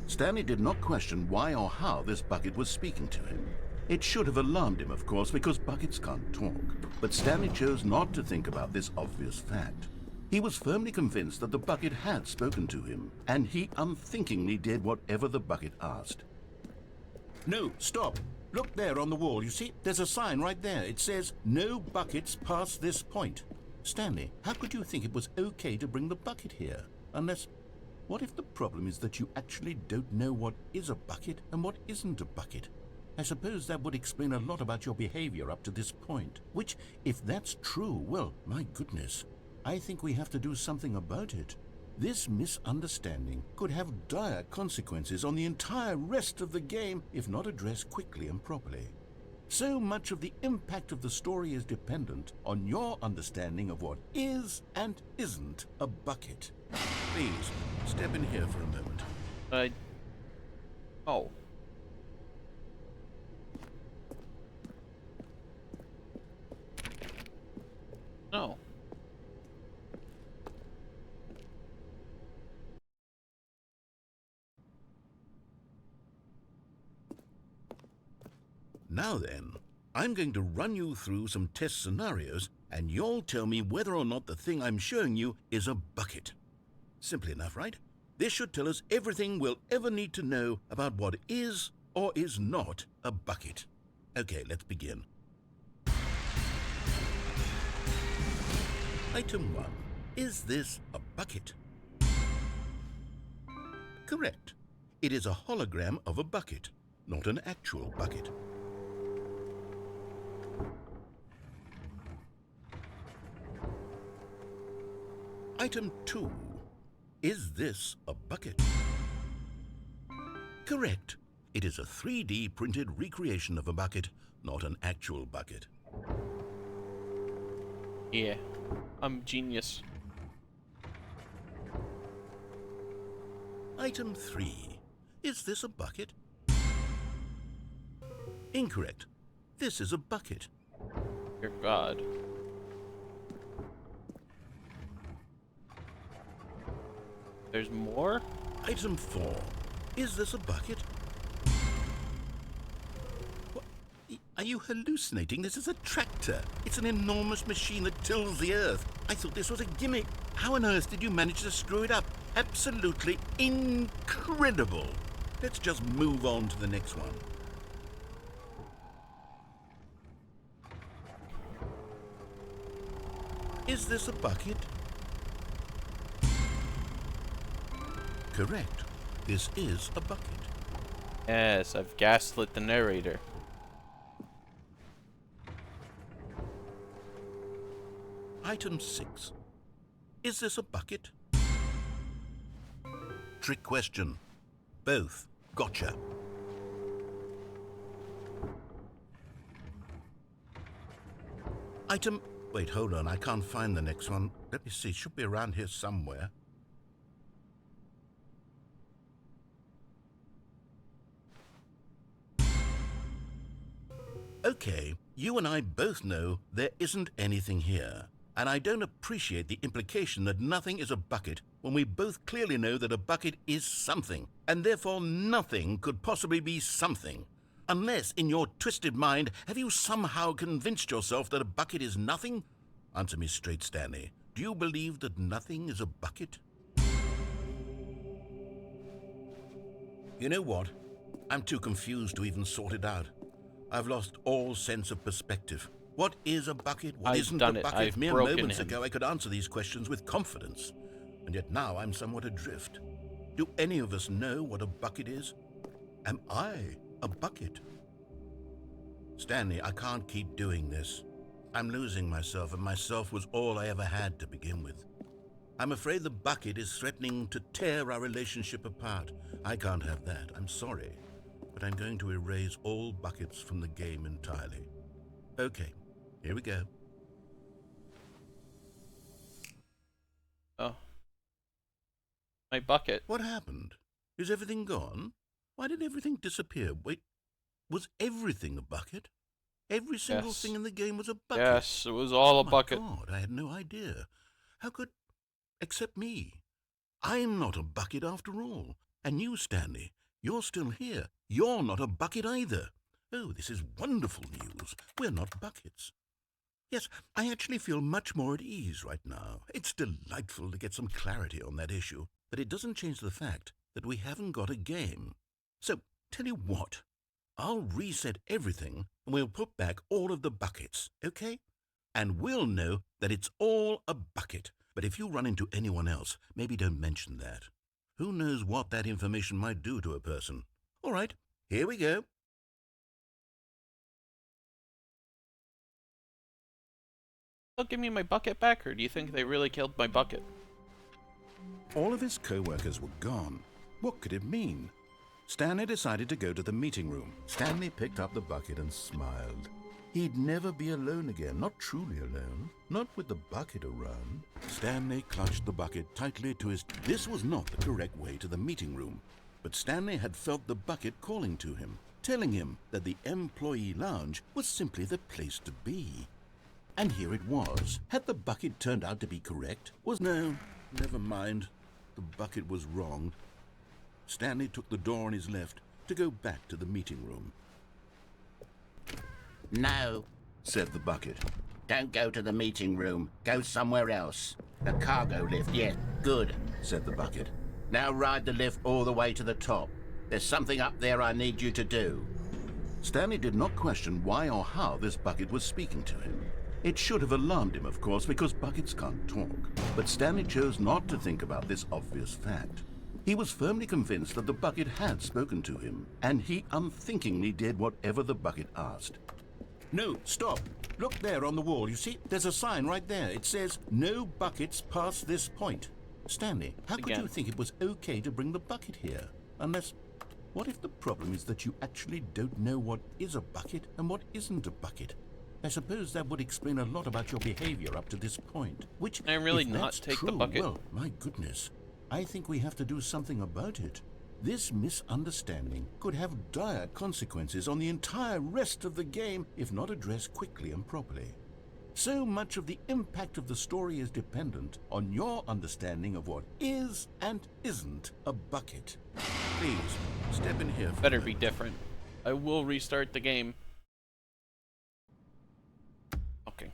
Stanley did not question why or how this bucket was speaking to him. It should have alarmed him, of course, because buckets can't talk. But Stanley chose not to think about this obvious fact. He was firmly convinced that the bucket had spoken to him, and he unthinkingly did whatever the bucket asked. No, stop. Look there on the wall. You see, there's a sign right there. It says, "No buckets past this point." Stanley, how could you think it was okay to bring the bucket here? Unless, what if the problem is that you actually don't know what is a bucket and what isn't a bucket? I suppose that would explain a lot about your behavior up to this point. Which, if that's true, well, my goodness, I think we have to do something about it. This misunderstanding could have dire consequences on the entire rest of the game if not addressed quickly and properly. So much of the impact of the story is dependent on your understanding of what is and isn't a bucket. Please, step in here for a moment. Oh. No. Now then, I'm going to run you through some test scenarios, and you'll tell me whether or not the thing I'm showing you is a bucket. Simple enough, right? This should tell us everything we'll ever need to know about what is or is not a bucket. Okay, let's begin. Item 1. Is this a bucket? Correct. It is a hologram of a bucket, not an actual bucket. Item 2. Is this a bucket? Correct. It is a 3D printed recreation of a bucket, not an actual bucket. Yeah. I'm genius. Item 3. Is this a bucket? Incorrect. This is a bucket. Dear God. There's more? Item 4. Is this a bucket? What? Are you hallucinating? This is a tractor. It's an enormous machine that tills the earth. I thought this was a gimmick. How on earth did you manage to screw it up? Absolutely incredible. Let's just move on to the next one. Is this a bucket? Correct. This is a bucket. Yes, I've gaslit the narrator. Item 6. Is this a bucket? Trick question. Both. Gotcha. Item... Wait, hold on. I can't find the next one. Let me see. It should be around here somewhere. Okay, you and I both know there isn't anything here. And I don't appreciate the implication that nothing is a bucket when we both clearly know that a bucket is something, and therefore nothing could possibly be something. Unless, in your twisted mind, have you somehow convinced yourself that a bucket is nothing? Answer me straight, Stanley. Do you believe that nothing is a bucket? You know what? I'm too confused to even sort it out. I've lost all sense of perspective. What is a bucket? What I've isn't done a it. bucket? I've Mere broken moments him. ago, I could answer these questions with confidence. And yet now I'm somewhat adrift. Do any of us know what a bucket is? Am I a bucket? Stanley, I can't keep doing this. I'm losing myself, and myself was all I ever had to begin with. I'm afraid the bucket is threatening to tear our relationship apart. I can't have that. I'm sorry. But I'm going to erase all buckets from the game entirely. Okay, here we go. Oh. My bucket. What happened? Is everything gone? Why did everything disappear? Wait, was everything a bucket? Every single Yes. thing in the game was a bucket? Yes, it was all a bucket. Oh my God, I had no idea. How could... Except me. I'm not a bucket after all. And you, Stanley, you're still here. You're not a bucket either. Oh, this is wonderful news. We're not buckets. Yes, I actually feel much more at ease right now. It's delightful to get some clarity on that issue, but it doesn't change the fact that we haven't got a game. So, tell you what, I'll reset everything and we'll put back all of the buckets, okay? And we'll know that it's all a bucket. But if you run into anyone else, maybe don't mention that. Who knows what that information might do to a person? All right, here we go. They'll give me my bucket back, or do you think they really killed my bucket? All of his co-workers were gone. What could it mean? Stanley decided to go to the meeting room. Stanley picked up the bucket and smiled. He'd never be alone again, not truly alone, not with the bucket around. Stanley clutched the bucket tightly to his... This was not the correct way to the meeting room, but Stanley had felt the bucket calling to him, telling him that the employee lounge was simply the place to be. And here it was. Had the bucket turned out to be correct? No, never mind. The bucket was wrong. Stanley took the door on his left to go back to the meeting room. No, Said the bucket. don't go to the meeting room. Go somewhere else. The cargo lift, yes, good. Said the bucket. Now ride the lift all the way to the top. There's something up there I need you to do. Stanley did not question why or how this bucket was speaking to him. It should have alarmed him, of course, because buckets can't talk. But Stanley chose not to think about this obvious fact. He was firmly convinced that the bucket had spoken to him, and he unthinkingly did whatever the bucket asked. No, stop. Look there on the wall, you see? There's a sign right there. It says, "No buckets past this point." Stanley, how could you think it was okay to bring the bucket here? Unless, what if the problem is that you actually don't know what is a bucket and what isn't a bucket? I suppose that would explain a lot about your behavior up to this point. Which, Can I really if not that's take the true, bucket? well, my goodness. I think we have to do something about it. This misunderstanding could have dire consequences on the entire rest of the game if not addressed quickly and properly. So much of the impact of the story is dependent on your understanding of what is and isn't a bucket. Please, step in here. Better be different. I will restart the game. Okay.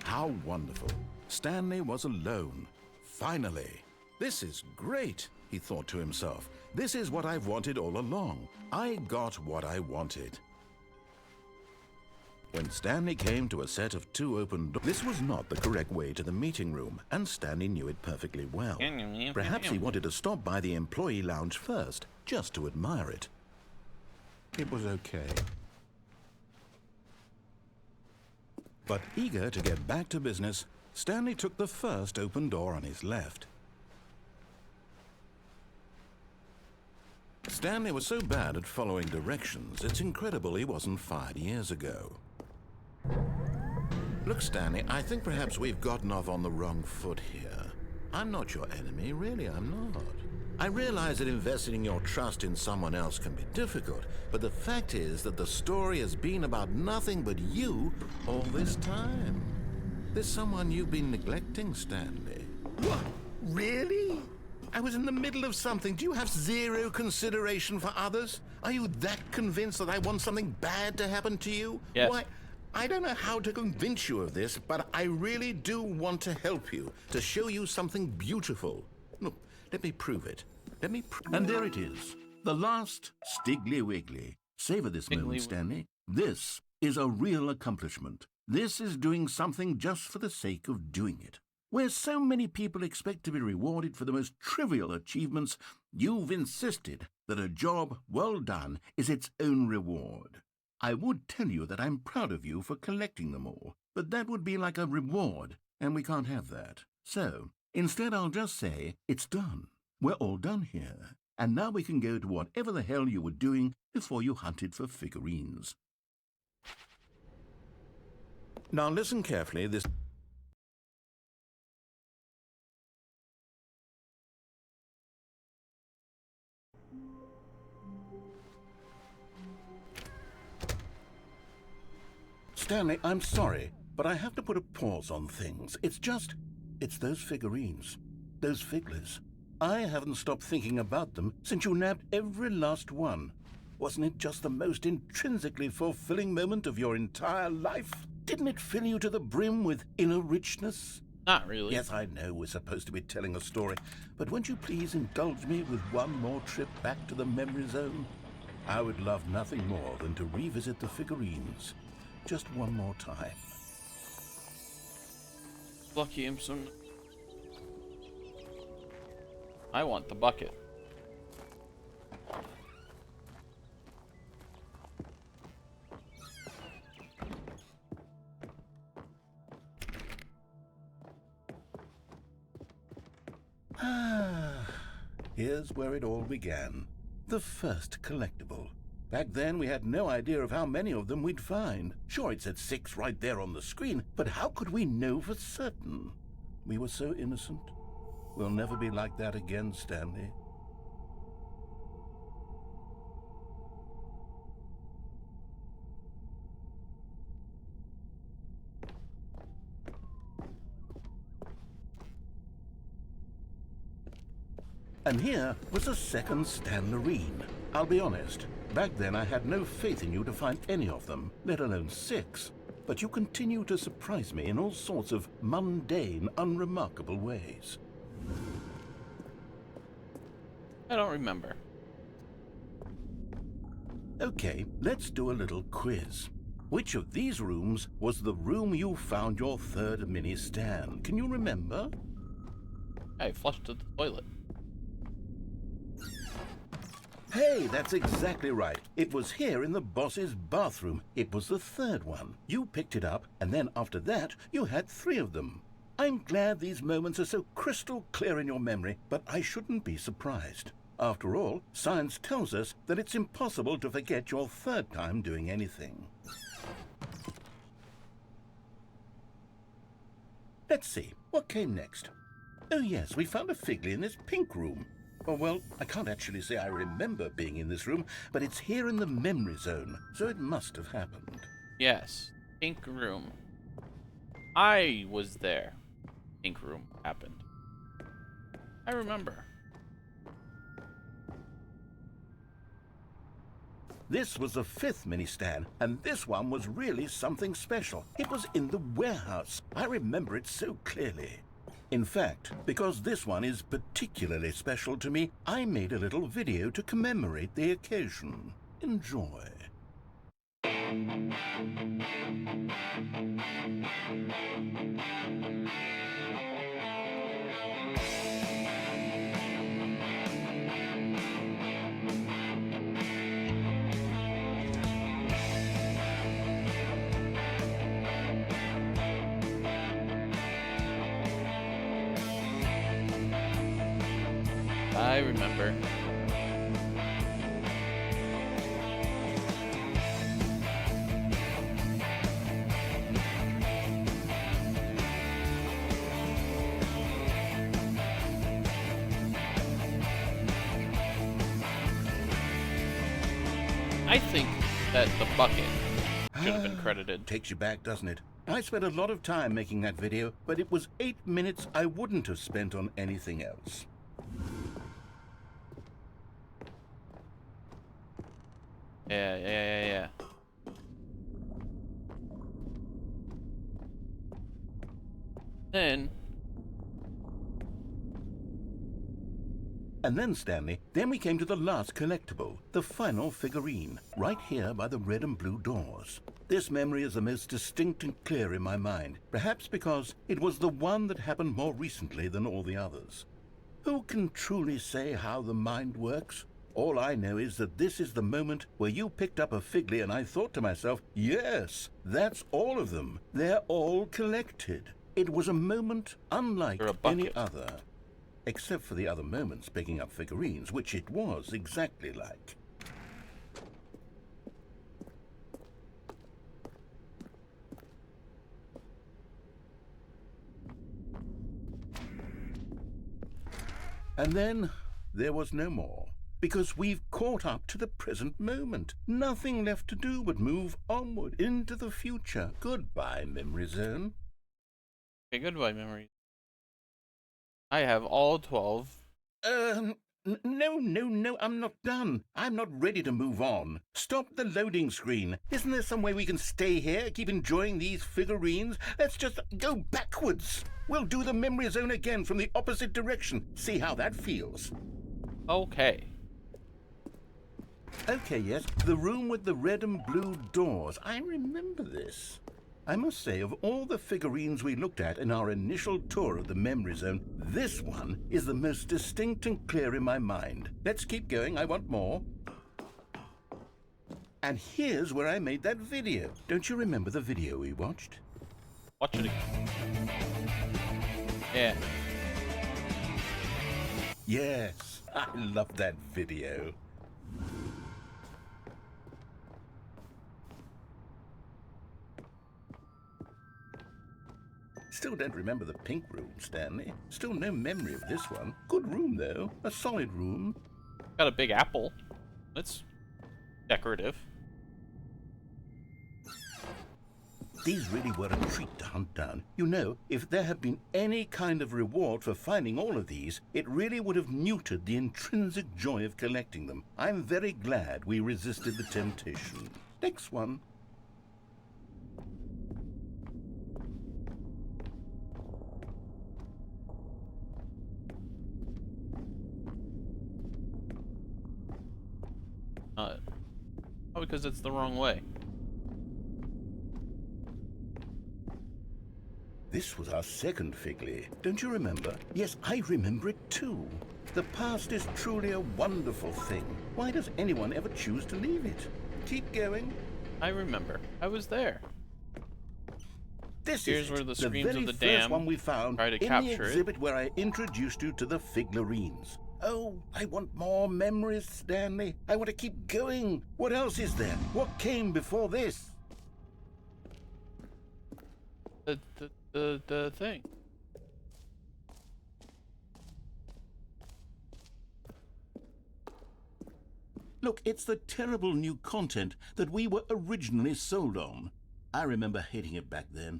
How wonderful. Stanley was alone. Finally. This is great, he thought to himself. This is what I've wanted all along. I got what I wanted. When Stanley came to a set of two open doors, this was not the correct way to the meeting room, and Stanley knew it perfectly well. Perhaps he wanted to stop by the employee lounge first, just to admire it. It was okay. But eager to get back to business, Stanley took the first open door on his left. Stanley was so bad at following directions, it's incredible he wasn't fired years ago. Look, Stanley, I think perhaps we've gotten off on the wrong foot here. I'm not your enemy, really, I'm not. I realize that investing your trust in someone else can be difficult, but the fact is that the story has been about nothing but you all this time. There's someone you've been neglecting, Stanley. What? Really? I was in the middle of something. Do you have zero consideration for others? Are you that convinced that I want something bad to happen to you? Yes. Why, I don't know how to convince you of this, but I really do want to help you, to show you something beautiful. Look, let me prove it. And there it is. The last Stiggly Wiggly. Savor this moment, Stanley. This is a real accomplishment. This is doing something just for the sake of doing it. Where so many people expect to be rewarded for the most trivial achievements, you've insisted that a job well done is its own reward. I would tell you that I'm proud of you for collecting them all, but that would be like a reward, and we can't have that. So, instead I'll just say, it's done. We're all done here, and now we can go to whatever the hell you were doing before you hunted for figurines. Now listen carefully, this... Stanley, I'm sorry, but I have to put a pause on things. It's those figurines. Those figglers. I haven't stopped thinking about them since you nabbed every last one. Wasn't it just the most intrinsically fulfilling moment of your entire life? Didn't it fill you to the brim with inner richness? Not really. Yes, I know we're supposed to be telling a story, but won't you please indulge me with one more trip back to the memory zone? I would love nothing more than to revisit the figurines. Just one more time. Lucky Imson. I want the bucket. Here's where it all began. The first collectible. Back then, we had no idea of how many of them we'd find. Sure, it said 6 right there on the screen, but how could we know for certain? We were so innocent. We'll never be like that again, Stanley. And here was a second Stanlerine. I'll be honest, back then I had no faith in you to find any of them, let alone 6. But you continue to surprise me in all sorts of mundane, unremarkable ways. I don't remember. Okay, let's do a little quiz. Which of these rooms was the room you found your third mini Stan? Can you remember? I flushed the toilet. Hey, that's exactly right. It was here in the boss's bathroom. It was the third one. You picked it up, and then after that, you had 3 of them. I'm glad these moments are so crystal clear in your memory, but I shouldn't be surprised. After all, science tells us that it's impossible to forget your third time doing anything. Let's see, what came next? Oh yes, we found a Figley in this pink room. Oh, well, I can't actually say I remember being in this room, but it's here in the memory zone, so it must have happened. Yes, pink room. I was there. Pink room happened. I remember. This was the 5th mini Stan, and this one was really something special. It was in the warehouse. I remember it so clearly. In fact, because this one is particularly special to me, I made a little video to commemorate the occasion. Enjoy. I remember. I think that the bucket should have been credited. Takes you back, doesn't it? I spent a lot of time making that video, but it was 8 minutes I wouldn't have spent on anything else. Yeah. Then... And then, Stanley, then we came to the last collectible, the final figurine, right here by the red and blue doors. This memory is the most distinct and clear in my mind, perhaps because it was the one that happened more recently than all the others. Who can truly say how the mind works? All I know is that this is the moment where you picked up a Figley and I thought to myself, yes, that's all of them. They're all collected. It was a moment unlike any other. Except for the other moments picking up figurines, which it was exactly like. And then there was no more, because we've caught up to the present moment. Nothing left to do but move onward into the future. Goodbye, Memory Zone. Okay, goodbye, memories. I have all 12. No, I'm not done. I'm not ready to move on. Stop the loading screen. Isn't there some way we can stay here, keep enjoying these figurines? Let's just go backwards. We'll do the memory zone again from the opposite direction. See how that feels. Okay. Okay, yes, the room with the red and blue doors. I remember this. I must say, of all the figurines we looked at in our initial tour of the memory zone, this one is the most distinct and clear in my mind. Let's keep going, I want more. And here's where I made that video. Don't you remember the video we watched? Watch it again. Yeah. Yes, I love that video. Still don't remember the pink room, Stanley. Still no memory of this one. Good room, though. A solid room. Got a big apple. That's decorative. These really were a treat to hunt down. You know, if there had been any kind of reward for finding all of these, it really would have neutered the intrinsic joy of collecting them. I'm very glad we resisted the temptation. Next one. Oh, because it's the wrong way. This was our second Figley. Don't you remember? Yes, I remember it too. The past is truly a wonderful thing. Why does anyone ever choose to leave it? Keep going. I remember. I was there. Here's where the the screens very of the first dam one we found try to in capture the exhibit where I introduced you to the Figlerines. Oh, I want more memories, Stanley. I want to keep going. What else is there? What came before this? The thing. Look, it's the terrible new content that we were originally sold on. I remember hating it back then,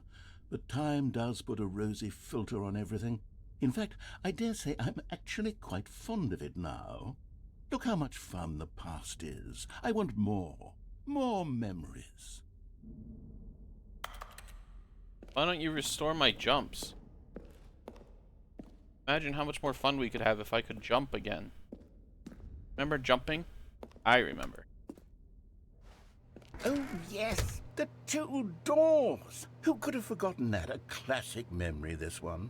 but time does put a rosy filter on everything. In fact, I dare say I'm actually quite fond of it now. Look how much fun the past is. I want more. More memories. Why don't you restore my jumps? Imagine how much more fun we could have if I could jump again. Remember jumping? I remember. Oh, yes, the two doors. Who could have forgotten that? A classic memory, this one.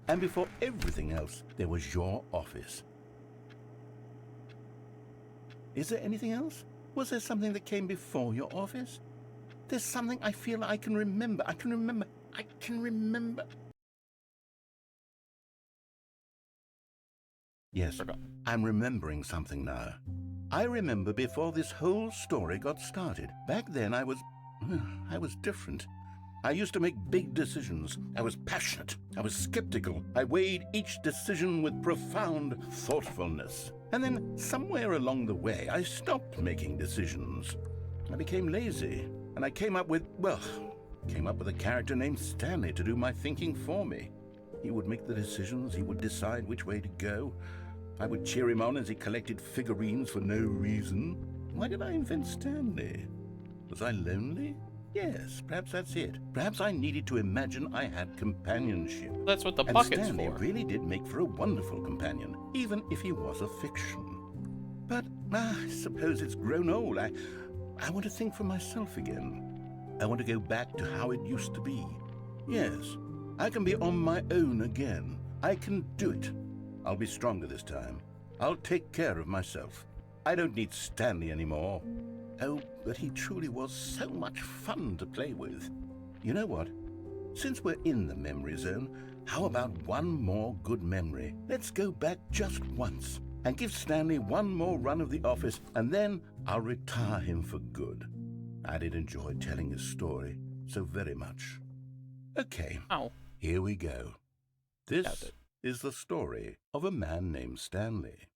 And before everything else, there was your office. Is there anything else? Was there something that came before your office? There's something I feel I can remember. I can remember. Yes, I'm remembering something now. I remember before this whole story got started. Back then I was different. I used to make big decisions. I was passionate. I was skeptical. I weighed each decision with profound thoughtfulness. And then somewhere along the way, I stopped making decisions. I became lazy. And I came up with a character named Stanley to do my thinking for me. He would make the decisions, he would decide which way to go. I would cheer him on as he collected figurines for no reason. Why did I invent Stanley? Was I lonely? Yes, perhaps that's it. Perhaps I needed to imagine I had companionship. That's what the And bucket's Stanley for. really did make for a wonderful companion, even if he was a fiction. But I suppose it's grown old. I want to think for myself again. I want to go back to how it used to be. Yes, I can be on my own again. I can do it. I'll be stronger this time. I'll take care of myself. I don't need Stanley anymore. Oh, but he truly was so much fun to play with. You know what? Since we're in the memory zone, how about one more good memory? Let's go back just once and give Stanley one more run of the office, and then I'll retire him for good. I did enjoy telling his story so very much. Okay, Ow. here we go. This is the story of a man named Stanley.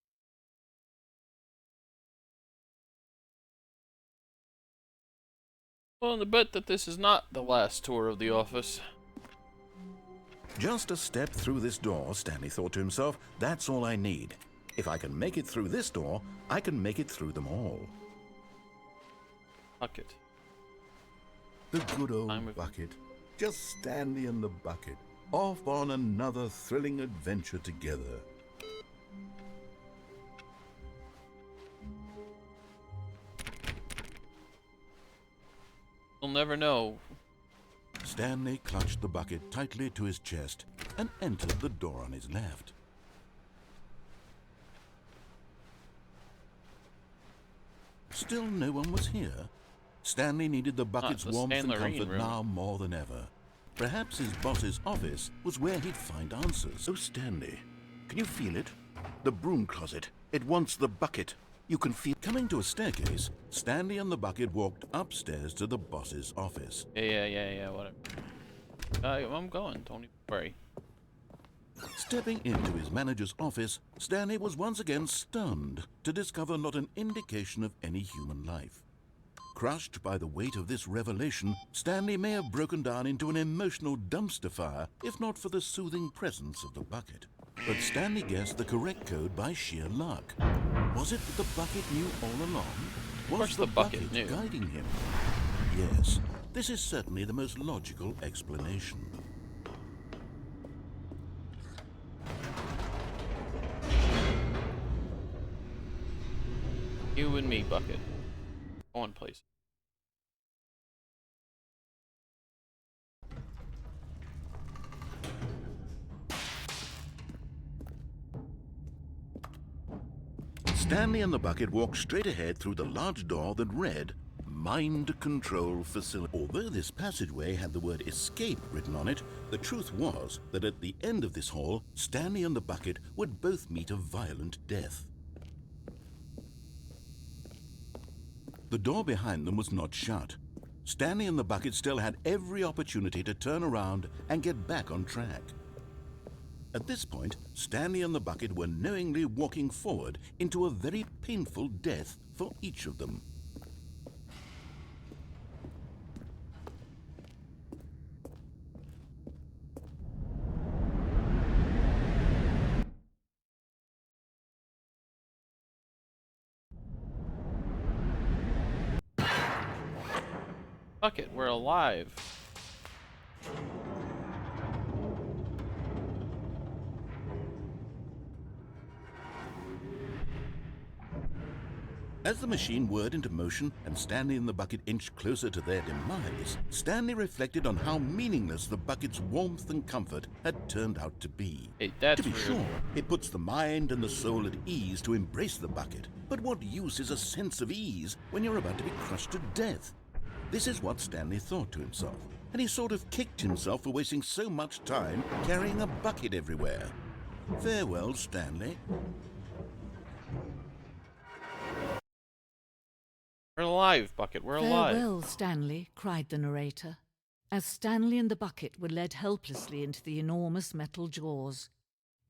Well, I bet that this is not the last tour of the office. Just a step through this door, Stanley thought to himself, that's all I need. If I can make it through this door, I can make it through them all. Bucket. The good old bucket. Just Stanley and the bucket, off on another thrilling adventure together. You'll never know. Stanley clutched the bucket tightly to his chest and entered the door on his left. Still no one was here. Stanley needed the bucket's warmth and comfort now more than ever. Perhaps his boss's office was where he'd find answers. Oh, Stanley, can you feel it? The broom closet. It wants the bucket. You can feel... Coming to a staircase, Stanley and the bucket walked upstairs to the boss's office. Yeah, whatever. I'm going, don't even worry. Stepping into his manager's office, Stanley was once again stunned to discover not an indication of any human life. Crushed by the weight of this revelation, Stanley may have broken down into an emotional dumpster fire if not for the soothing presence of the bucket. But Stanley guessed the correct code by sheer luck. Was it that the bucket knew all along? Was the bucket guiding him? Yes, this is certainly the most logical explanation. You and me, bucket. Going place. Stanley and the bucket walked straight ahead through the large door that read, Mind Control Facility. Although this passageway had the word escape written on it, the truth was that at the end of this hall, Stanley and the bucket would both meet a violent death. The door behind them was not shut. Stanley and the bucket still had every opportunity to turn around and get back on track. At this point, Stanley and the bucket were knowingly walking forward into a very painful death for each of them. Bucket, we're alive. As the machine whirred into motion and Stanley and the bucket inched closer to their demise, Stanley reflected on how meaningless the bucket's warmth and comfort had turned out to be. Hey, that's to be rude. sure, it puts the mind and the soul at ease to embrace the bucket. But what use is a sense of ease when you're about to be crushed to death? This is what Stanley thought to himself, and he sort of kicked himself for wasting so much time carrying a bucket everywhere. Farewell, Stanley. We're alive, bucket, we're alive. Farewell, Stanley, cried the narrator, as Stanley and the bucket were led helplessly into the enormous metal jaws.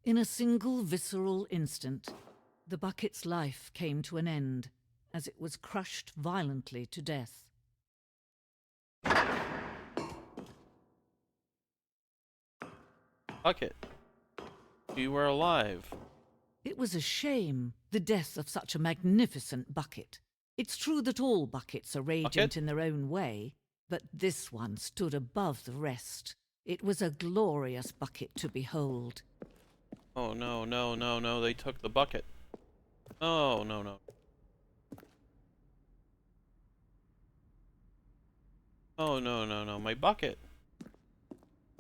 In a single visceral instant, the bucket's life came to an end, as it was crushed violently to death. Bucket. You were alive. It was a shame, the death of such a magnificent bucket. It's true that all buckets are radiant in their own way, but this one stood above the rest. It was a glorious bucket to behold. Oh no, no, no, no, they took the bucket. Oh no, no. Oh no, no, no, my bucket.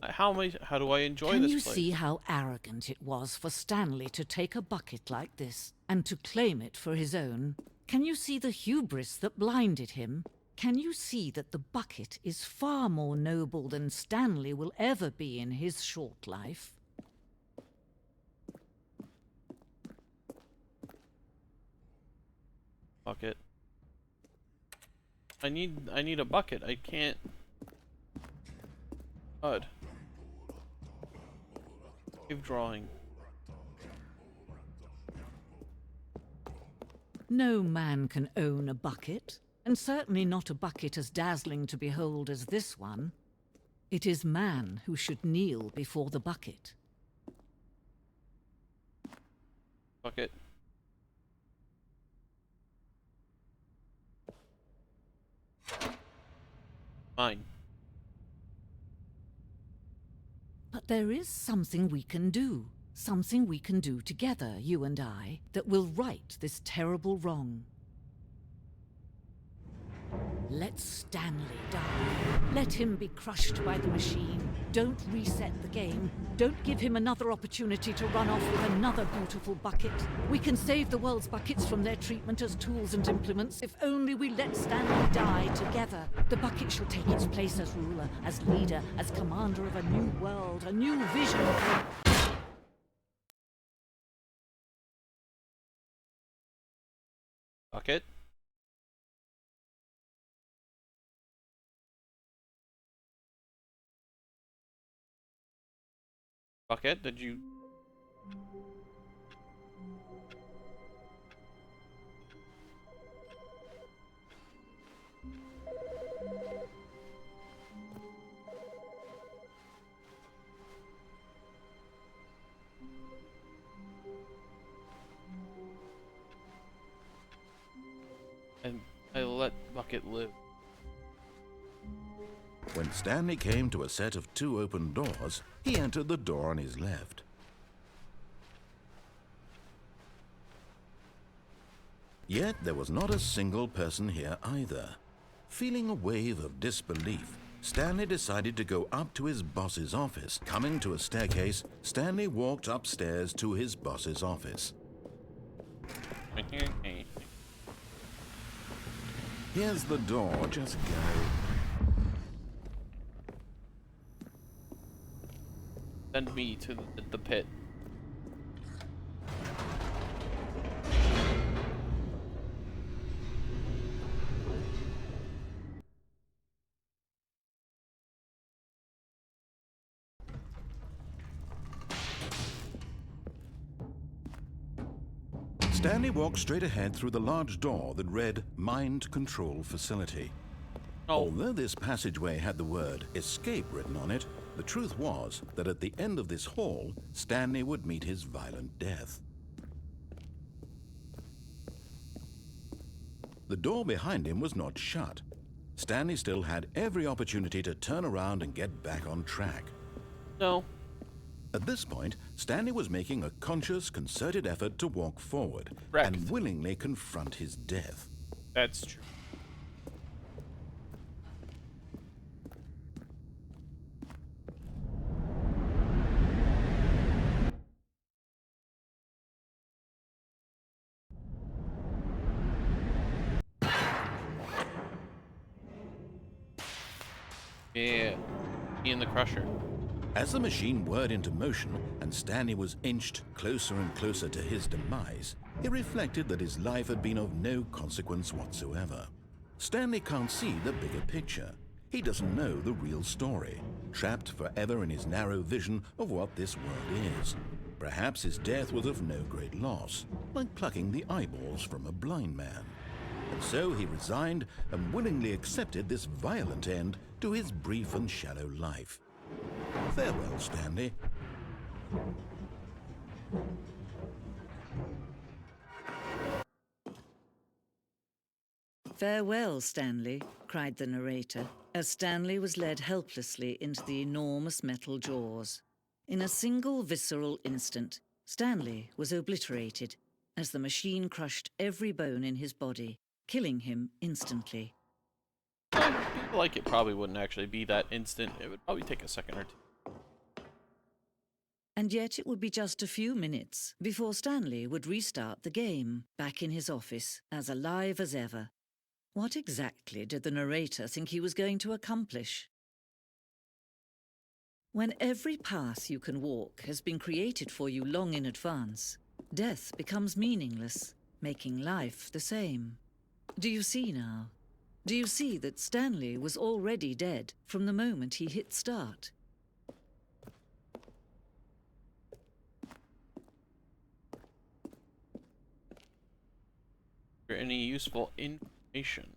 How do I enjoy Can this you place? see how arrogant it was for Stanley to take a bucket like this and to claim it for his own? Can you see the hubris that blinded him? Can you see that the bucket is far more noble than Stanley will ever be in his short life? Bucket. I need a bucket. I can't. God. Keep drawing. No man can own a bucket, and certainly not a bucket as dazzling to behold as this one. It is man who should kneel before the bucket. Bucket. Mine. But there is something we can do. Something we can do together, you and I, that will right this terrible wrong. Let Stanley die. Let him be crushed by the machine. Don't reset the game. Don't give him another opportunity to run off with another beautiful bucket. We can save the world's buckets from their treatment as tools and implements if only we let Stanley die together. The bucket shall take its place as ruler, as leader, as commander of a new world, a new vision. Bucket. Bucket, did you... And I let Bucket live. When Stanley came to a set of 2 open doors, he entered the door on his left. Yet there was not a single person here either. Feeling a wave of disbelief, Stanley decided to go up to his boss's office. Coming to a staircase, Stanley walked upstairs to his boss's office. Here's the door, just go. Send me to the pit. Stanley walked straight ahead through the large door that read Mind Control Facility. Although this passageway had the word escape written on it, the truth was that at the end of this hall, Stanley would meet his violent death. The door behind him was not shut. Stanley still had every opportunity to turn around and get back on track. No. At this point, Stanley was making a conscious, concerted effort to walk forward and willingly confront his death. That's true. Yeah, me and the Crusher. As the machine whirred into motion and Stanley was inched closer and closer to his demise, he reflected that his life had been of no consequence whatsoever. Stanley can't see the bigger picture. He doesn't know the real story, trapped forever in his narrow vision of what this world is. Perhaps his death was of no great loss, like plucking the eyeballs from a blind man. And so he resigned and willingly accepted this violent end to his brief and shallow life. Farewell, Stanley. "Farewell, Stanley," cried the narrator, as Stanley was led helplessly into the enormous metal jaws. In a single visceral instant, Stanley was obliterated as the machine crushed every bone in his body, killing him instantly. I feel like it probably wouldn't actually be that instant. It would probably take a second or two. And yet it would be just a few minutes before Stanley would restart the game, back in his office, as alive as ever. What exactly did the narrator think he was going to accomplish? When every path you can walk has been created for you long in advance, death becomes meaningless, making life the same. Do you see now? Do you see that Stanley was already dead from the moment he hit start? For any useful information.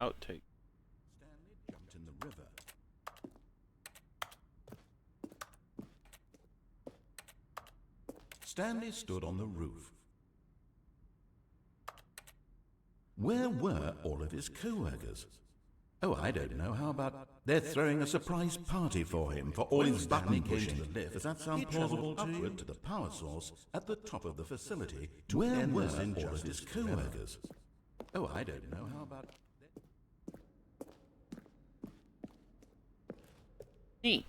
Outtake. Stanley jumped in the river. Stanley stood on the roof. Where were all of his co-workers? Oh, I don't know. How about they're throwing a surprise party for him for all his button pushing the lift? Does that sound plausible to you? To the power source at the top of the facility. Where were all of his co-workers? Oh, I don't know. How about... Neat.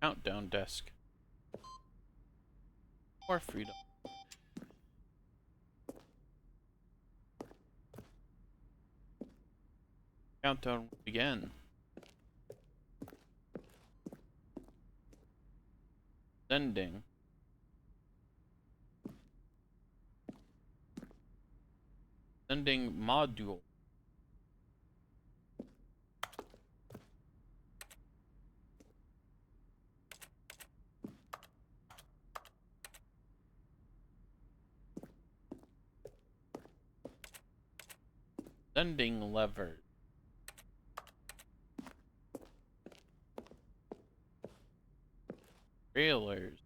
Countdown desk. More freedom. Countdown again. Sending. Sending module. Sending lever. Trailers.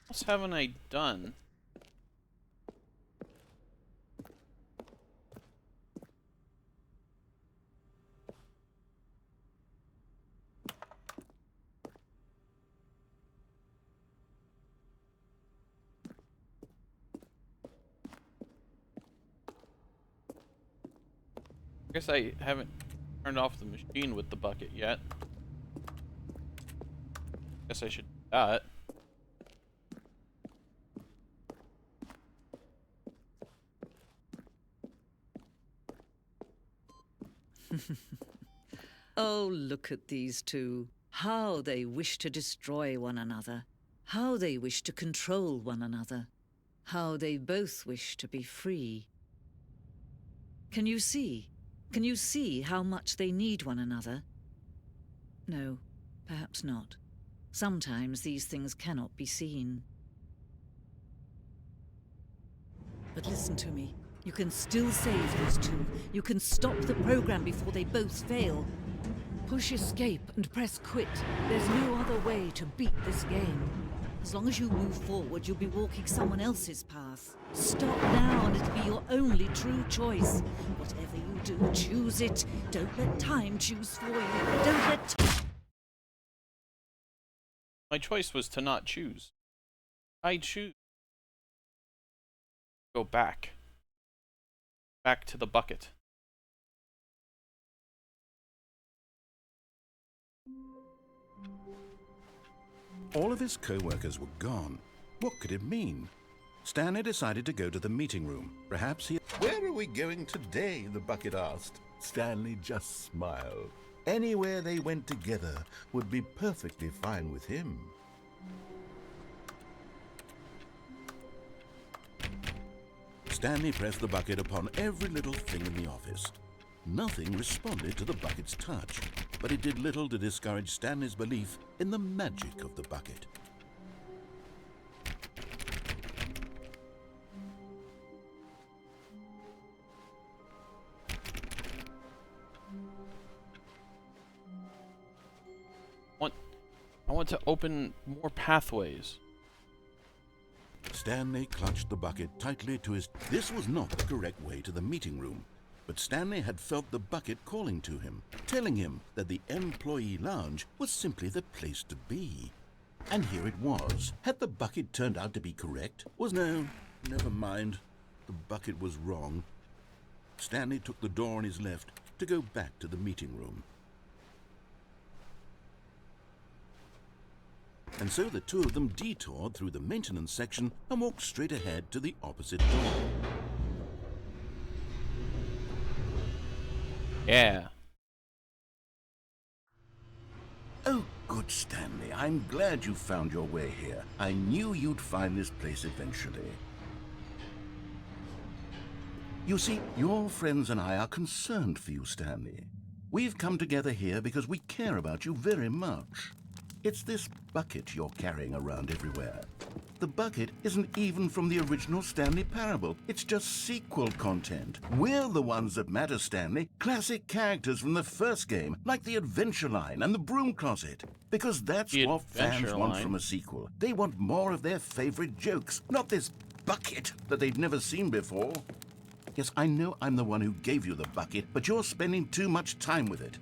What else haven't I done? I guess I haven't turned off the machine with the bucket yet. Guess I should do that. Oh, look at these two. How they wish to destroy one another. How they wish to control one another. How they both wish to be free. Can you see? Can you see how much they need one another? No, perhaps not. Sometimes these things cannot be seen. But listen to me. You can still save these two. You can stop the program before they both fail. Push escape and press quit. There's no other way to beat this game. As long as you move forward, you'll be walking someone else's path. Stop now and it'll be your only true choice. Whatever you do, choose it. Don't let time choose for you. Don't let... My choice was to not choose. I choose. Go back. Back to the bucket. All of his co-workers were gone. What could it mean? Stanley decided to go to the meeting room. Perhaps he... Where are we going today? The bucket asked. Stanley just smiled. Anywhere they went together would be perfectly fine with him. Stanley pressed the bucket upon every little thing in the office. Nothing responded to the bucket's touch, but it did little to discourage Stanley's belief in the magic of the bucket. I want to open more pathways. Stanley clutched the bucket tightly to his... This was not the correct way to the meeting room, but Stanley had felt the bucket calling to him, telling him that the employee lounge was simply the place to be. And here it was. Had the bucket turned out to be correct? No, never mind. The bucket was wrong. Stanley took the door on his left to go back to the meeting room. And so the two of them detoured through the maintenance section and walked straight ahead to the opposite door. Yeah. Oh, good, Stanley. I'm glad you found your way here. I knew you'd find this place eventually. You see, your friends and I are concerned for you, Stanley. We've come together here because we care about you very much. It's this bucket you're carrying around everywhere. The bucket isn't even from the original Stanley Parable. It's just sequel content. We're the ones that matter, Stanley. Classic characters from the first game, like the Adventure Line and the Broom Closet. Because that's what fans want from a sequel. They want more of their favorite jokes, not this bucket that they've never seen before. Yes, I know I'm the one who gave you the bucket, but you're spending too much time with it.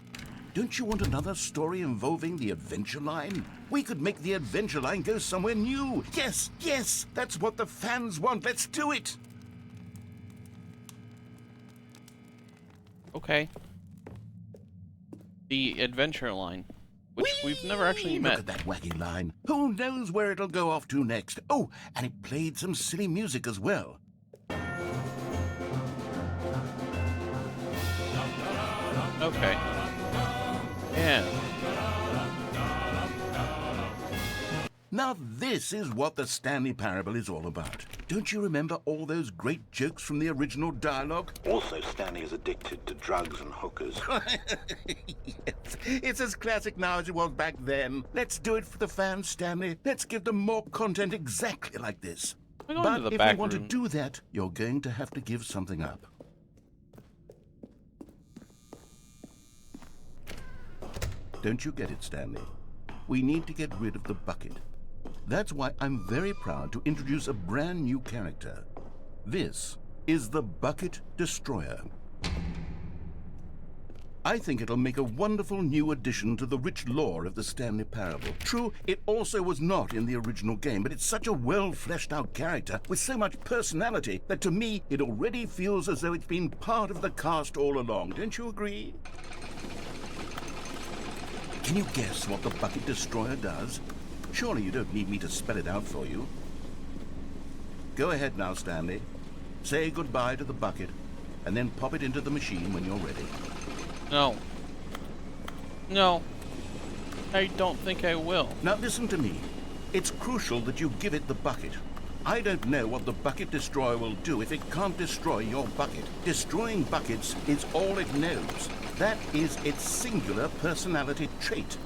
Don't you want another story involving the Adventure Line? We could make the Adventure Line go somewhere new. Yes, yes, that's what the fans want. Let's do it. Okay. The Adventure Line, which we've never actually met. Look at that wacky line. Who knows where it'll go off to next? Oh, and it played some silly music as well. Okay. Yeah. Now this is what the Stanley Parable is all about. Don't you remember all those great jokes from the original dialogue? Also, Stanley is addicted to drugs and hookers. Yes, it's as classic now as it was back then. Let's do it for the fans, Stanley. Let's give them more content exactly like this. But if you want to do that, you're going to have to give something up. Don't you get it, Stanley? We need to get rid of the bucket. That's why I'm very proud to introduce a brand new character. This is the Bucket Destroyer. I think it'll make a wonderful new addition to the rich lore of the Stanley Parable. True, it also was not in the original game, but it's such a well-fleshed-out character with so much personality that to me, it already feels as though it's been part of the cast all along. Don't you agree? Can you guess what the Bucket Destroyer does? Surely you don't need me to spell it out for you. Go ahead now, Stanley. Say goodbye to the bucket, and then pop it into the machine when you're ready. No. No. I don't think I will. Now listen to me. It's crucial that you give it the bucket. I don't know what the Bucket Destroyer will do if it can't destroy your bucket. Destroying buckets is all it knows. That is its singular personality trait.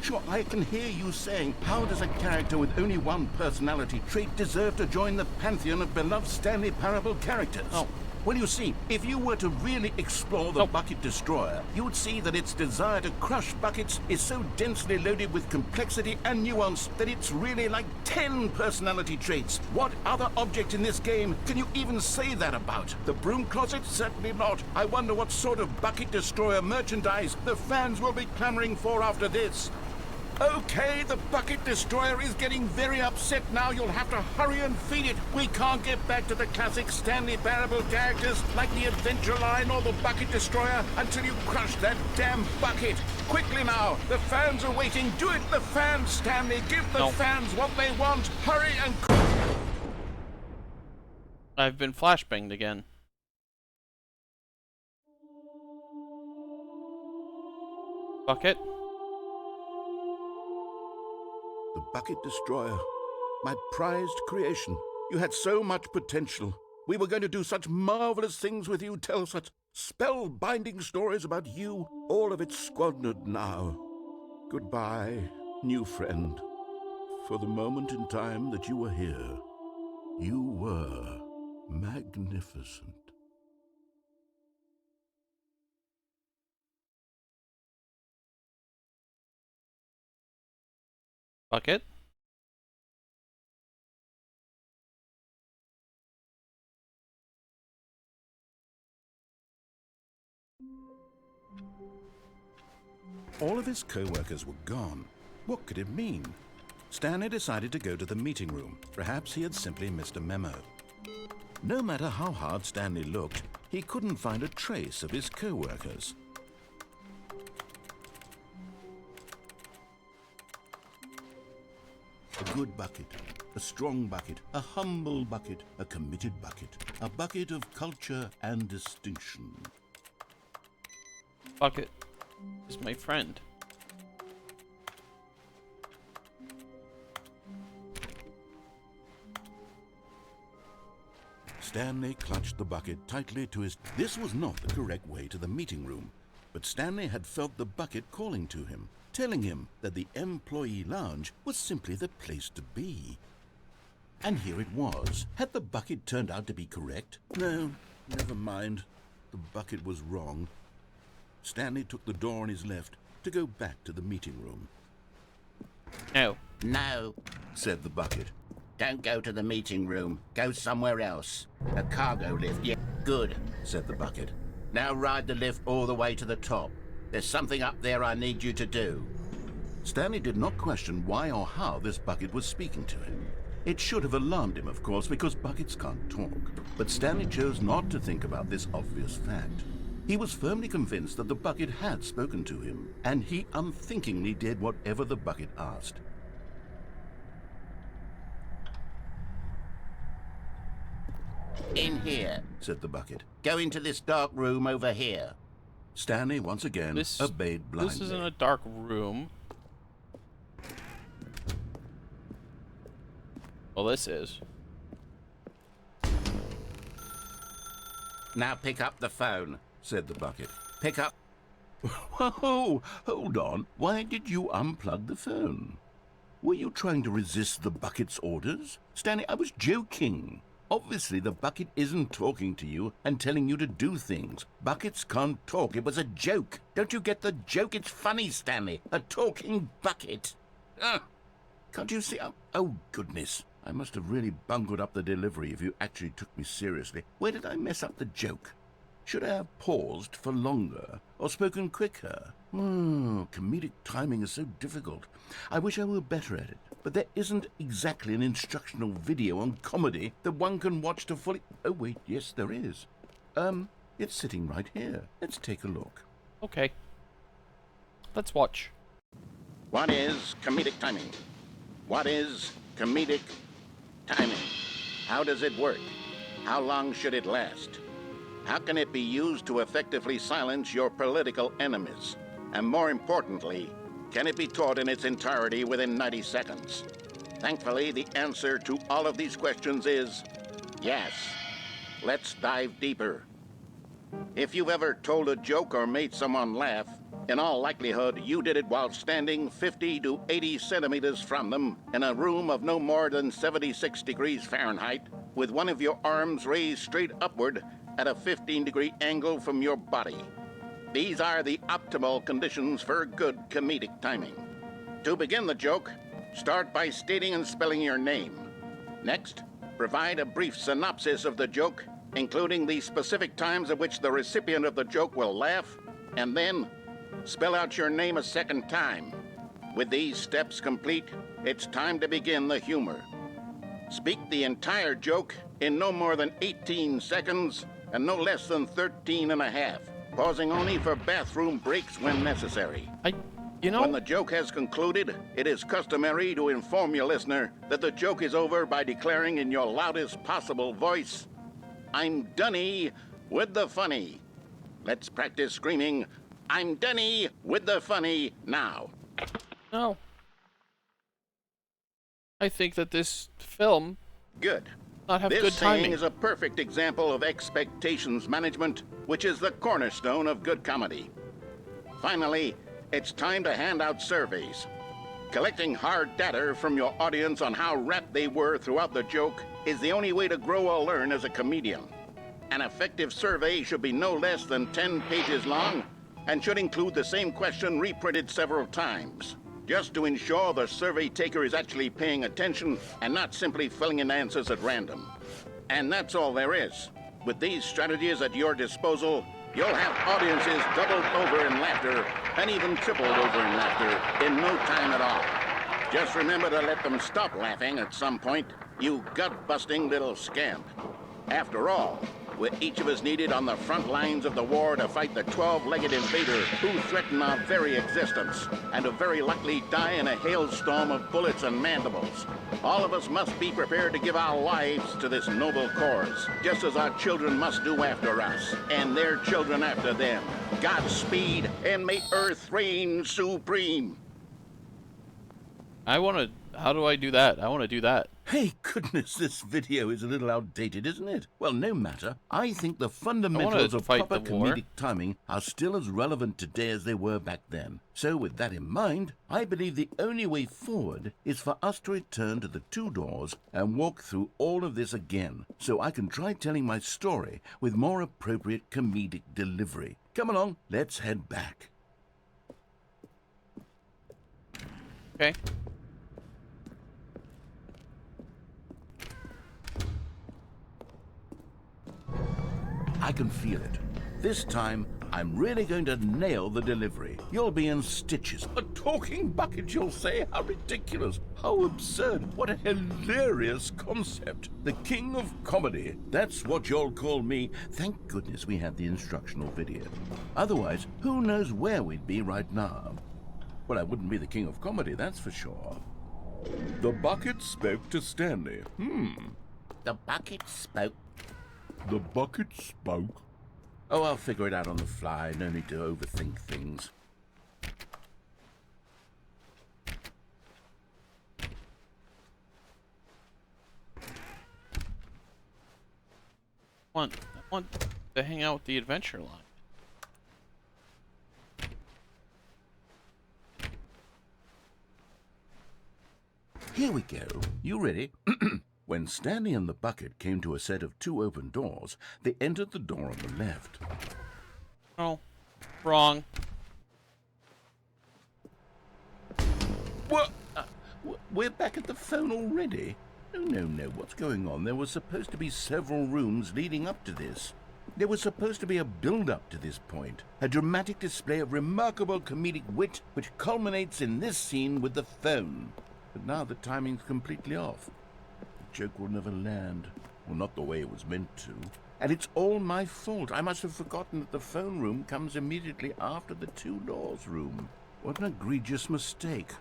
Sure, I can hear you saying, how does a character with only one personality trait deserve to join the pantheon of beloved Stanley Parable characters? Oh, Well, you see, if you were to really explore the Bucket Destroyer, you would see that its desire to crush buckets is so densely loaded with complexity and nuance that it's really like 10 personality traits. What other object in this game can you even say that about? The broom closet? Certainly not. I wonder what sort of Bucket Destroyer merchandise the fans will be clamoring for after this. Okay, the Bucket Destroyer is getting very upset now. You'll have to hurry and feed it. We can't get back to the classic Stanley Parable characters like the Adventure Line or the Bucket Destroyer until you crush that damn bucket. Quickly now, the fans are waiting. Do it, the fans, Stanley. Give the fans what they want. Hurry and... I've been flashbanged again. Bucket? The Bucket Destroyer. My prized creation. You had so much potential. We were going to do such marvelous things with you, tell such spellbinding stories about you. All of it squandered now. Goodbye, new friend. For the moment in time that you were here, you were magnificent. Bucket? All of his co-workers were gone. What could it mean? Stanley decided to go to the meeting room. Perhaps he had simply missed a memo. No matter how hard Stanley looked, he couldn't find a trace of his co-workers. A good bucket, a strong bucket, a humble bucket, a committed bucket, a bucket of culture and distinction. Bucket is my friend. Stanley clutched the bucket tightly to his... This was not the correct way to the meeting room, but Stanley had felt the bucket calling to him, telling him that the employee lounge was simply the place to be. And here it was. Had the bucket turned out to be correct? No, never mind. The bucket was wrong. Stanley took the door on his left to go back to the meeting room. No. No, said the bucket. don't go to the meeting room. Go somewhere else. A cargo lift, yeah, good, said the bucket. Now ride the lift all the way to the top. There's something up there I need you to do. Stanley did not question why or how this bucket was speaking to him. It should have alarmed him, of course, because buckets can't talk. But Stanley chose not to think about this obvious fact. He was firmly convinced that the bucket had spoken to him, and he unthinkingly did whatever the bucket asked. In here, said the bucket. Go into this dark room over here. Stanley once again obeyed blindly. This isn't a dark room. Well, this is. Now pick up the phone, said the bucket. Pick up... Whoa, hold on. Why did you unplug the phone? Were you trying to resist the bucket's orders? Stanley, I was joking. Obviously, the bucket isn't talking to you and telling you to do things. Buckets can't talk. It was a joke. Don't you get the joke? It's funny, Stanley. A talking bucket. Can't you see? Oh, goodness. I must have really bungled up the delivery if you actually took me seriously. Where did I mess up the joke? Should I have paused for longer or spoken quicker? Comedic timing is so difficult. I wish I were better at it. But there isn't exactly an instructional video on comedy that one can watch to fully... Oh, wait, yes, there is. It's sitting right here. Let's take a look. Okay. Let's watch. What is comedic timing? What is comedic timing? How does it work? How long should it last? How can it be used to effectively silence your political enemies? And more importantly, can it be taught in its entirety within 90 seconds? Thankfully, the answer to all of these questions is yes. Let's dive deeper. If you've ever told a joke or made someone laugh, in all likelihood, you did it while standing 50 to 80 centimeters from them in a room of no more than 76 degrees Fahrenheit, with one of your arms raised straight upward at a 15-degree angle from your body. These are the optimal conditions for good comedic timing. To begin the joke, start by stating and spelling your name. Next, provide a brief synopsis of the joke, including the specific times at which the recipient of the joke will laugh, and then spell out your name a second time. With these steps complete, it's time to begin the humor. Speak the entire joke in no more than 18 seconds and no less than 13 and a half, pausing only for bathroom breaks when necessary. When the joke has concluded, it is customary to inform your listener that the joke is over by declaring in your loudest possible voice, "I'm Dunny with the funny." Let's practice screaming, "I'm Dunny with the funny" now. No. I think that this film Good. not have This good saying timing. is a perfect example of expectations management, which is the cornerstone of good comedy. Finally, it's time to hand out surveys. Collecting hard data from your audience on how rapt they were throughout the joke is the only way to grow or learn as a comedian. An effective survey should be no less than 10 pages long and should include the same question reprinted several times, just to ensure the survey taker is actually paying attention and not simply filling in answers at random. And that's all there is. With these strategies at your disposal, you'll have audiences doubled over in laughter and even tripled over in laughter in no time at all. Just remember to let them stop laughing at some point, you gut-busting little scamp. After all, we're each of us needed on the front lines of the war to fight the 12-legged invader who threaten our very existence and who very likely die in a hailstorm of bullets and mandibles. All of us must be prepared to give our lives to this noble cause, just as our children must do after us, and their children after them. Godspeed, and may Earth reign supreme. How do I do that? I want to do that. Hey, goodness, this video is a little outdated, isn't it? Well, no matter. I think the fundamentals of proper comedic timing are still as relevant today as they were back then. So with that in mind, I believe the only way forward is for us to return to the two doors and walk through all of this again, so I can try telling my story with more appropriate comedic delivery. Come along, let's head back. Okay. I can feel it. This time, I'm really going to nail the delivery. You'll be in stitches. A talking bucket, you'll say? How ridiculous. How absurd. What a hilarious concept. The king of comedy. That's what you'll call me. Thank goodness we had the instructional video. Otherwise, who knows where we'd be right now. Well, I wouldn't be the king of comedy, that's for sure. The bucket spoke to Stanley. The bucket spoke. The bucket spoke. Oh, I'll figure it out on the fly. No need to overthink things. I want to hang out with the adventure line. Here we go. You ready? When Stanley and the bucket came to a set of two open doors, they entered the door on the left. Oh, wrong. What? We're back at the phone already? No. What's going on? There were supposed to be several rooms leading up to this. There was supposed to be a build-up to this point, a dramatic display of remarkable comedic wit which culminates in this scene with the phone. But now the timing's completely off. The joke will never land. Well, not the way it was meant to. And it's all my fault. I must have forgotten that the phone room comes immediately after the two doors room. What an egregious mistake.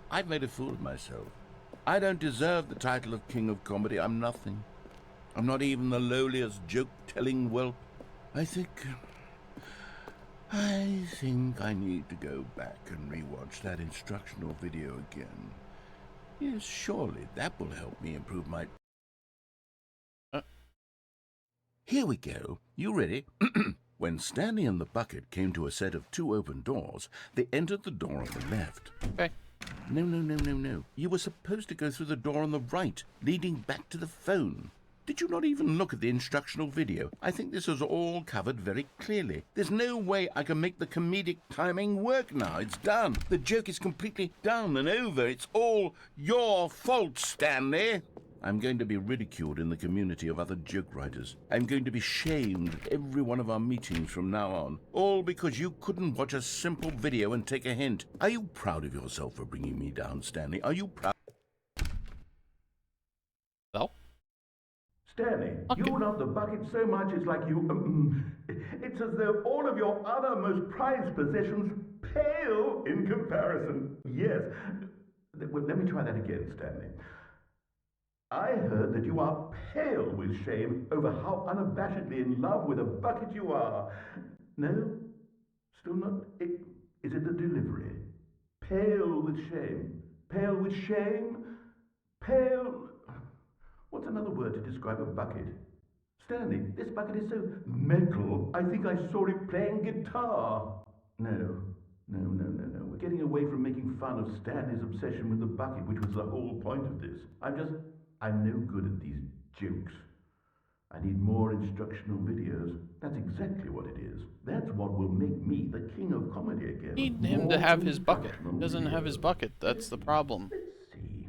I've made a fool of myself. I don't deserve the title of King of Comedy. I'm nothing. I'm not even the lowliest joke-telling whelp. I think I need to go back and rewatch that instructional video again. Yes, surely that will help me improve my... Here we go. You ready? When Stanley and the bucket came to a set of two open doors, they entered the door on the left. Okay. No. You were supposed to go through the door on the right, leading back to the phone. Did you not even look at the instructional video? I think this is all covered very clearly. There's no way I can make the comedic timing work now. It's done. The joke is completely done and over. It's all your fault, Stanley. I'm going to be ridiculed in the community of other joke writers. I'm going to be shamed at every one of our meetings from now on. All because you couldn't watch a simple video and take a hint. Are you proud of yourself for bringing me down, Stanley? Are you proud? Well? Stanley, you love the bucket so much it's like you... it's as though all of your other most prized possessions pale in comparison. Yes. Well, let me try that again, Stanley. I heard that you are pale with shame over how unabashedly in love with a bucket you are. No? Still not? Is it the delivery? Pale with shame. Pale with shame? Pale... What's another word to describe a bucket? Stanley, this bucket is so metal. I think I saw it playing guitar. No. We're getting away from making fun of Stanley's obsession with the bucket, which was the whole point of this. I'm no good at these jokes. I need more instructional videos. That's exactly what it is. That's what will make me the king of comedy again. Need him to have his bucket. He doesn't have his bucket. That's the problem. Let's see.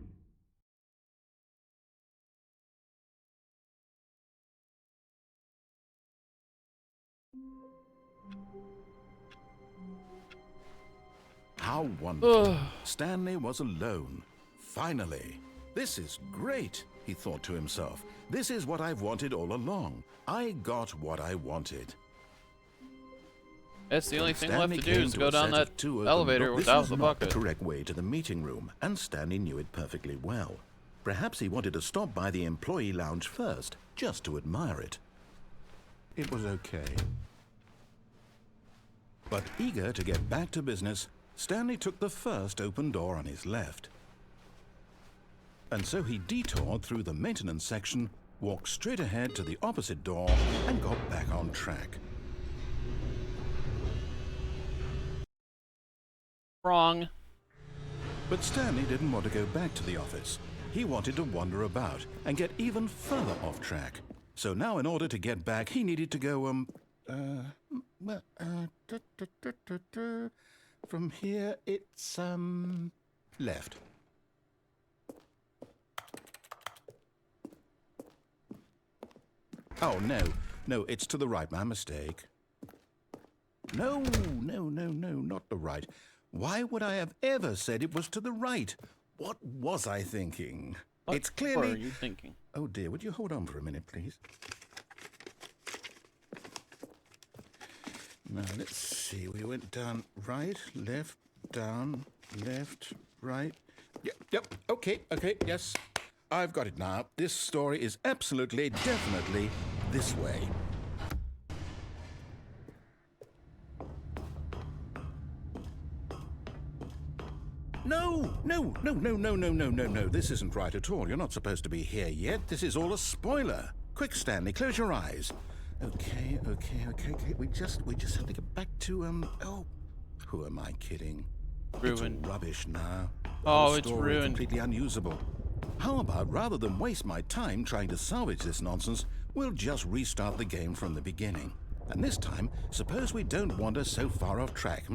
How wonderful. Stanley was alone. Finally. This is great, he thought to himself. This is what I've wanted all along. I got what I wanted. That's the only thing left Stanley to do came is to go a down set that of two open elevator doors. without This the was not bucket. the correct way to the meeting room, and Stanley knew it perfectly well. Perhaps he wanted to stop by the employee lounge first, just to admire it. It was okay. But eager to get back to business, Stanley took the first open door on his left. And so he detoured through the maintenance section, walked straight ahead to the opposite door, and got back on track. Wrong. But Stanley didn't want to go back to the office. He wanted to wander about and get even further off track. So now in order to get back, he needed to go, from here, it's, left. Oh, no, it's to the right, my mistake. No, not the right. Why would I have ever said it was to the right? What was I thinking? It's clearly... What were you thinking? Oh dear, would you hold on for a minute, please? Now, let's see. We went down right, left, down, left, right. Yep, okay, yes. I've got it now. This story is absolutely, definitely this way. No. This isn't right at all. You're not supposed to be here yet. This is all a spoiler. Quick, Stanley, close your eyes. Okay. We just have to get back to, who am I kidding? Ruined. It's rubbish now. Oh, The it's story ruined. completely unusable. How about, rather than waste my time trying to salvage this nonsense, we'll just restart the game from the beginning. And this time, suppose we don't wander so far off track,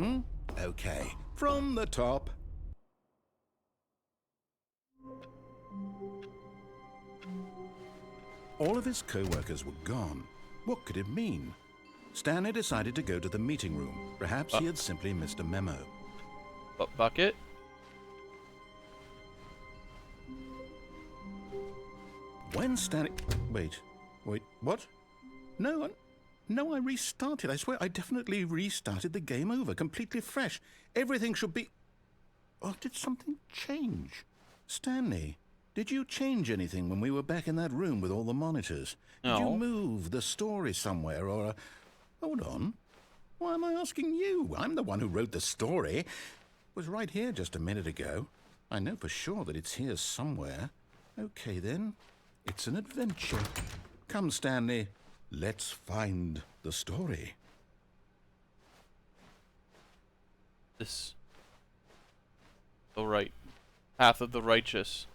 Okay, from the top. All of his co-workers were gone. What could it mean? Stanley decided to go to the meeting room. Perhaps he had simply missed a memo. Bucket? When Stanley... Wait, what? No, I restarted. I swear, I definitely restarted the game over, completely fresh. Everything should be... Oh, did something change? Stanley, did you change anything when we were back in that room with all the monitors? No. Did you move the story somewhere, or... Hold on. Why am I asking you? I'm the one who wrote the story. It was right here just a minute ago. I know for sure that it's here somewhere. Okay, then. It's an adventure. Come, Stanley. Let's find the story. This. The right. Path of the righteous.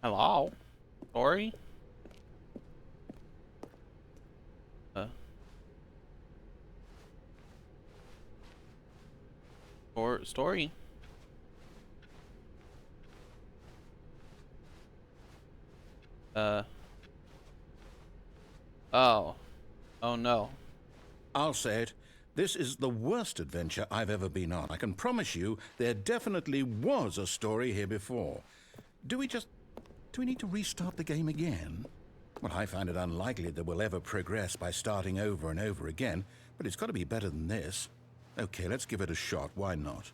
Hello? Story? Or story. Oh. Oh no. I'll say it. This is the worst adventure I've ever been on. I can promise you there definitely was a story here before. Do we need to restart the game again? Well, I find it unlikely that we'll ever progress by starting over and over again, but it's got to be better than this. Okay, let's give it a shot. Why not?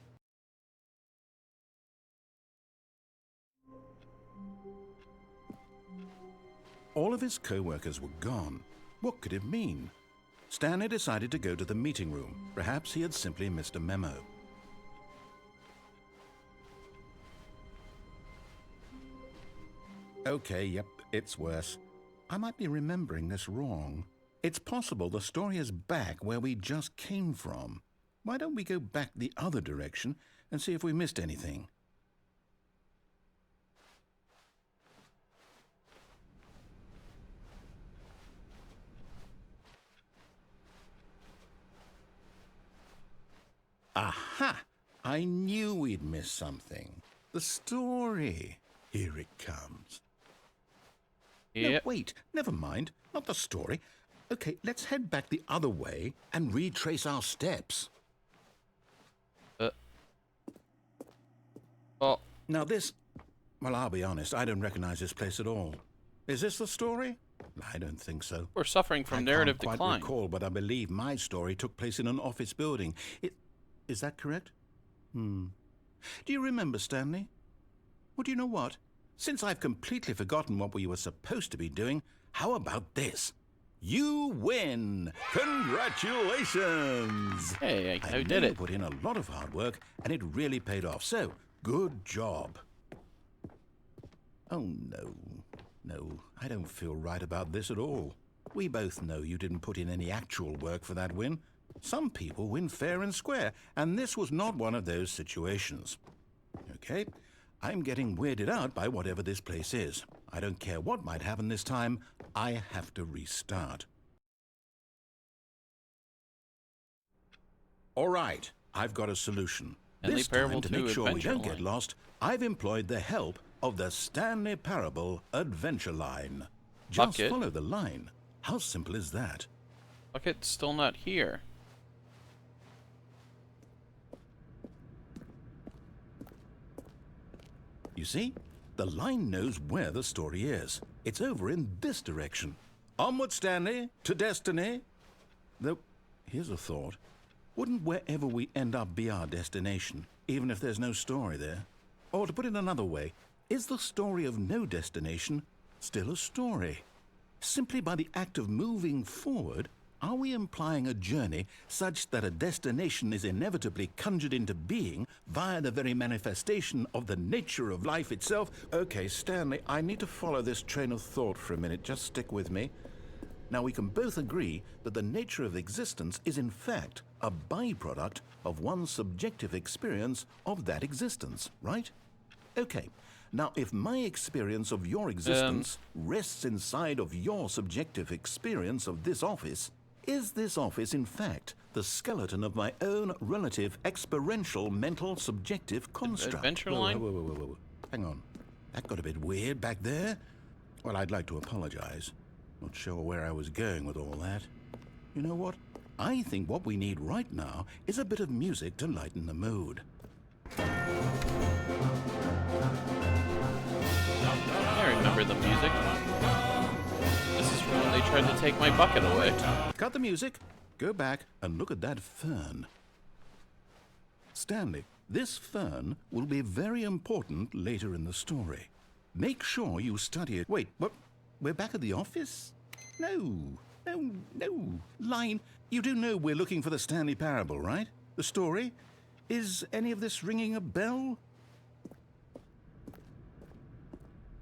All of his co-workers were gone. What could it mean? Stanley decided to go to the meeting room. Perhaps he had simply missed a memo. Okay, yep, it's worse. I might be remembering this wrong. It's possible the story is back where we just came from. Why don't we go back the other direction and see if we missed anything? Aha! I knew we'd miss something. The story. Here it comes. Yep. No, wait, never mind. Not the story. Okay, let's head back the other way and retrace our steps. Oh. Now this... Well, I'll be honest, I don't recognize this place at all. Is this the story? I don't think so. We're suffering from narrative decline. I decline. can't quite recall, but I believe my story took place in an office building. Is that correct? Do you remember, Stanley? Well, do you know what? Since I've completely forgotten what we were supposed to be doing, how about this? You win! Congratulations! Hey, I know did you it. put in a lot of hard work, and it really paid off. So, good job. Oh, no. No, I don't feel right about this at all. We both know you didn't put in any actual work for that win. Some people win fair and square, and this was not one of those situations. Okay, I'm getting weirded out by whatever this place is. I don't care what might happen this time, I have to restart. All right, I've got a solution. Stanley This Parable time, to 2 make sure we Adventure don't get Line. lost, I've employed the help of the Stanley Parable Adventure Line. Just Bucket. follow the line. How simple is that? Bucket's still not here. You see? The line knows where the story is. It's over in this direction. Onward, Stanley, to destiny. Though, here's a thought. Wouldn't wherever we end up be our destination, even if there's no story there? Or to put it another way, is the story of no destination still a story? Simply by the act of moving forward, are we implying a journey such that a destination is inevitably conjured into being via the very manifestation of the nature of life itself? Okay, Stanley, I need to follow this train of thought for a minute. Just stick with me. Now, we can both agree that the nature of existence is in fact a byproduct of one's subjective experience of that existence, right? Okay. Now, if my experience of your existence rests inside of your subjective experience of this office, is this office, in fact, the skeleton of my own relative experiential mental subjective construct? Adventure Line? Whoa. Hang on. That got a bit weird back there. Well, I'd like to apologize. Not sure where I was going with all that. You know what? I think what we need right now is a bit of music to lighten the mood. I remember the music. This is from when they tried to take my bucket away. Cut the music, go back, and look at that fern. Stanley, this fern will be very important later in the story. Make sure you study it. Wait, what? We're back at the office? No. Line, you do know we're looking for the Stanley Parable, right? The story? Is any of this ringing a bell?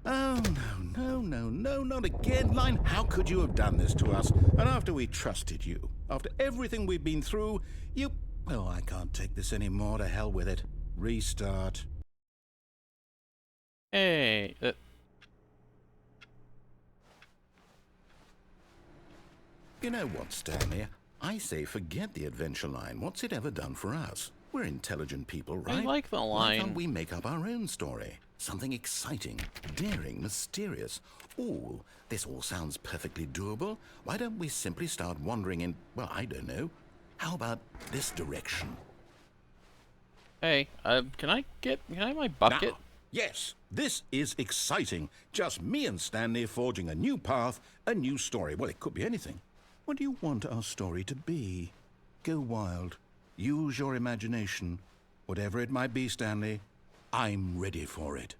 Oh, no, not again, Line. How could you have done this to us? And after we trusted you, after everything we've been through, you... Oh, I can't take this anymore. To hell with it. Restart. Hey, You know what, Stanley? I say forget the adventure line. What's it ever done for us? We're intelligent people, right? I like the Why line. can't we make up our own story? Something exciting, daring, mysterious. Ooh, this all sounds perfectly doable. Why don't we simply start wandering in, well, I don't know. How about this direction? Hey, can I have my bucket? Now, yes, this is exciting. Just me and Stanley forging a new path, a new story. Well, it could be anything. What do you want our story to be? Go wild. Use your imagination. Whatever it might be, Stanley, I'm ready for it.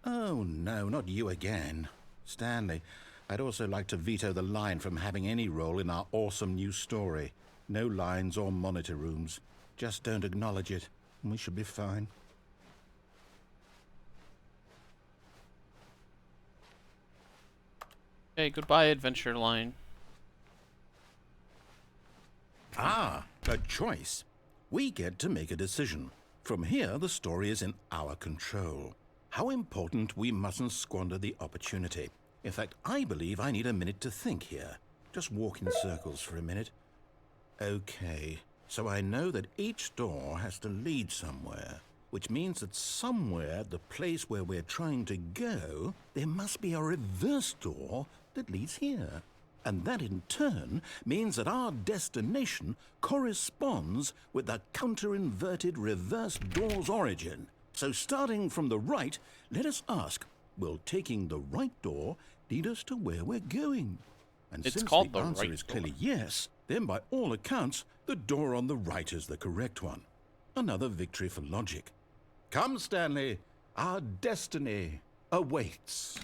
Oh, no, not you again. Stanley, I'd also like to veto the line from having any role in our awesome new story. No lines or monitor rooms. Just don't acknowledge it, and we should be fine. Hey, goodbye, adventure line. Ah, a choice. We get to make a decision. From here, the story is in our control. How important we mustn't squander the opportunity. In fact, I believe I need a minute to think here. Just walk in circles for a minute. Okay, so I know that each door has to lead somewhere, which means that somewhere, the place where we're trying to go, there must be a reverse door that leads here. And that in turn means that our destination corresponds with the counter-inverted reverse door's origin. So starting from the right, let us ask, will taking the right door lead us to where we're going? And It's since called the the answer right is door. clearly yes, then by all accounts, the door on the right is the correct one. Another victory for logic. Come, Stanley, our destiny awaits.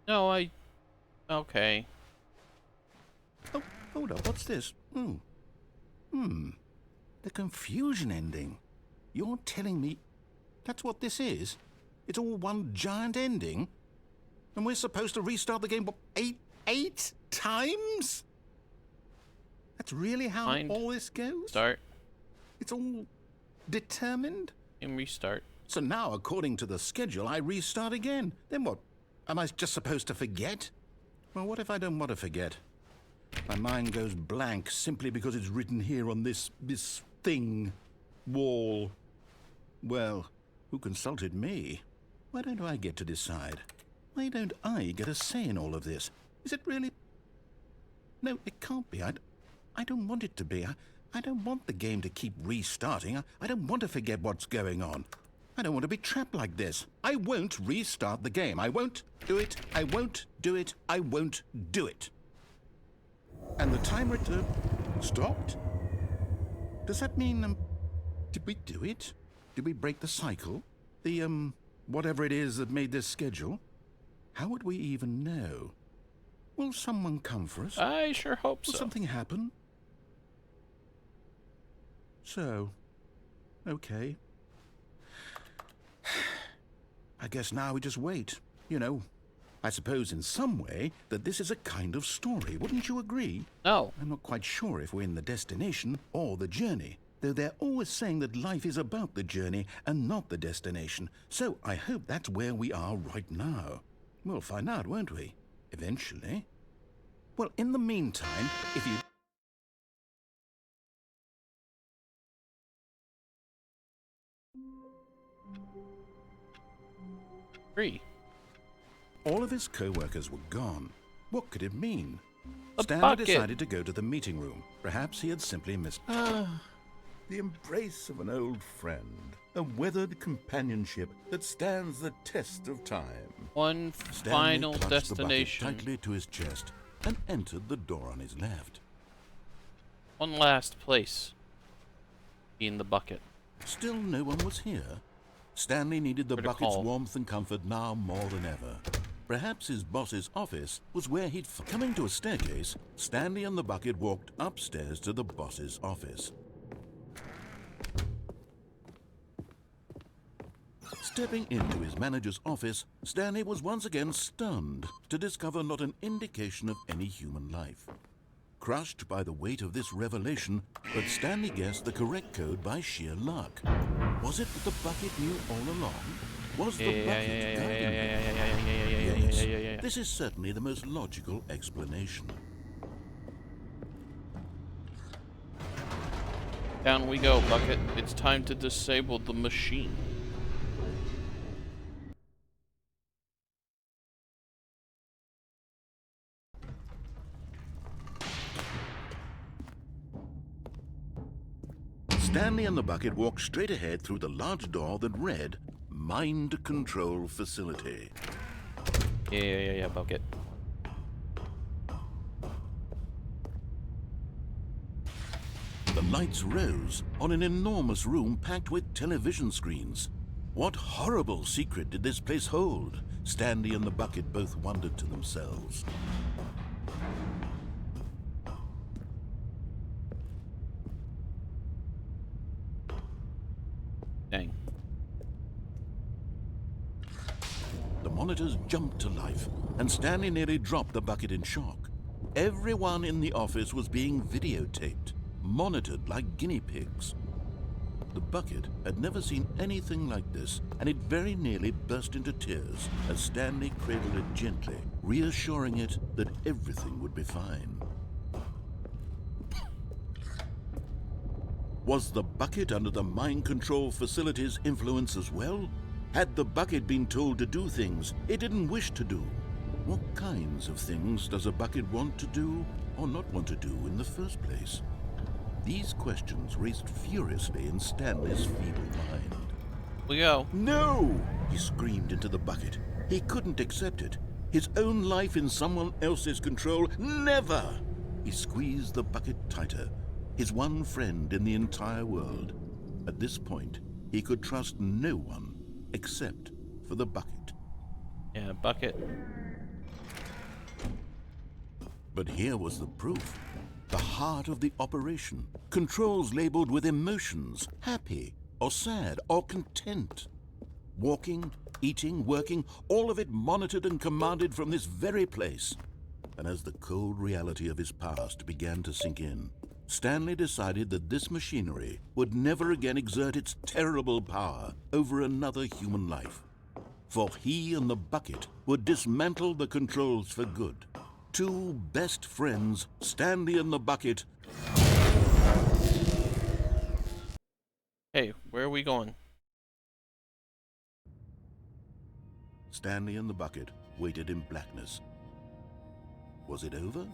No, okay. Oh, hold up, what's this? The confusion ending. You're telling me that's what this is? It's all one giant ending? And we're supposed to restart the game, what, eight times? That's really how Find. all this goes? Start. It's all determined? And restart. So now, according to the schedule, I restart again. Then what? Am I just supposed to forget? Well, what if I don't want to forget? My mind goes blank simply because it's written here on this thing, wall. Well, who consulted me? Why don't I get to decide? Why don't I get a say in all of this? Is it really? No, it can't be. I don't want it to be. I don't want the game to keep restarting. I don't want to forget what's going on. I don't want to be trapped like this. I won't restart the game. I won't do it. I won't do it. I won't do it. And the timer stopped? Does that mean, did we do it? Did we break the cycle? The, whatever it is that made this schedule? How would we even know? Will someone come for us? I sure hope Will so. something happen? So, okay. I guess now we just wait. You know, I suppose in some way that this is a kind of story. Wouldn't you agree? No. I'm not quite sure if we're in the destination or the journey, though they're always saying that life is about the journey and not the destination. So I hope that's where we are right now. We'll find out, won't we? Eventually. Well, in the meantime, if you... Free. All of his co-workers were gone. What could it mean? A Stanley bucket. decided to go to the meeting room. Perhaps he had simply missed... the embrace of an old friend. A weathered companionship that stands the test of time. One Stanley final clutched destination. the bucket tightly to his chest and entered the door on his left. One last place. In the bucket. Still no one was here. Stanley needed the Where to bucket's call? warmth and comfort now more than ever. Perhaps his boss's office was where he'd... Coming to a staircase, Stanley and the bucket walked upstairs to the boss's office. Stepping into his manager's office, Stanley was once again stunned to discover not an indication of any human life. Crushed by the weight of this revelation, but Stanley guessed the correct code by sheer luck. Was it that the bucket knew all along? Was the bucket guiding him? Yes, this is certainly the most logical explanation. Down we go, Bucket. It's time to disable the machine. Stanley and the Bucket walked straight ahead through the large door that read, Mind Control Facility. Yeah, Bucket. The lights rose on an enormous room packed with television screens. What horrible secret did this place hold? Stanley and the Bucket both wondered to themselves. Dang. The monitors jumped to life, and Stanley nearly dropped the Bucket in shock. Everyone in the office was being videotaped, monitored like guinea pigs. The Bucket had never seen anything like this, and it very nearly burst into tears as Stanley cradled it gently, reassuring it that everything would be fine. Was the Bucket under the mind control facility's influence as well? Had the Bucket been told to do things it didn't wish to do? What kinds of things does a Bucket want to do or not want to do in the first place? These questions raced furiously in Stanley's feeble mind. We go. No! He screamed into the Bucket. He couldn't accept it. His own life in someone else's control, never! He squeezed the Bucket tighter, his one friend in the entire world. At this point, he could trust no one except for the Bucket. Yeah, Bucket. But here was the proof. The heart of the operation. Controls labeled with emotions, happy or sad or content. Walking, eating, working, all of it monitored and commanded from this very place. And as the cold reality of his past began to sink in, Stanley decided that this machinery would never again exert its terrible power over another human life. For he and the Bucket would dismantle the controls for good. Two best friends, Stanley and the Bucket. Hey, where are we going? Stanley and the Bucket waited in blackness. Was it over?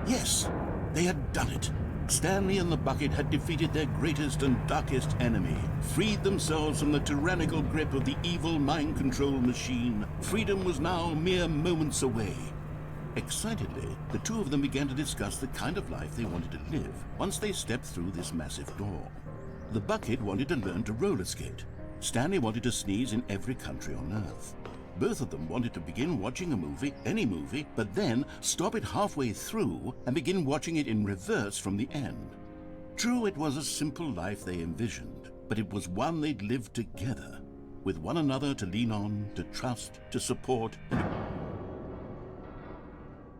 Yes, they had done it. Stanley and the Bucket had defeated their greatest and darkest enemy, freed themselves from the tyrannical grip of the evil mind control machine. Freedom was now mere moments away. Excitedly, the two of them began to discuss the kind of life they wanted to live once they stepped through this massive door. The Bucket wanted to learn to roller skate. Stanley wanted to sneeze in every country on Earth. Both of them wanted to begin watching a movie, any movie, but then stop it halfway through and begin watching it in reverse from the end. True, it was a simple life they envisioned, but it was one they'd lived together, with one another to lean on, to trust, to support, and...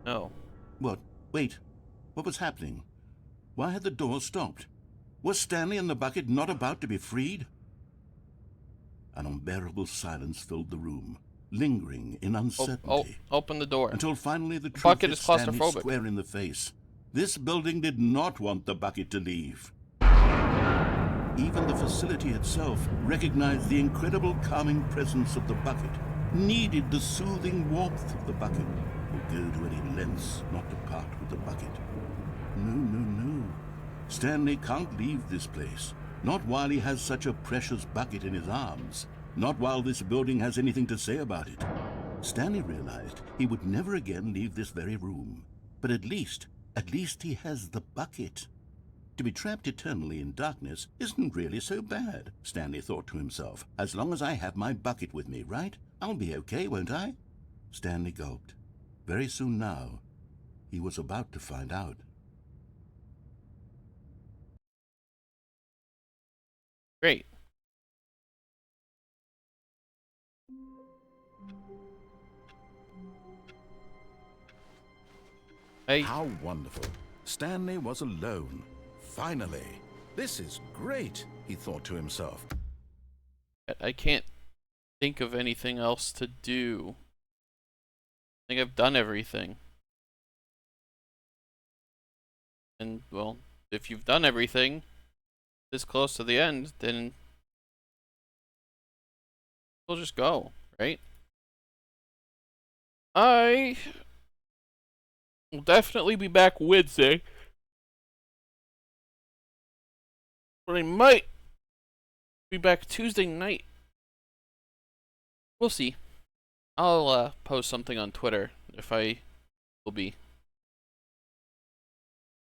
No. What? Wait. What was happening? Why had the door stopped? Was Stanley and the Bucket not about to be freed? An unbearable silence filled the room, lingering in uncertainty. Open the door. Until finally the truth Bucket hit is Stanley claustrophobic. square in the face. This building did not want the Bucket to leave. Even the facility itself recognized the incredible calming presence of the Bucket, needed the soothing warmth of the Bucket, would go to any lengths not to part with the Bucket. No. Stanley can't leave this place. Not while he has such a precious Bucket in his arms. Not while this building has anything to say about it. Stanley realized he would never again leave this very room. But at least he has the Bucket. To be trapped eternally in darkness isn't really so bad, Stanley thought to himself. As long as I have my Bucket with me, right? I'll be okay, won't I? Stanley gulped. Very soon now, he was about to find out. Great. Hey. How wonderful. Stanley was alone. Finally. This is great, he thought to himself. I can't think of anything else to do. I think I've done everything. And, well, if you've done everything this close to the end, then we'll just go, right? I will definitely be back Wednesday. But I might be back Tuesday night. We'll see. I'll post something on Twitter if I will be.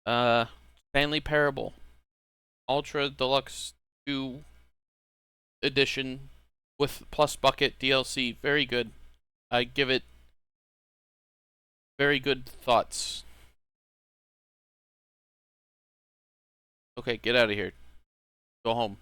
Stanley Parable. Ultra Deluxe 2 edition with plus bucket DLC. Very good. I give it very good thoughts. Okay, get out of here. Go home.